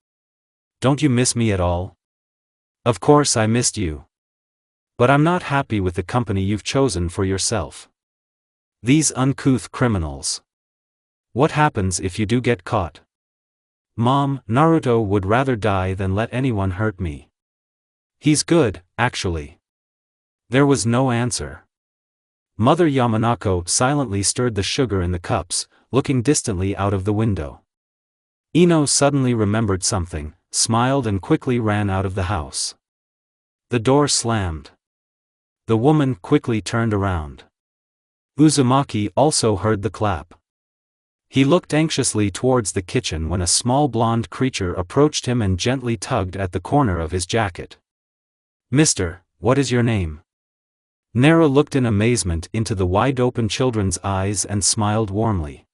Don't you miss me at all? Of course I missed you. But I'm not happy with the company you've chosen for yourself. These uncouth criminals. What happens if you do get caught? Mom, Naruto would rather die than let anyone hurt me. He's good, actually. There was no answer. Mother Yamanako silently stirred the sugar in the cups, looking distantly out of the window. Ino suddenly remembered something, smiled and quickly ran out of the house. The door slammed. The woman quickly turned around. Uzumaki also heard the clap. He looked anxiously towards the kitchen when a small blonde creature approached him and gently tugged at the corner of his jacket. Mister, what is your name? Naru looked in amazement into the wide-open children's eyes and smiled warmly.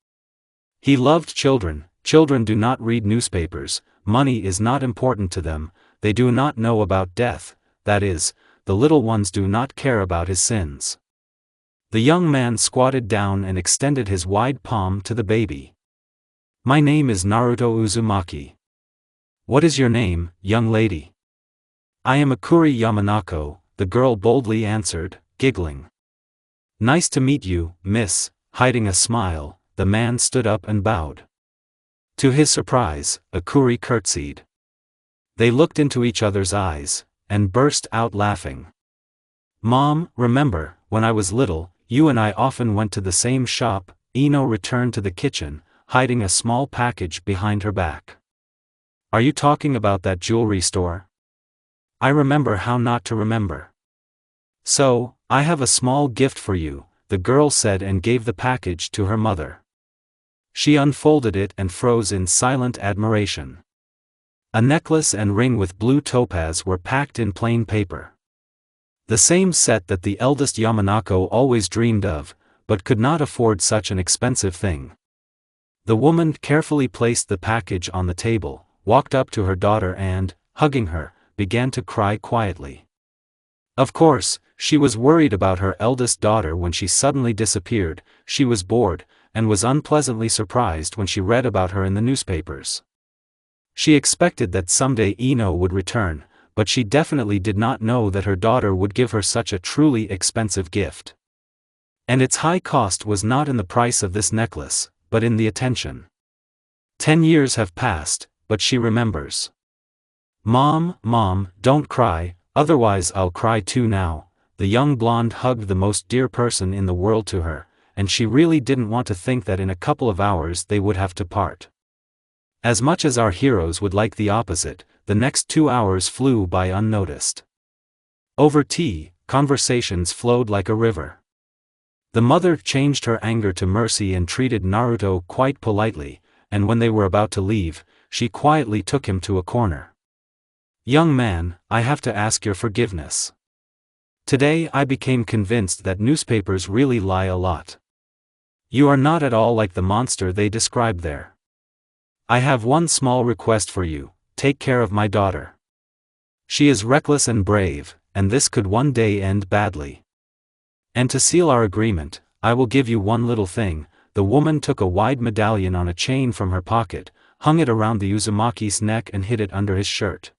He loved children. Children do not read newspapers, money is not important to them, they do not know about death, that is, the little ones do not care about his sins. The young man squatted down and extended his wide palm to the baby. My name is Naruto Uzumaki. What is your name, young lady? I am Akuri Yamanako, the girl boldly answered, giggling. Nice to meet you, miss. Hiding a smile, the man stood up and bowed. To his surprise, Akuri curtsied. They looked into each other's eyes, and burst out laughing. Mom, remember, when I was little, you and I often went to the same shop. Ino returned to the kitchen, hiding a small package behind her back. Are you talking about that jewelry store? I remember how not to remember. So, I have a small gift for you, the girl said and gave the package to her mother. She unfolded it and froze in silent admiration. A necklace and ring with blue topaz were packed in plain paper. The same set that the eldest Yamanako always dreamed of, but could not afford such an expensive thing. The woman carefully placed the package on the table, walked up to her daughter and, hugging her, began to cry quietly. Of course, she was worried about her eldest daughter when she suddenly disappeared. She was bored, and was unpleasantly surprised when she read about her in the newspapers. She expected that someday Ino would return, but she definitely did not know that her daughter would give her such a truly expensive gift. And its high cost was not in the price of this necklace, but in the attention. 10 years have passed, but she remembers. Mom, don't cry, otherwise I'll cry too now." The young blonde hugged the most dear person in the world to her, and she really didn't want to think that in a couple of hours they would have to part. As much as our heroes would like the opposite, the next 2 hours flew by unnoticed. Over tea, conversations flowed like a river. The mother changed her anger to mercy and treated Naruto quite politely, and when they were about to leave, she quietly took him to a corner. "Young man, I have to ask your forgiveness. Today I became convinced that newspapers really lie a lot. You are not at all like the monster they describe there. I have one small request for you: take care of my daughter. She is reckless and brave, and this could one day end badly. And to seal our agreement, I will give you one little thing." The woman took a wide medallion on a chain from her pocket, hung it around the Uzumaki's neck and hid it under his shirt.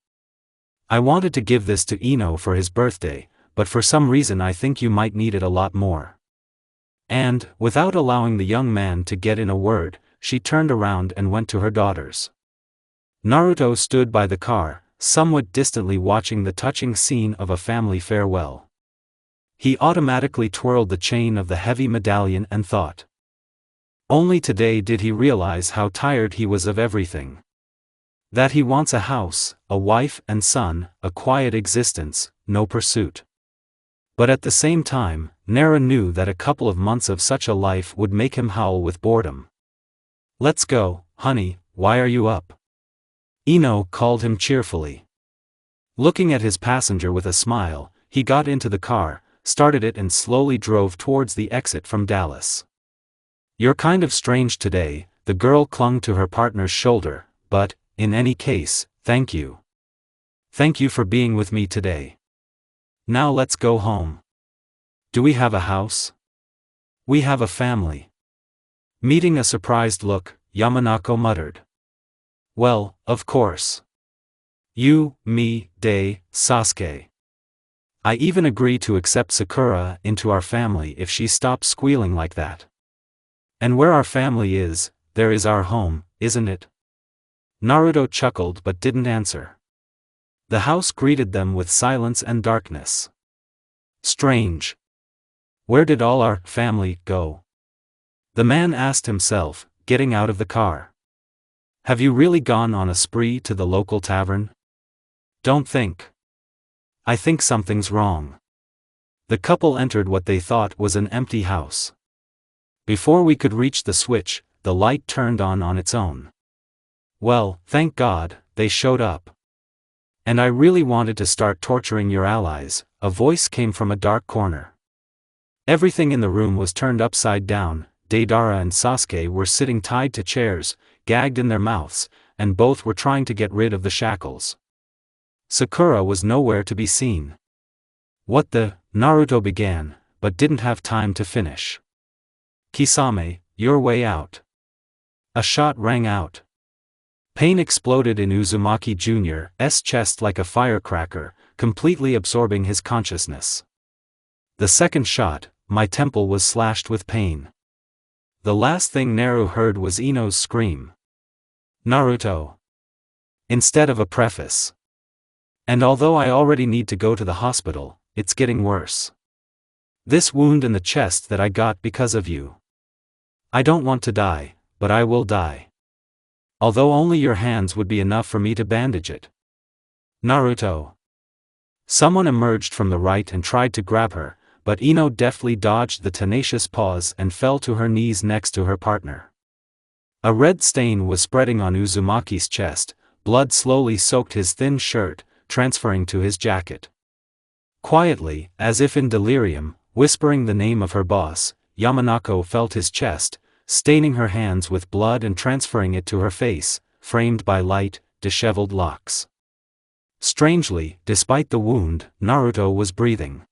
"I wanted to give this to Ino for his birthday, but for some reason I think you might need it a lot more." And, without allowing the young man to get in a word, she turned around and went to her daughters. Naruto stood by the car, somewhat distantly watching the touching scene of a family farewell. He automatically twirled the chain of the heavy medallion and thought. Only today did he realize how tired he was of everything. That he wants a house, a wife and son, a quiet existence, no pursuit. But at the same time, Naru knew that a couple of months of such a life would make him howl with boredom. "Let's go, honey, why are you up?" Ino called him cheerfully. Looking at his passenger with a smile, he got into the car, started it and slowly drove towards the exit from Dallas. "You're kind of strange today," the girl clung to her partner's shoulder, "but, in any case, thank you. Thank you for being with me today. Now let's go home." "Do we have a house?" "We have a family." Meeting a surprised look, Yamanako muttered. "Well, of course. You, me, Sasuke. I even agree to accept Sakura into our family if she stops squealing like that. And where our family is, there is our home, isn't it?" Naruto chuckled but didn't answer. The house greeted them with silence and darkness. Strange. Where did all our family go? The man asked himself, getting out of the car. "Have you really gone on a spree to the local tavern?" "Don't think. I think something's wrong." The couple entered what they thought was an empty house. Before we could reach the switch, the light turned on its own. "Well, thank God, they showed up. And I really wanted to start torturing your allies," a voice came from a dark corner. Everything in the room was turned upside down. Deidara and Sasuke were sitting tied to chairs, gagged in their mouths, and both were trying to get rid of the shackles. Sakura was nowhere to be seen. "What the?" Naruto began, but didn't have time to finish. "Kisame, your way out." A shot rang out. Pain exploded in Uzumaki Jr.'s chest like a firecracker, completely absorbing his consciousness. The second shot, my temple was slashed with pain. The last thing Naru heard was Ino's scream. "Naruto." Instead of a preface. "And although I already need to go to the hospital, it's getting worse. This wound in the chest that I got because of you. I don't want to die, but I will die. Although only your hands would be enough for me to bandage it." "Naruto." Someone emerged from the right and tried to grab her, but Ino deftly dodged the tenacious paws and fell to her knees next to her partner. A red stain was spreading on Uzumaki's chest, blood slowly soaked his thin shirt, transferring to his jacket. Quietly, as if in delirium, whispering the name of her boss, Yamanako felt his chest, staining her hands with blood and transferring it to her face, framed by light, disheveled locks. Strangely, despite the wound, Naruto was breathing.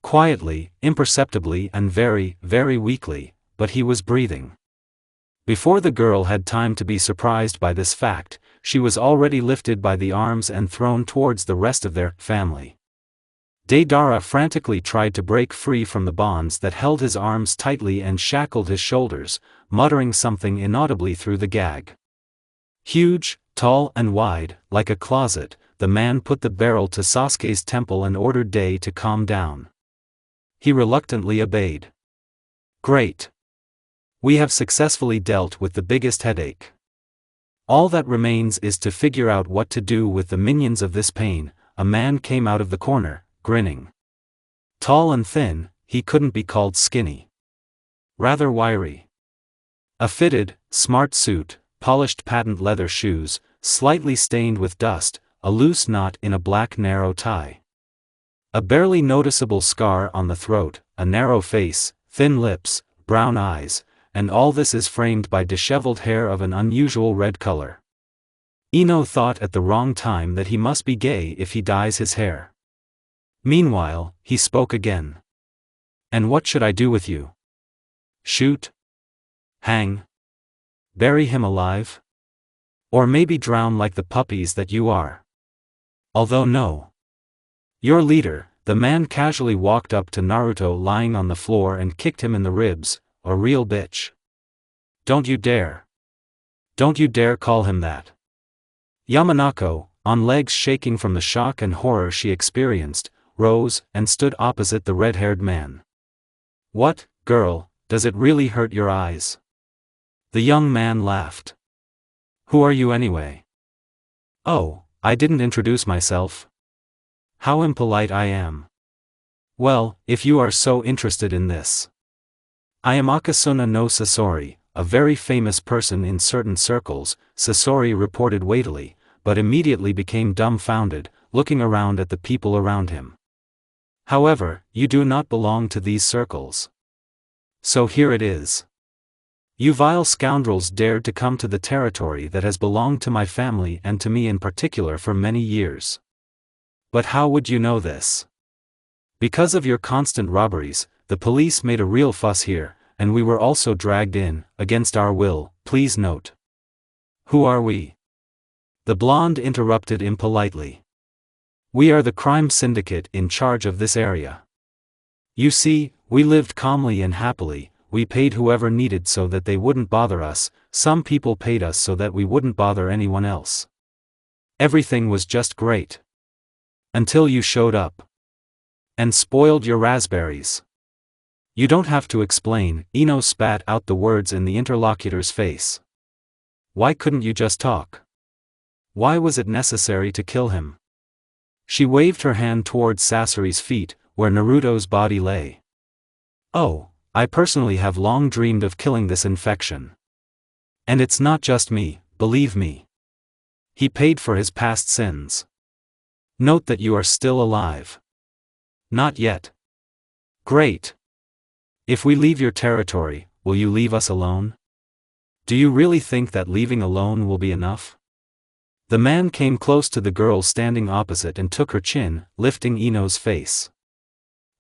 Quietly, imperceptibly and very, very weakly, but he was breathing. Before the girl had time to be surprised by this fact, she was already lifted by the arms and thrown towards the rest of their family. Deidara frantically tried to break free from the bonds that held his arms tightly and shackled his shoulders, muttering something inaudibly through the gag. Huge, tall and wide, like a closet, the man put the barrel to Sasuke's temple and ordered Dei to calm down. He reluctantly obeyed. Great. We have successfully dealt with the biggest headache. All that remains is to figure out what to do with the minions of this pain. A man came out of the corner, grinning. Tall and thin, he couldn't be called skinny. Rather wiry. A fitted, smart suit, polished patent leather shoes, slightly stained with dust, a loose knot in a black narrow tie. A barely noticeable scar on the throat, a narrow face, thin lips, brown eyes, and all this is framed by disheveled hair of an unusual red color. Ino thought at the wrong time that he must be gay if he dyes his hair. Meanwhile, he spoke again. And what should I do with you? Shoot? Hang? Bury him alive? Or maybe drown like the puppies that you are? Although no. Your leader, the man casually walked up to Naruto lying on the floor and kicked him in the ribs. A real bitch. Don't you dare. Don't you dare call him that. Yamanako, on legs shaking from the shock and horror she experienced, rose and stood opposite the red-haired man. What, girl, does it really hurt your eyes? The young man laughed. Who are you anyway? Oh, I didn't introduce myself. How impolite I am. Well, if you are so interested in this. I am Akasuna no Sasori, a very famous person in certain circles, Sasori reported weightily, but immediately became dumbfounded, looking around at the people around him. However, you do not belong to these circles. So here it is. You vile scoundrels dared to come to the territory that has belonged to my family and to me in particular for many years. But how would you know this? Because of your constant robberies, the police made a real fuss here, and we were also dragged in, against our will, please note. Who are we? The blonde interrupted impolitely. We are the crime syndicate in charge of this area. You see, we lived calmly and happily, we paid whoever needed so that they wouldn't bother us, some people paid us so that we wouldn't bother anyone else. Everything was just great. Until you showed up. And spoiled your raspberries. You don't have to explain, Ino spat out the words in the interlocutor's face. Why couldn't you just talk? Why was it necessary to kill him? She waved her hand towards Sasori's feet, where Naruto's body lay. Oh, I personally have long dreamed of killing this infection. And it's not just me, believe me. He paid for his past sins. Note that you are still alive. Not yet. Great. If we leave your territory, will you leave us alone? Do you really think that leaving alone will be enough? The man came close to the girl standing opposite and took her chin, lifting Ino's face.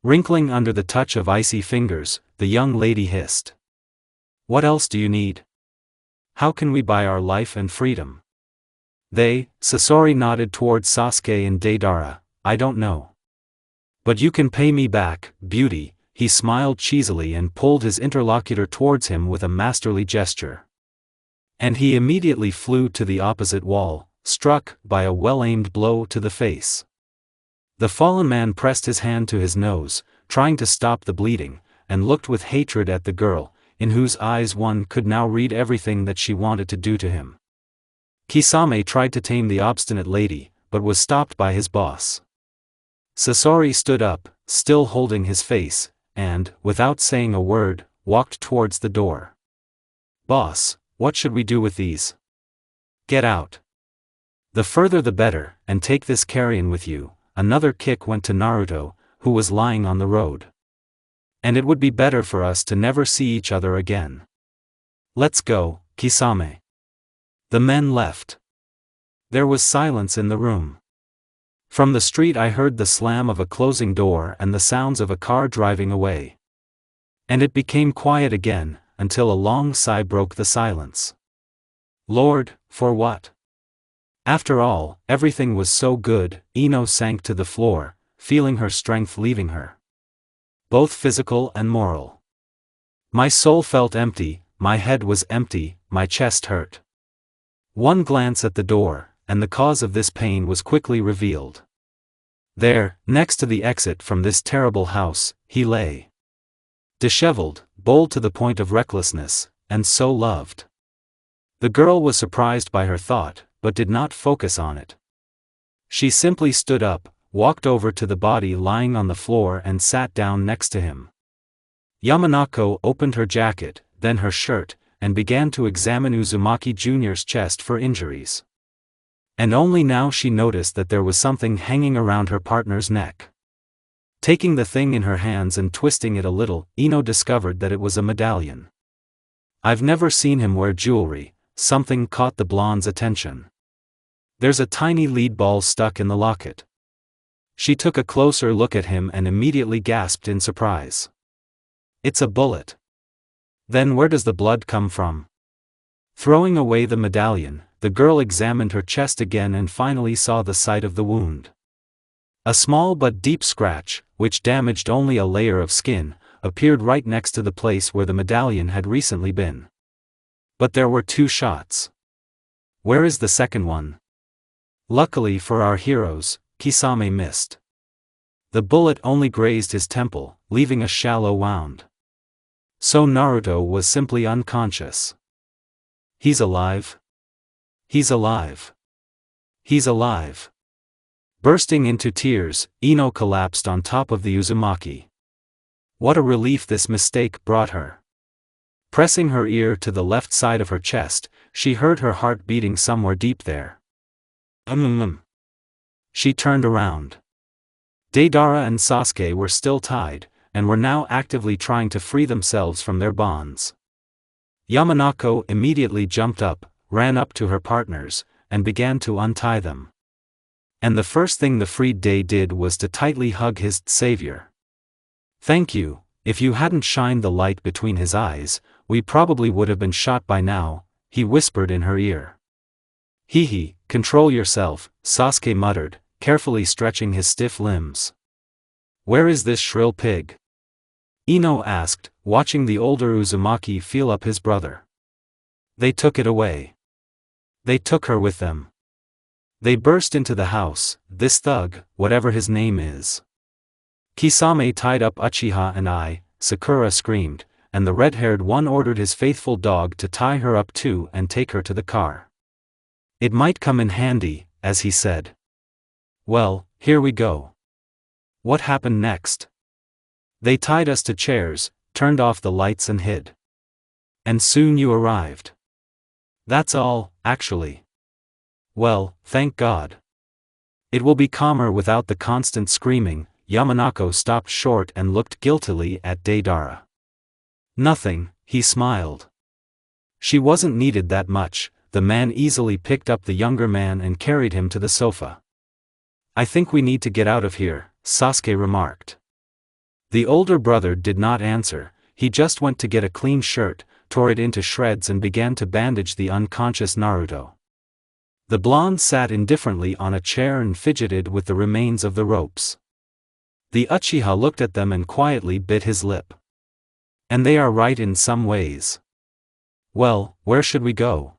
Wrinkling under the touch of icy fingers, the young lady hissed. What else do you need? How can we buy our life and freedom? Sasori nodded towards Sasuke and Deidara, I don't know. But you can pay me back, beauty. He smiled cheesily and pulled his interlocutor towards him with a masterly gesture. And he immediately flew to the opposite wall, struck by a well-aimed blow to the face. The fallen man pressed his hand to his nose, trying to stop the bleeding, and looked with hatred at the girl, in whose eyes one could now read everything that she wanted to do to him. Kisame tried to tame the obstinate lady, but was stopped by his boss. Sasori stood up, still holding his face, and, without saying a word, walked towards the door. Boss, what should we do with these? Get out. The further the better, and take this carrion with you. Another kick went to Naruto, who was lying on the road. And it would be better for us to never see each other again. Let's go, Kisame. The men left. There was silence in the room. From the street I heard the slam of a closing door and the sounds of a car driving away. And it became quiet again, until a long sigh broke the silence. Lord, for what? After all, everything was so good. Ino sank to the floor, feeling her strength leaving her. Both physical and moral. My soul felt empty, my head was empty, my chest hurt. One glance at the door, and the cause of this pain was quickly revealed. There, next to the exit from this terrible house, he lay. Disheveled, bold to the point of recklessness, and so loved. The girl was surprised by her thought, but did not focus on it. She simply stood up, walked over to the body lying on the floor and sat down next to him. Yamanako opened her jacket, then her shirt, and began to examine Uzumaki Jr.'s chest for injuries. And only now she noticed that there was something hanging around her partner's neck. Taking the thing in her hands and twisting it a little, Ino discovered that it was a medallion. I've never seen him wear jewelry. Something caught the blonde's attention. There's a tiny lead ball stuck in the locket. She took a closer look at him and immediately gasped in surprise. It's a bullet. Then where does the blood come from? Throwing away the medallion, the girl examined her chest again and finally saw the site of the wound. A small but deep scratch, which damaged only a layer of skin, appeared right next to the place where the medallion had recently been. But there were 2 shots. Where is the second one? Luckily for our heroes, Kisame missed. The bullet only grazed his temple, leaving a shallow wound. So Naruto was simply unconscious. He's alive. He's alive. He's alive. Bursting into tears, Ino collapsed on top of the Uzumaki. What a relief this mistake brought her. Pressing her ear to the left side of her chest, she heard her heart beating somewhere deep there. She turned around. Deidara and Sasuke were still tied, and were now actively trying to free themselves from their bonds. Yamanako immediately jumped up, ran up to her partners, and began to untie them. And the first thing the freed Dei did was to tightly hug his savior. Thank you. If you hadn't shined the light between his eyes, we probably would have been shot by now, he whispered in her ear. Hee, control yourself, Sasuke muttered, carefully stretching his stiff limbs. Where is this shrill pig? Ino asked, watching the older Uzumaki feel up his brother. They took it away. They took her with them. They burst into the house, this thug, whatever his name is. Kisame tied up Uchiha and I, Sakura screamed, and the red-haired one ordered his faithful dog to tie her up too and take her to the car. It might come in handy, as he said. Well, here we go. What happened next? They tied us to chairs, turned off the lights and hid. And soon you arrived. That's all, actually. Well, thank God. It will be calmer without the constant screaming. Yamanako stopped short and looked guiltily at Deidara. Nothing, he smiled. She wasn't needed that much. The man easily picked up the younger man and carried him to the sofa. I think we need to get out of here, Sasuke remarked. The older brother did not answer. He just went to get a clean shirt, tore it into shreds and began to bandage the unconscious Naruto. The blonde sat indifferently on a chair and fidgeted with the remains of the ropes. The Uchiha looked at them and quietly bit his lip. And they are right in some ways. Well, where should we go?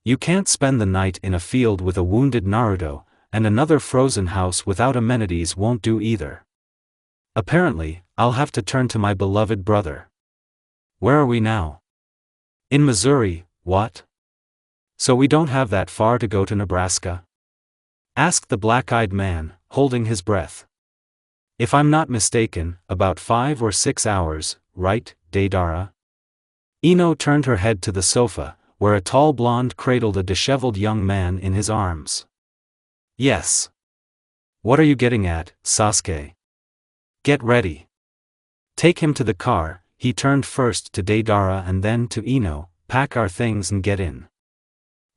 You can't spend the night in a field with a wounded Naruto, and another frozen house without amenities won't do either. Apparently, I'll have to turn to my beloved brother. Where are we now? In Missouri, what? So we don't have that far to go to Nebraska? Asked the black-eyed man, holding his breath. If I'm not mistaken, about 5 or 6 hours, right, Deidara? Ino turned her head to the sofa, where a tall blonde cradled a disheveled young man in his arms. Yes. What are you getting at, Sasuke? Get ready. Take him to the car. He turned first to Deidara and then to Ino. Pack our things and get in.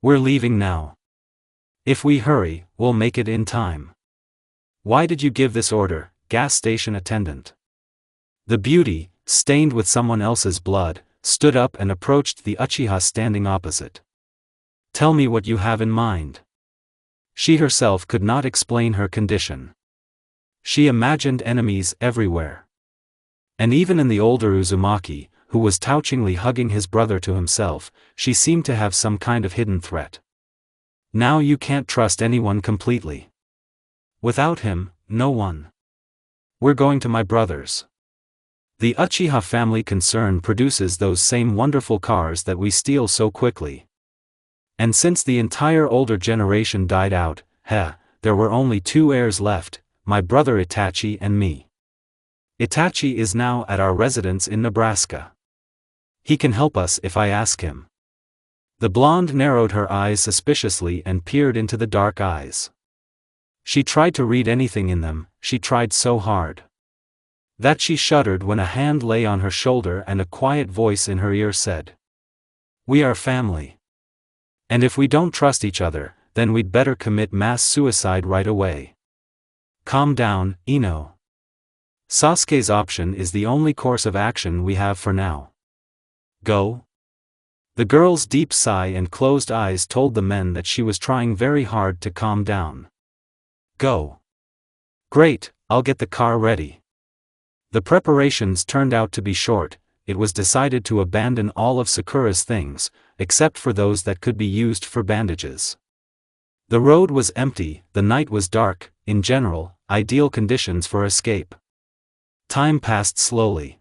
We're leaving now. If we hurry, we'll make it in time. Why did you give this order, gas station attendant? The beauty, stained with someone else's blood, stood up and approached the Uchiha standing opposite. Tell me what you have in mind. She herself could not explain her condition. She imagined enemies everywhere. And even in the older Uzumaki, who was touchingly hugging his brother to himself, she seemed to have some kind of hidden threat. Now you can't trust anyone completely. Without him, no one. We're going to my brother's. The Uchiha family concern produces those same wonderful cars that we steal so quickly. And since the entire older generation died out, there were only two heirs left, my brother Itachi and me. Itachi is now at our residence in Nebraska. He can help us if I ask him. The blonde narrowed her eyes suspiciously and peered into the dark eyes. She tried to read anything in them, she tried so hard that she shuddered when a hand lay on her shoulder and a quiet voice in her ear said, "We are family. And if we don't trust each other, then we'd better commit mass suicide right away. Calm down, Ino. Sasuke's option is the only course of action we have for now. Go." The girl's deep sigh and closed eyes told the men that she was trying very hard to calm down. Go. Great, I'll get the car ready. The preparations turned out to be short. It was decided to abandon all of Sakura's things, except for those that could be used for bandages. The road was empty, the night was dark, in general, ideal conditions for escape. Time passed slowly.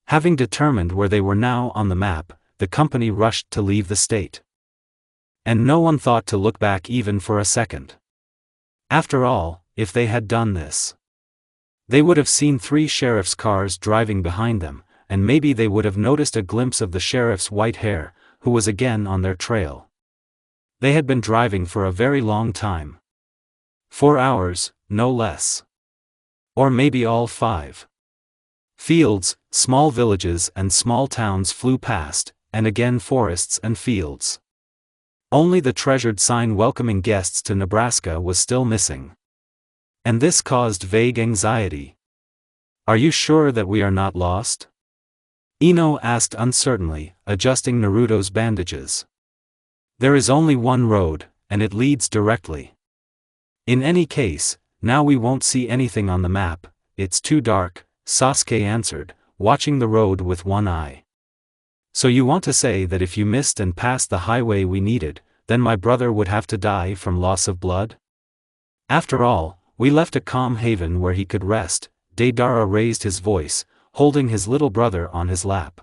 Having determined where they were now on the map, the company rushed to leave the state. And no one thought to look back even for a second. After all, if they had done this, they would have seen 3 sheriff's cars driving behind them, and maybe they would have noticed a glimpse of the sheriff's white hair, who was again on their trail. They had been driving for a very long time. 4 hours, no less. Or maybe all 5. Fields, small villages and small towns flew past, and again forests and fields. Only the treasured sign welcoming guests to Nebraska was still missing. And this caused vague anxiety. Are you sure that we are not lost? Ino asked uncertainly, adjusting Naruto's bandages. There is only one road, and it leads directly. In any case, now we won't see anything on the map, it's too dark, Sasuke answered, watching the road with one eye. So you want to say that if you missed and passed the highway we needed, then my brother would have to die from loss of blood? After all, we left a calm haven where he could rest. Deidara raised his voice, holding his little brother on his lap.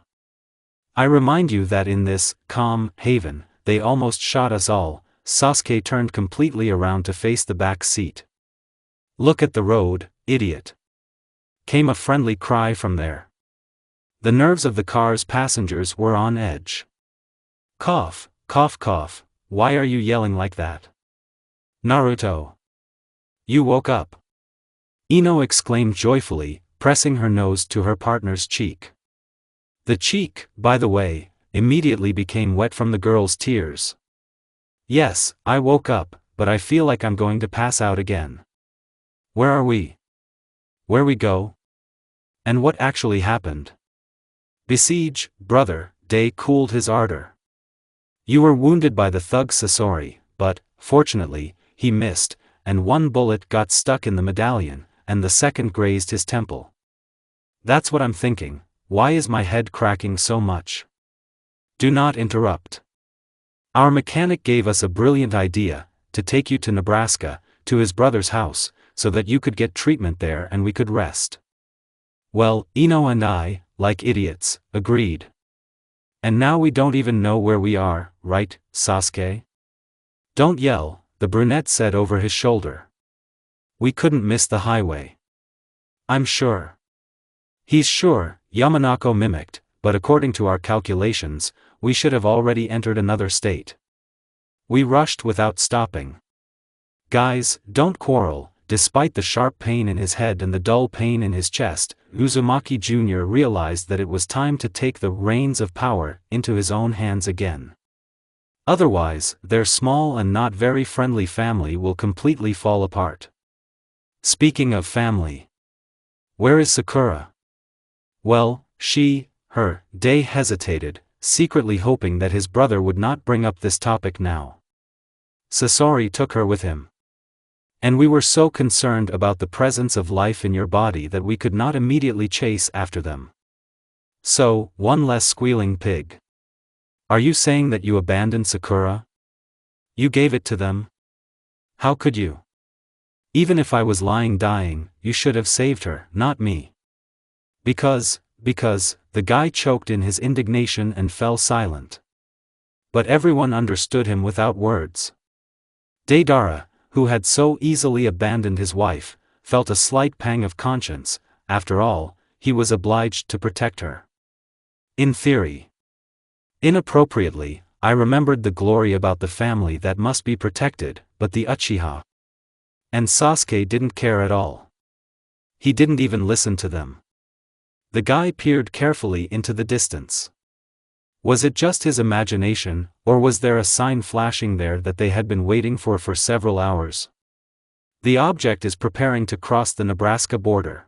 I remind you that in this calm haven, they almost shot us all. Sasuke turned completely around to face the back seat. Look at the road, idiot. Came a friendly cry from there. The nerves of the car's passengers were on edge. Cough, cough, cough, why are you yelling like that? Naruto. You woke up. Ino exclaimed joyfully, pressing her nose to her partner's cheek. The cheek, by the way, immediately became wet from the girl's tears. Yes, I woke up, but I feel like I'm going to pass out again. Where are we? Where we go? And what actually happened? Besiege, brother, Day cooled his ardor. You were wounded by the thug Sasori, but, fortunately, he missed, and one bullet got stuck in the medallion, and the second grazed his temple. That's what I'm thinking, why is my head cracking so much? Do not interrupt. Our mechanic gave us a brilliant idea, to take you to Nebraska, to his brother's house, so that you could get treatment there and we could rest. Well, Ino and I, like idiots, agreed. And now we don't even know where we are, right, Sasuke? Don't yell, the brunette said over his shoulder. We couldn't miss the highway. I'm sure. He's sure, Yamanako mimicked, but according to our calculations, we should have already entered another state. We rushed without stopping. Guys, don't quarrel. Despite the sharp pain in his head and the dull pain in his chest, Uzumaki Jr. realized that it was time to take the reins of power into his own hands again. Otherwise, their small and not very friendly family will completely fall apart. Speaking of family, where is Sakura? Well, Day hesitated, secretly hoping that his brother would not bring up this topic now. Sasori took her with him. And we were so concerned about the presence of life in your body that we could not immediately chase after them. So, one less squealing pig. Are you saying that you abandoned Sakura? You gave it to them? How could you? Even if I was lying dying, you should have saved her, not me. Because, the guy choked in his indignation and fell silent. But everyone understood him without words. Deidara, who had so easily abandoned his wife, felt a slight pang of conscience. After all, he was obliged to protect her. In theory. Inappropriately, I remembered the glory about the family that must be protected, but the Uchiha and Sasuke didn't care at all. He didn't even listen to them. The guy peered carefully into the distance. Was it just his imagination, or was there a sign flashing there that they had been waiting for several hours? The object is preparing to cross the Nebraska border.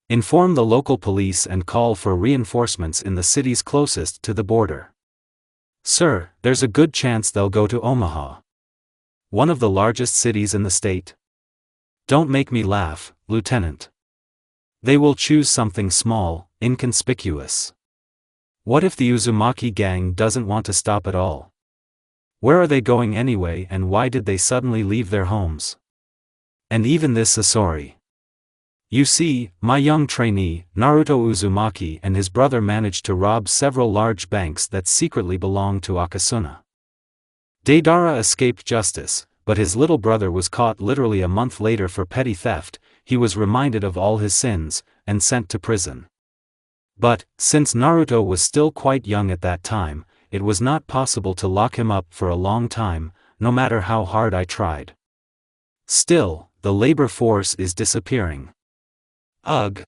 Inform the local police and call for reinforcements in the cities closest to the border. Sir, there's a good chance they'll go to Omaha, one of the largest cities in the state. Don't make me laugh, Lieutenant. They will choose something small, inconspicuous. What if the Uzumaki gang doesn't want to stop at all? Where are they going anyway, and why did they suddenly leave their homes? And even this Sasori. You see, my young trainee, Naruto Uzumaki, and his brother managed to rob several large banks that secretly belonged to Akasuna. Deidara escaped justice, but his little brother was caught literally a month later for petty theft. He was reminded of all his sins, and sent to prison. But, since Naruto was still quite young at that time, it was not possible to lock him up for a long time, no matter how hard I tried. Still, the labor force is disappearing. Ugh.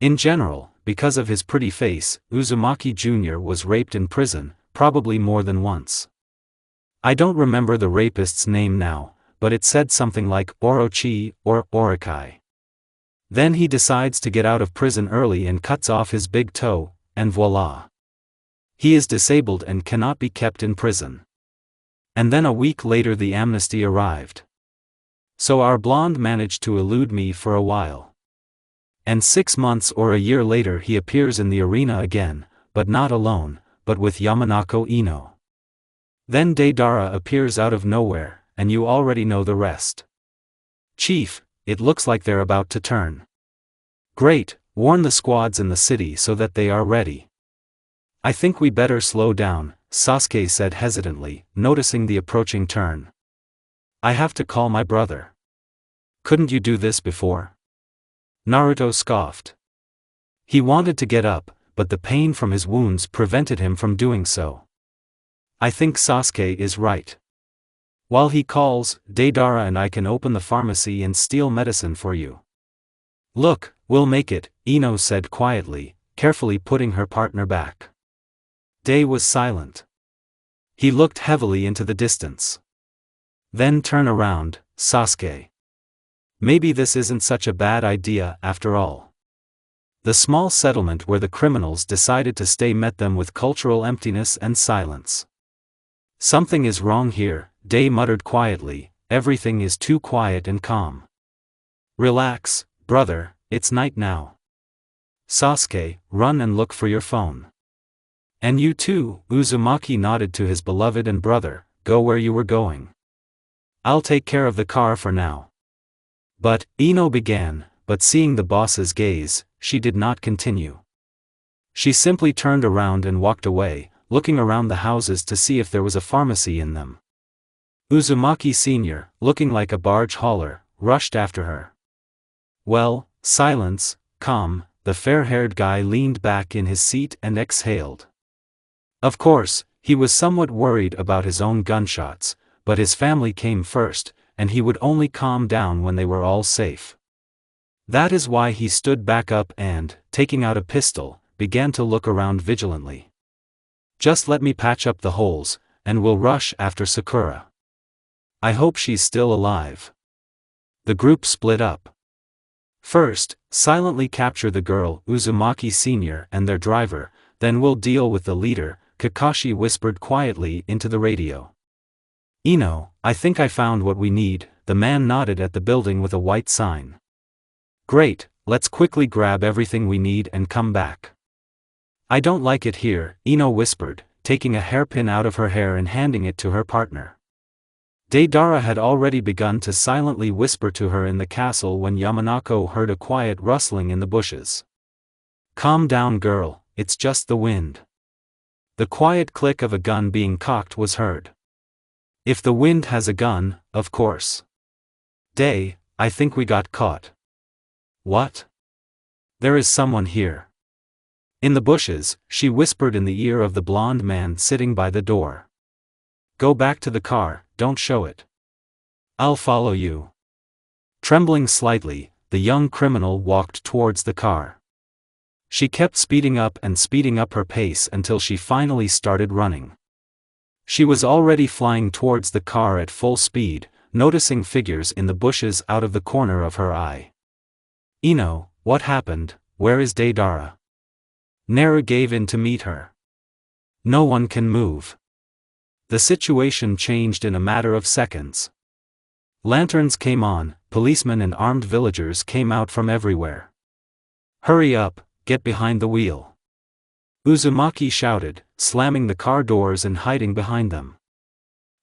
In general, because of his pretty face, Uzumaki Jr. was raped in prison, probably more than once. I don't remember the rapist's name now, but it said something like Orochi or Orokai. Then he decides to get out of prison early and cuts off his big toe, and voila. He is disabled and cannot be kept in prison. And then a week later the amnesty arrived. So our blonde managed to elude me for a while. And 6 months or a year later he appears in the arena again, but not alone, but with Yamanako Ino. Then Deidara appears out of nowhere, and you already know the rest. Chief, it looks like they're about to turn. Great, warn the squads in the city so that they are ready. I think we better slow down, Sasuke said hesitantly, noticing the approaching turn. I have to call my brother. Couldn't you do this before? Naruto scoffed. He wanted to get up, but the pain from his wounds prevented him from doing so. I think Sasuke is right. While he calls, Deidara and I can open the pharmacy and steal medicine for you. Look, we'll make it, Ino said quietly, carefully putting her partner back. Day was silent. He looked heavily into the distance. Then turn around, Sasuke. Maybe this isn't such a bad idea after all. The small settlement where the criminals decided to stay met them with cultural emptiness and silence. Something is wrong here, Day muttered quietly, everything is too quiet and calm. Relax, brother, it's night now. Sasuke, run and look for your phone. And you too, Uzumaki nodded to his beloved and brother, go where you were going. I'll take care of the car for now. But, Ino began, but seeing the boss's gaze, she did not continue. She simply turned around and walked away, looking around the houses to see if there was a pharmacy in them. Uzumaki Sr., looking like a barge hauler, rushed after her. Well, silence, calm, the fair-haired guy leaned back in his seat and exhaled. Of course, he was somewhat worried about his own gunshots, but his family came first, and he would only calm down when they were all safe. That is why he stood back up and, taking out a pistol, began to look around vigilantly. Just let me patch up the holes, and we'll rush after Sakura. I hope she's still alive. The group split up. First, silently capture the girl, Uzumaki Sr. and their driver, then we'll deal with the leader, Kakashi whispered quietly into the radio. Ino, I think I found what we need, the man nodded at the building with a white sign. Great, let's quickly grab everything we need and come back. I don't like it here, Ino whispered, taking a hairpin out of her hair and handing it to her partner. Deidara had already begun to silently whisper to her in the castle when Yamanako heard a quiet rustling in the bushes. Calm down, girl, it's just the wind. The quiet click of a gun being cocked was heard. If the wind has a gun, of course. I think we got caught. What? There is someone here. In the bushes, she whispered in the ear of the blonde man sitting by the door. Go back to the car, don't show it. I'll follow you. Trembling slightly, the young criminal walked towards the car. She kept speeding up her pace until she finally started running. She was already flying towards the car at full speed, noticing figures in the bushes out of the corner of her eye. Ino, what happened? Where is Deidara? Naru gave in to meet her. No one can move. The situation changed in a matter of seconds. Lanterns came on, policemen and armed villagers came out from everywhere. Hurry up, get behind the wheel. Uzumaki shouted, slamming the car doors and hiding behind them.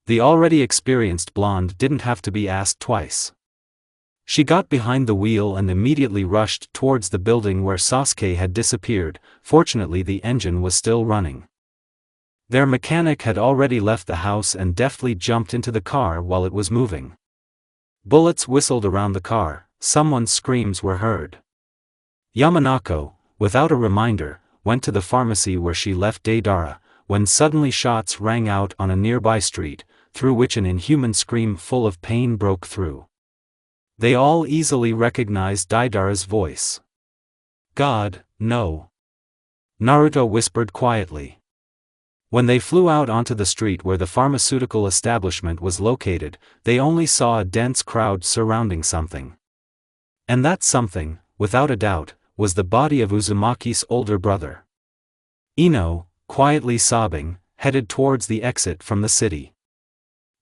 The already experienced blonde didn't have to be asked twice. She got behind the wheel and immediately rushed towards the building where Sasuke had disappeared. Fortunately, the engine was still running. Their mechanic had already left the house and deftly jumped into the car while it was moving. Bullets whistled around the car, someone's screams were heard. Yamanako, without a reminder, went to the pharmacy where she left Deidara, when suddenly shots rang out on a nearby street, through which an inhuman scream full of pain broke through. They all easily recognized Deidara's voice. God, no. Naruto whispered quietly. When they flew out onto the street where the pharmaceutical establishment was located, they only saw a dense crowd surrounding something. And that something, without a doubt, was the body of Uzumaki's older brother. Ino, quietly sobbing, headed towards the exit from the city.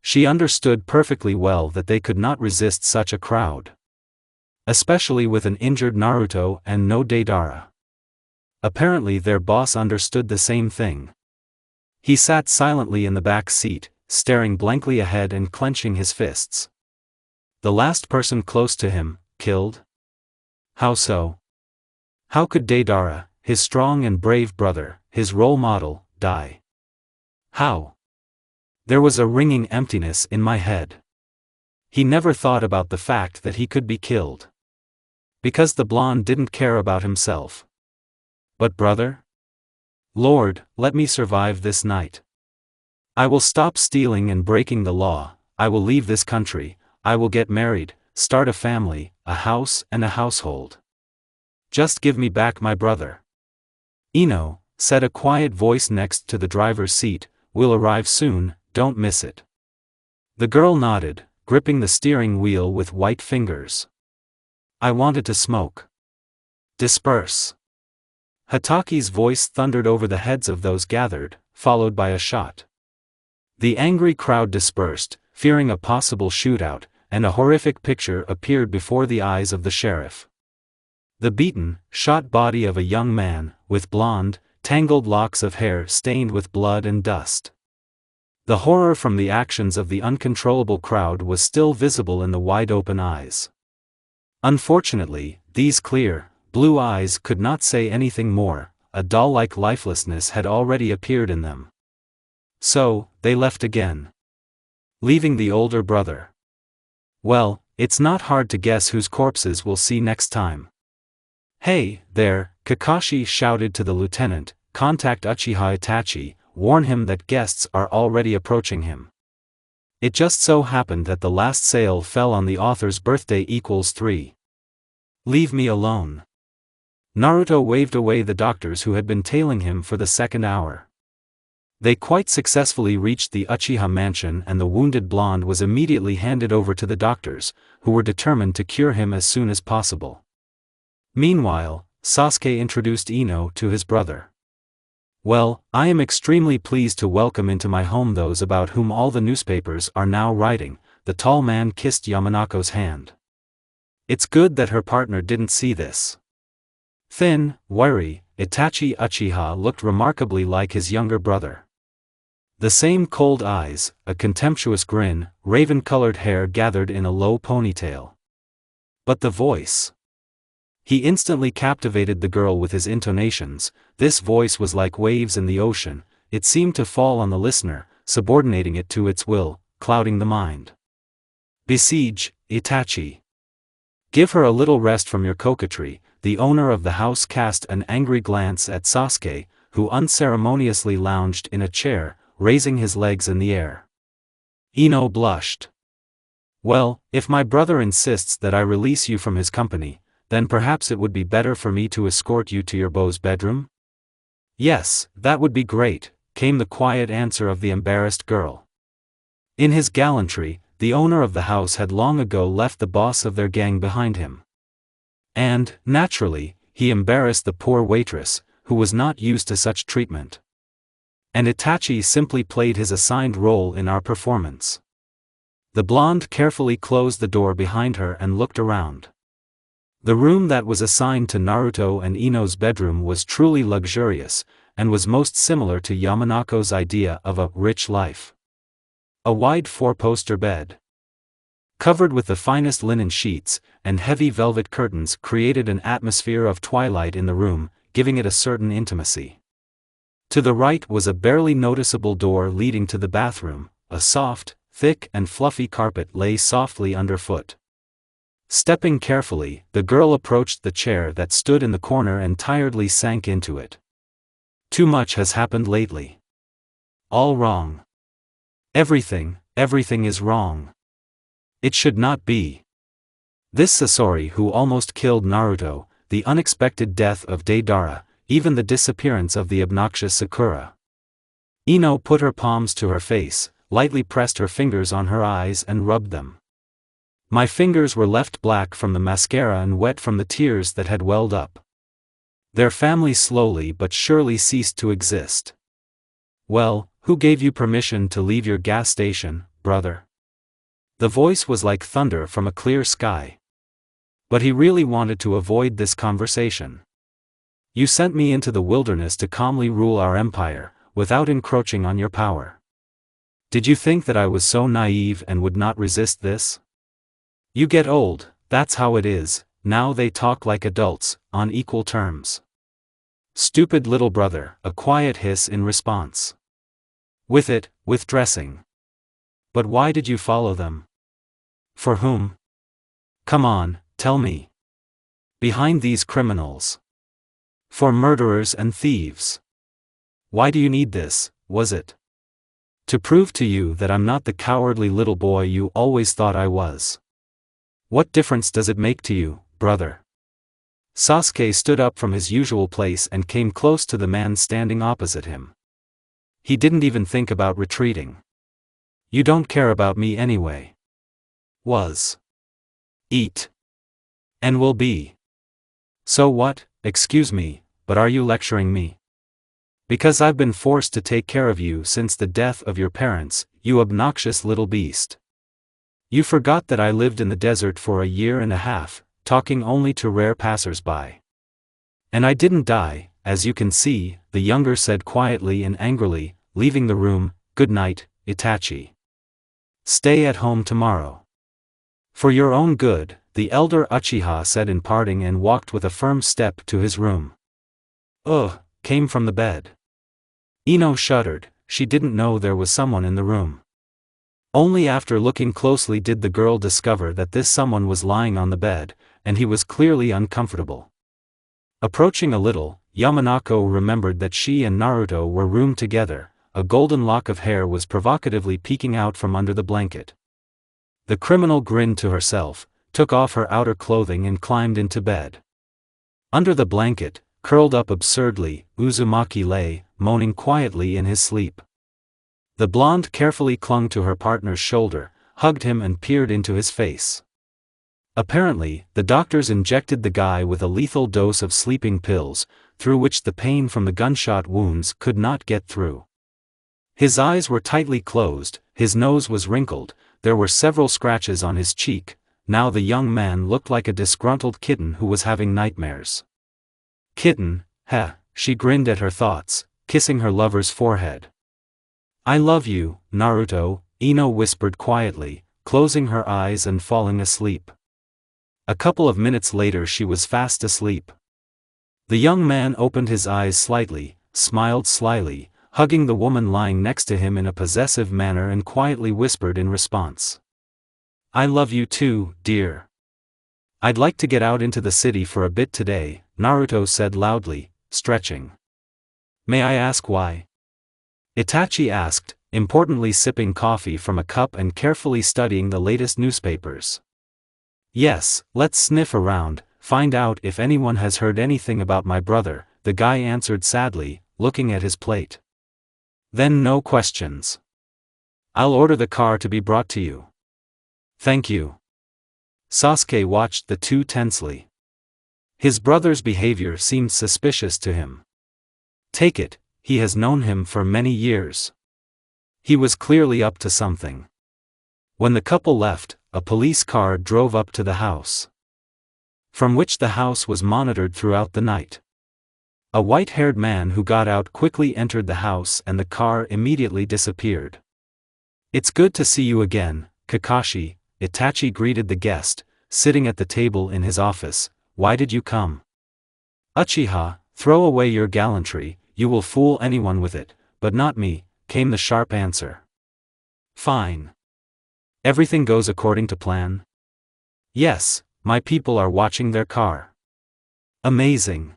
She understood perfectly well that they could not resist such a crowd. Especially with an injured Naruto and no Deidara. Apparently their boss understood the same thing. He sat silently in the back seat, staring blankly ahead and clenching his fists. The last person close to him, killed? How so? How could Deidara, his strong and brave brother, his role model, die? How? There was a ringing emptiness in my head. He never thought about the fact that he could be killed. Because the blonde didn't care about himself. But brother? Lord, let me survive this night. I will stop stealing and breaking the law, I will leave this country, I will get married, start a family, a house and a household. Just give me back my brother. Ino, said a quiet voice next to the driver's seat, we'll arrive soon, don't miss it. The girl nodded, gripping the steering wheel with white fingers. I wanted to smoke. Disperse. Hataki's voice thundered over the heads of those gathered, followed by a shot. The angry crowd dispersed, fearing a possible shootout, and a horrific picture appeared before the eyes of the sheriff. The beaten, shot body of a young man, with blonde, tangled locks of hair stained with blood and dust. The horror from the actions of the uncontrollable crowd was still visible in the wide-open eyes. Unfortunately, these clear, blue eyes could not say anything more, a doll-like lifelessness had already appeared in them. So, they left again. Leaving the older brother. Well, it's not hard to guess whose corpses we'll see next time. Hey, there, Kakashi shouted to the lieutenant, contact Uchiha Itachi, warn him that guests are already approaching him. It just so happened that the last sale fell on the author's birthday =3. Leave me alone. Naruto waved away the doctors who had been tailing him for the second hour. They quite successfully reached the Uchiha mansion and the wounded blonde was immediately handed over to the doctors, who were determined to cure him as soon as possible. Meanwhile, Sasuke introduced Ino to his brother. Well, I am extremely pleased to welcome into my home those about whom all the newspapers are now writing. The tall man kissed Yamanako's hand. It's good that her partner didn't see this. Thin, wiry, Itachi Uchiha looked remarkably like his younger brother. The same cold eyes, a contemptuous grin, raven-colored hair gathered in a low ponytail. But the voice. He instantly captivated the girl with his intonations. This voice was like waves in the ocean. It seemed to fall on the listener, subordinating it to its will, clouding the mind. Besiege, Itachi. Give her a little rest from your coquetry. The owner of the house cast an angry glance at Sasuke, who unceremoniously lounged in a chair, raising his legs in the air. Ino blushed. Well, if my brother insists that I release you from his company, then perhaps it would be better for me to escort you to your beau's bedroom? Yes, that would be great, came the quiet answer of the embarrassed girl. In his gallantry, the owner of the house had long ago left the boss of their gang behind him. And, naturally, he embarrassed the poor waitress, who was not used to such treatment. And Itachi simply played his assigned role in our performance. The blonde carefully closed the door behind her and looked around. The room that was assigned to Naruto and Ino's bedroom was truly luxurious, and was most similar to Yamanako's idea of a rich life. A wide four-poster bed, covered with the finest linen sheets, and heavy velvet curtains created an atmosphere of twilight in the room, giving it a certain intimacy. To the right was a barely noticeable door leading to the bathroom. A soft, thick and fluffy carpet lay softly underfoot. Stepping carefully, the girl approached the chair that stood in the corner and tiredly sank into it. Too much has happened lately. All wrong. Everything is wrong. It should not be. This Sasori who almost killed Naruto, the unexpected death of Deidara, even the disappearance of the obnoxious Sakura. Ino put her palms to her face, lightly pressed her fingers on her eyes and rubbed them. My fingers were left black from the mascara and wet from the tears that had welled up. Their family slowly but surely ceased to exist. Well, who gave you permission to leave your gas station, brother? The voice was like thunder from a clear sky. But he really wanted to avoid this conversation. You sent me into the wilderness to calmly rule our empire, without encroaching on your power. Did you think that I was so naive and would not resist this? You get old, that's how it is. Now they talk like adults, on equal terms. Stupid little brother, a quiet hiss in response. With dressing. But why did you follow them? For whom? Come on, tell me. Behind these criminals. For murderers and thieves. Why do you need this, was it? To prove to you that I'm not the cowardly little boy you always thought I was. What difference does it make to you, brother? Sasuke stood up from his usual place and came close to the man standing opposite him. He didn't even think about retreating. You don't care about me anyway. Was. Eat. And will be. So what? Excuse me, but are you lecturing me? Because I've been forced to take care of you since the death of your parents, you obnoxious little beast. You forgot that I lived in the desert for 1.5 years, talking only to rare passers-by. And I didn't die, as you can see, the younger said quietly and angrily, leaving the room. Good night, Itachi. Stay at home tomorrow. For your own good, the elder Uchiha said in parting and walked with a firm step to his room. Ugh, came from the bed. Ino shuddered, she didn't know there was someone in the room. Only after looking closely did the girl discover that this someone was lying on the bed, and he was clearly uncomfortable. Approaching a little, Yamanako remembered that she and Naruto were roomed together. A golden lock of hair was provocatively peeking out from under the blanket. The criminal grinned to herself, took off her outer clothing and climbed into bed. Under the blanket, curled up absurdly, Uzumaki lay, moaning quietly in his sleep. The blonde carefully clung to her partner's shoulder, hugged him and peered into his face. Apparently, the doctors injected the guy with a lethal dose of sleeping pills, through which the pain from the gunshot wounds could not get through. His eyes were tightly closed, his nose was wrinkled, there were several scratches on his cheek. Now the young man looked like a disgruntled kitten who was having nightmares. Kitten, heh, she grinned at her thoughts, kissing her lover's forehead. I love you, Naruto, Ino whispered quietly, closing her eyes and falling asleep. A couple of minutes later she was fast asleep. The young man opened his eyes slightly, smiled slyly, hugging the woman lying next to him in a possessive manner and quietly whispered in response. I love you too, dear. I'd like to get out into the city for a bit today, Naruto said loudly, stretching. May I ask why? Itachi asked, importantly sipping coffee from a cup and carefully studying the latest newspapers. Yes, let's sniff around, find out if anyone has heard anything about my brother, the guy answered sadly, looking at his plate. Then no questions. I'll order the car to be brought to you. Thank you. Sasuke watched the two tensely. His brother's behavior seemed suspicious to him. Take it, he has known him for many years. He was clearly up to something. When the couple left, a police car drove up to the house, from which the house was monitored throughout the night. A white-haired man who got out quickly entered the house and the car immediately disappeared. It's good to see you again, Kakashi, Itachi greeted the guest, sitting at the table in his office. Why did you come? Uchiha, throw away your gallantry, you will fool anyone with it, but not me, came the sharp answer. Fine. Everything goes according to plan? Yes, my people are watching their car. Amazing.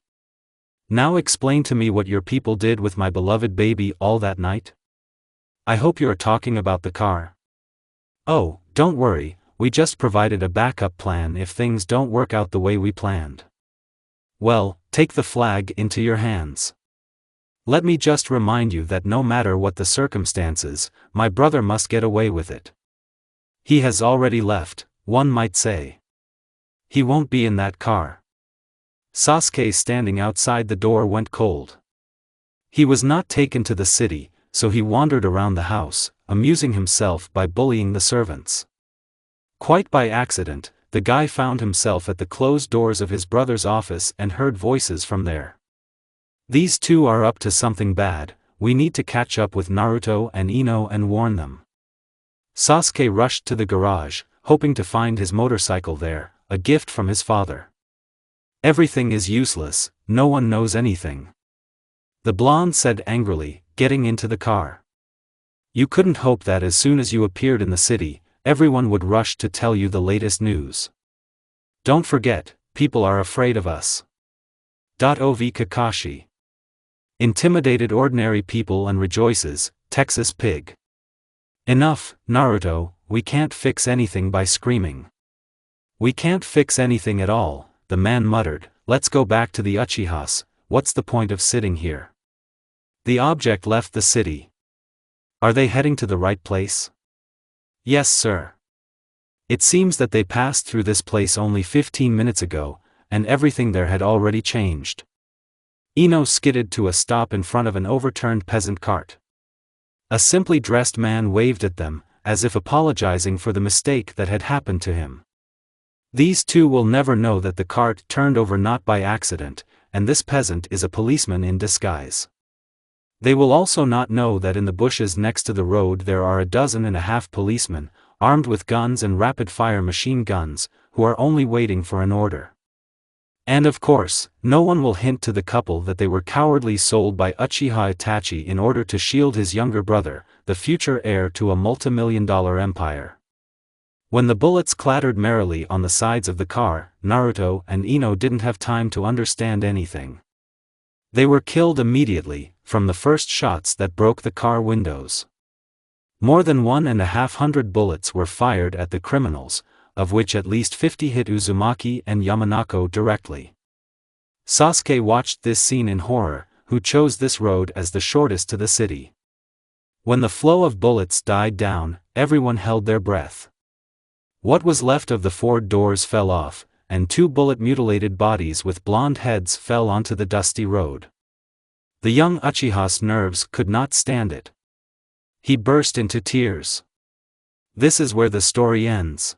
Now explain to me what your people did with my beloved baby all that night? I hope you are talking about the car. Oh, don't worry, we just provided a backup plan if things don't work out the way we planned. Well, take the flag into your hands. Let me just remind you that no matter what the circumstances, my brother must get away with it. He has already left, one might say. He won't be in that car. Sasuke standing outside the door went cold. He was not taken to the city, so he wandered around the house, amusing himself by bullying the servants. Quite by accident, the guy found himself at the closed doors of his brother's office and heard voices from there. These two are up to something bad, we need to catch up with Naruto and Ino and warn them. Sasuke rushed to the garage, hoping to find his motorcycle there, a gift from his father. Everything is useless, no one knows anything. The blonde said angrily, getting into the car. You couldn't hope that as soon as you appeared in the city, everyone would rush to tell you the latest news. Don't forget, people are afraid of us. Ov Kakashi. Intimidated ordinary people and rejoices, Texas pig. Enough, Naruto, we can't fix anything by screaming. We can't fix anything at all, the man muttered, let's go back to the Uchihas, what's the point of sitting here? The object left the city. Are they heading to the right place? Yes sir. It seems that they passed through this place only 15 minutes ago, and everything there had already changed. Ino skidded to a stop in front of an overturned peasant cart. A simply dressed man waved at them, as if apologizing for the mistake that had happened to him. These two will never know that the cart turned over not by accident, and this peasant is a policeman in disguise. They will also not know that in the bushes next to the road there are 12 policemen, armed with guns and rapid-fire machine guns, who are only waiting for an order. And of course, no one will hint to the couple that they were cowardly sold by Uchiha Itachi in order to shield his younger brother, the future heir to a multi-million-dollar empire. When the bullets clattered merrily on the sides of the car, Naruto and Ino didn't have time to understand anything. They were killed immediately, from the first shots that broke the car windows. More than 150 bullets were fired at the criminals, of which at least 50 hit Uzumaki and Yamanako directly. Sasuke watched this scene in horror, who chose this road as the shortest to the city. When the flow of bullets died down, everyone held their breath. What was left of the 4 doors fell off, and 2 bullet-mutilated bodies with blonde heads fell onto the dusty road. The young Uchiha's nerves could not stand it. He burst into tears. This is where the story ends.